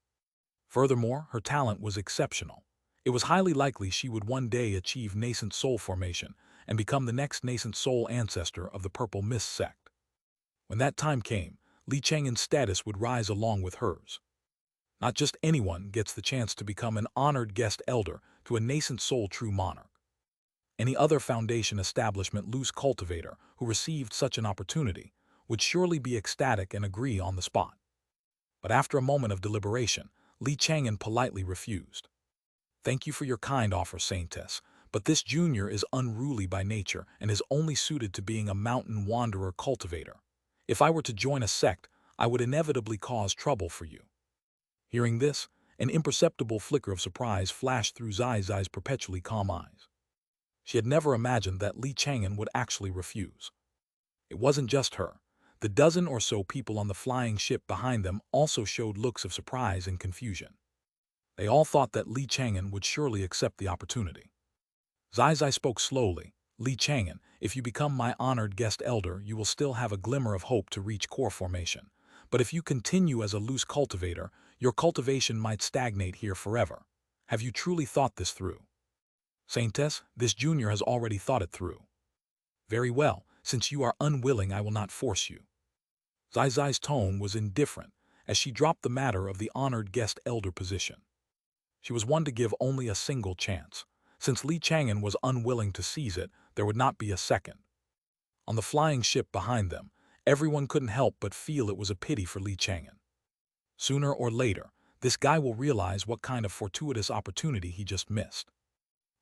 Furthermore, her talent was exceptional. It was highly likely she would one day achieve nascent soul formation and become the next nascent soul ancestor of the Purple Mist sect. When that time came, Chang'an's status would rise along with hers. Not just anyone gets the chance to become an honored guest elder to a nascent soul true monarch. Any other Foundation establishment loose cultivator who received such an opportunity would surely be ecstatic and agree on the spot. But after a moment of deliberation, Chang'an politely refused. "Thank you for your kind offer, Saintess, but this junior is unruly by nature and is only suited to being a mountain wanderer cultivator. If I were to join a sect, I would inevitably cause trouble for you." Hearing this, an imperceptible flicker of surprise flashed through Zai's perpetually calm eyes. She had never imagined that Chang'an would actually refuse. It wasn't just her. The dozen or so people on the flying ship behind them also showed looks of surprise and confusion. They all thought that Chang'an would surely accept the opportunity. Zai spoke slowly. "Chang'an, if you become my honored guest elder, you will still have a glimmer of hope to reach core formation. But if you continue as a loose cultivator, your cultivation might stagnate here forever. Have you truly thought this through?" "Saintess, this junior has already thought it through." "Very well, since you are unwilling, I will not force you." Zai's tone was indifferent as she dropped the matter of the honored guest elder position. She was one to give only a single chance. Since Chang'an was unwilling to seize it, there would not be a second. On the flying ship behind them, everyone couldn't help but feel it was a pity for Chang'an. Sooner or later, this guy will realize what kind of fortuitous opportunity he just missed.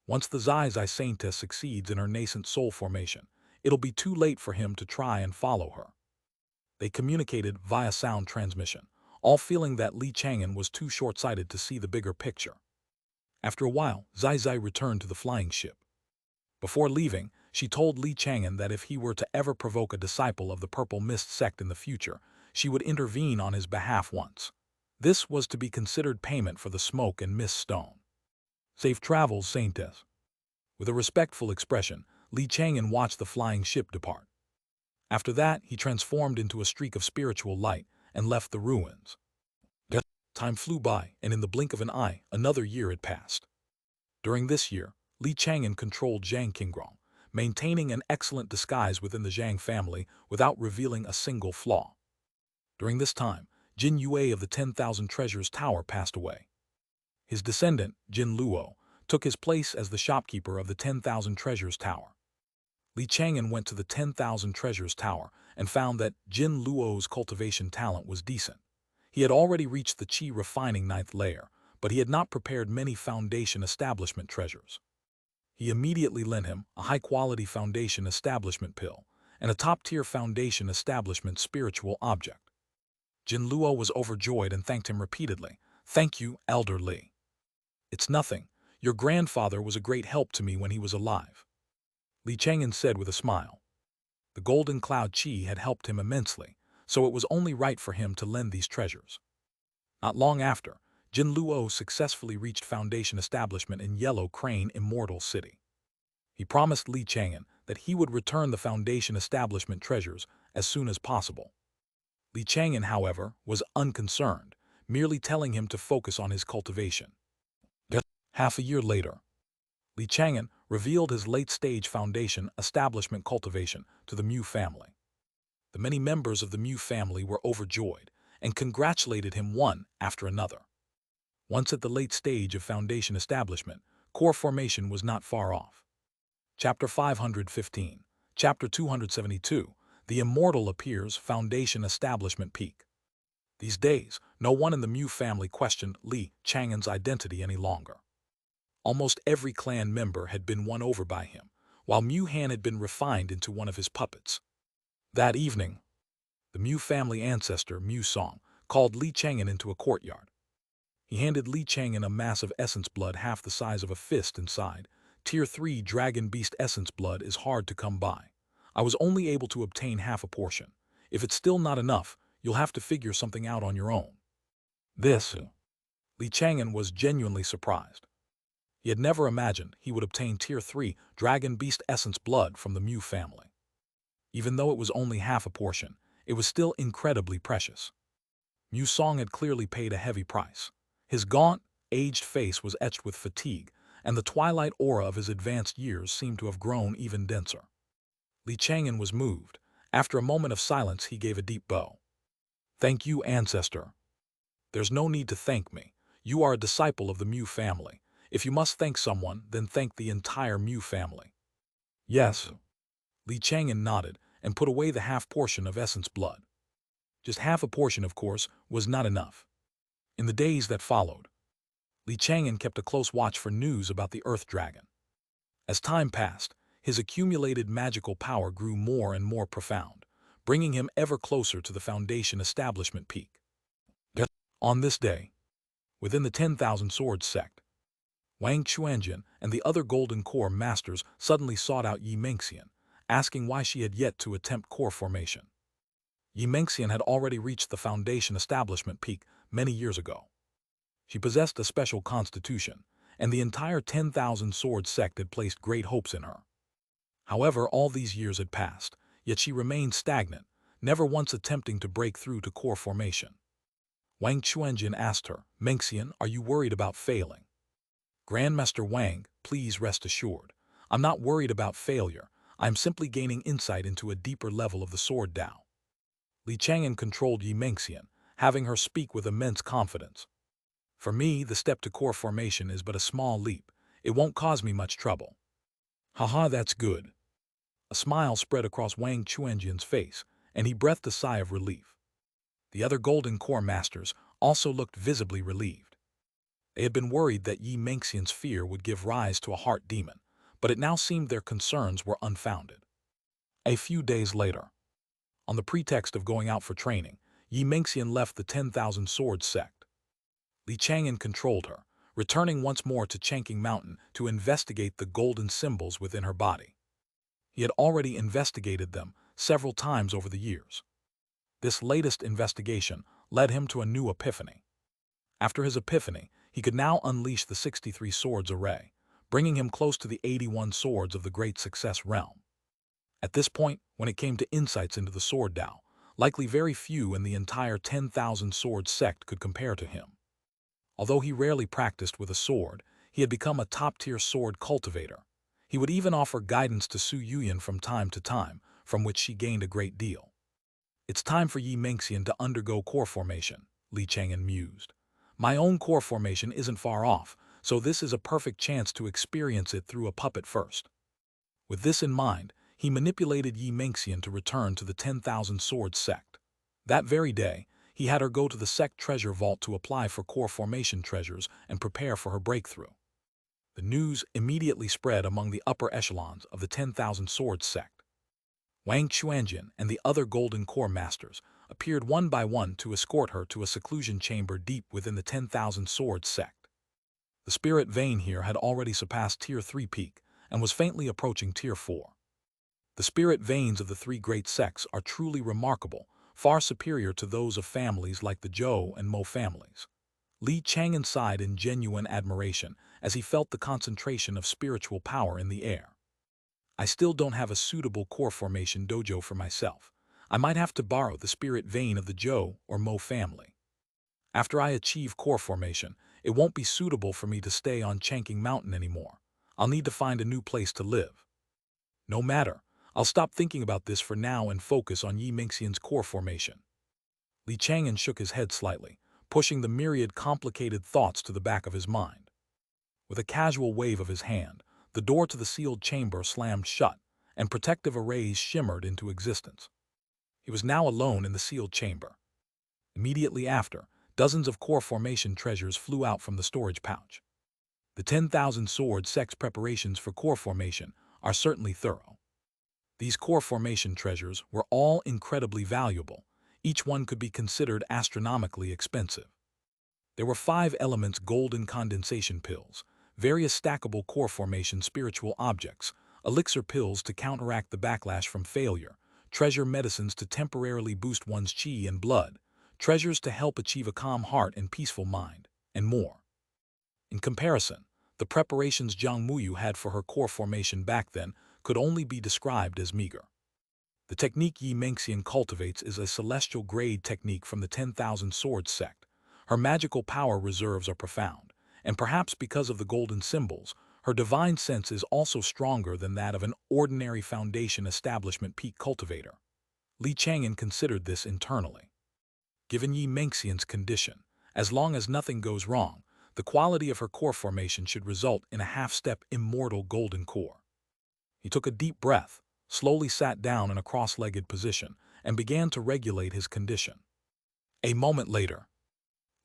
Once the Zai Saintess succeeds in her nascent soul formation, it'll be too late for him to try and follow her. They communicated via sound transmission, all feeling that Li Chang'an was too short-sighted to see the bigger picture. After a while, Zai Zai returned to the flying ship. Before leaving, she told Li Chang'an that if he were to ever provoke a disciple of the Purple Mist sect in the future, she would intervene on his behalf once. This was to be considered payment for the smoke and mist stone. Safe travels, Saintess. With a respectful expression, Li Chang'an watched the flying ship depart. After that, he transformed into a streak of spiritual light and left the ruins. Time flew by, and in the blink of an eye, another year had passed. During this year, Li Chang'an controlled Zhang Qingrong, maintaining an excellent disguise within the Zhang family without revealing a single flaw. During this time, Jin Yue of the 10,000 Treasures Tower passed away. His descendant, Jin Luo, took his place as the shopkeeper of the 10,000 Treasures Tower. Li Chang'an went to the 10,000 Treasures Tower and found that Jin Luo's cultivation talent was decent. He had already reached the Qi refining 9th layer, but he had not prepared many foundation establishment treasures. He immediately lent him a high-quality foundation establishment pill and a top-tier foundation establishment spiritual object. Jin Luo was overjoyed and thanked him repeatedly. "Thank you, Elder Li. It's nothing. Your grandfather was a great help to me when he was alive," Li Chang'an said with a smile. The Golden Cloud Qi had helped him immensely, so it was only right for him to lend these treasures. Not long after, Jin Luo successfully reached foundation establishment in Yellow Crane Immortal City. He promised Li Chang'an that he would return the foundation establishment treasures as soon as possible. Li Chang'an, however, was unconcerned, merely telling him to focus on his cultivation. Half a year later, Li Chang'an revealed his late-stage foundation establishment cultivation to the Mu family. The many members of the Mu family were overjoyed and congratulated him one after another. Once at the late stage of foundation establishment, core formation was not far off. Chapter 515, Chapter 272, The Immortal appears, foundation establishment peak. These days, no one in the Mu family questioned Li Chang'an's identity any longer. Almost every clan member had been won over by him, while Mu Han had been refined into one of his puppets. That evening, the Mu family ancestor, Mu Song, called Li Chang'an into a courtyard. He handed Li Chang'an a mass of essence blood half the size of a fist and sighed, "Tier 3 Dragon Beast essence blood is hard to come by. I was only able to obtain half a portion. If it's still not enough, you'll have to figure something out on your own." This, Li Chang'an was genuinely surprised. He had never imagined he would obtain Tier 3 Dragon Beast essence blood from the Mu family. Even though it was only half a portion, it was still incredibly precious. Mu Song had clearly paid a heavy price. His gaunt, aged face was etched with fatigue, and the twilight aura of his advanced years seemed to have grown even denser. Li Chang'an was moved. After a moment of silence, he gave a deep bow. "Thank you, ancestor." "There's no need to thank me. You are a disciple of the Mu family. If you must thank someone, then thank the entire Mu family." "Yes." Li Chang'an nodded and put away the half portion of essence blood. Just half a portion, of course, was not enough. In the days that followed, Li Chang'an kept a close watch for news about the Earth Dragon. As time passed, his accumulated magical power grew more and more profound, bringing him ever closer to the foundation establishment peak. On this day, within the 10,000 Swords sect, Wang Xuanjian and the other Golden Core masters suddenly sought out Xianxia, asking why she had yet to attempt core formation. Xianxia had already reached the foundation establishment peak many years ago. She possessed a special constitution, and the entire 10,000 Swords sect had placed great hopes in her. However, all these years had passed, yet she remained stagnant, never once attempting to break through to core formation. Wang Xuanjian asked her, "Mengxian, are you worried about failing?" "Grandmaster Wang, please rest assured. I'm not worried about failure. I'm simply gaining insight into a deeper level of the Sword Tao." Li Chang'an controlled Xianxia, having her speak with immense confidence. "For me, the step to core formation is but a small leap. It won't cause me much trouble." "Haha, that's good." A smile spread across Wang Xuanjian's face, and he breathed a sigh of relief. The other Golden Core masters also looked visibly relieved. They had been worried that Xianxia's fear would give rise to a heart demon, but it now seemed their concerns were unfounded. A few days later, on the pretext of going out for training, Mengxian left the 10,000 Swords sect. Chang'an controlled her, returning once more to Chang'an Mountain to investigate the golden symbols within her body. He had already investigated them several times over the years. This latest investigation led him to a new epiphany. After his epiphany, he could now unleash the 63 swords array, bringing him close to the 81 swords of the Great Success realm. At this point, when it came to insights into the sword Tao, likely very few in the entire 10,000 sword sect could compare to him. Although he rarely practiced with a sword, he had become a top-tier sword cultivator. He would even offer guidance to Su Yuyan from time to time, from which she gained a great deal. It's time for Mengxian to undergo core formation, Chang'an mused. My own core formation isn't far off, so this is a perfect chance to experience it through a puppet first. With this in mind, he manipulated Mengxian to return to the 10,000 Swords sect. That very day, he had her go to the sect treasure vault to apply for core formation treasures and prepare for her breakthrough. The news immediately spread among the upper echelons of the 10,000 Swords sect. Wang Xuanjin and the other Golden Core Masters appeared one by one to escort her to a seclusion chamber deep within the 10,000 Swords sect. The spirit vein here had already surpassed Tier 3 peak and was faintly approaching Tier 4. The spirit veins of the three great sects are truly remarkable, far superior to those of families like the Zhou and Mo families. Chang'an sighed in genuine admiration as he felt the concentration of spiritual power in the air. I still don't have a suitable core formation dojo for myself. I might have to borrow the spirit vein of the Zhou or Mo family. After I achieve core formation, it won't be suitable for me to stay on Chang'an Mountain anymore. I'll need to find a new place to live. No matter, I'll stop thinking about this for now and focus on Mengxian's core formation. Chang'an shook his head slightly, pushing the myriad complicated thoughts to the back of his mind. With a casual wave of his hand, the door to the sealed chamber slammed shut, and protective arrays shimmered into existence. He was now alone in the sealed chamber. Immediately after, dozens of core formation treasures flew out from the storage pouch. The 10,000 Sword sect's preparations for core formation are certainly thorough. These core formation treasures were all incredibly valuable. Each one could be considered astronomically expensive. There were 5 elements golden condensation pills, various stackable core formation spiritual objects, elixir pills to counteract the backlash from failure, treasure medicines to temporarily boost one's chi and blood, treasures to help achieve a calm heart and peaceful mind, and more. In comparison, the preparations Zhang Muyu had for her core formation back then could only be described as meager. The technique Mengxian cultivates is a celestial grade technique from the 10,000 Swords sect. Her magical power reserves are profound, and perhaps because of the golden symbols, her divine sense is also stronger than that of an ordinary foundation establishment peak cultivator. Chang'an considered this internally. Given Mengxian's condition, as long as nothing goes wrong, the quality of her core formation should result in a half-step immortal golden core. He took a deep breath, slowly sat down in a cross-legged position, and began to regulate his condition. A moment later,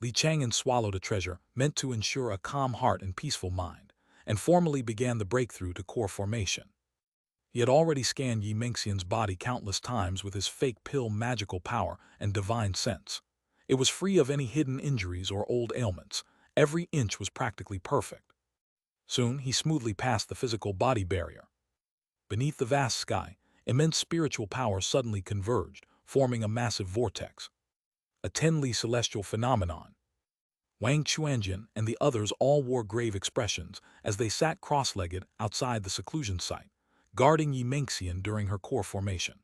Chang'an swallowed a treasure meant to ensure a calm heart and peaceful mind, and formally began the breakthrough to core formation. He had already scanned Mengxian's body countless times with his fake pill magical power and divine sense. It was free of any hidden injuries or old ailments. Every inch was practically perfect. Soon, he smoothly passed the physical body barrier. Beneath the vast sky, immense spiritual power suddenly converged, forming a massive vortex. A tenly celestial phenomenon. Wang Xuanjin and the others all wore grave expressions as they sat cross-legged outside the seclusion site, guarding Mengxian during her core formation.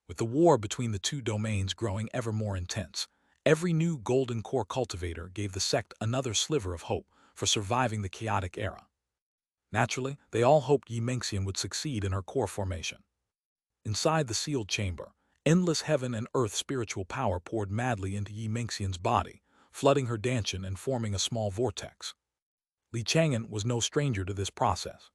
With the war between the two domains growing ever more intense, every new golden core cultivator gave the sect another sliver of hope for surviving the chaotic era. Naturally, they all hoped Mengxian would succeed in her core formation. Inside the sealed chamber, endless heaven and earth spiritual power poured madly into Mengxian's body, flooding her dantian and forming a small vortex. Chang'an was no stranger to this process.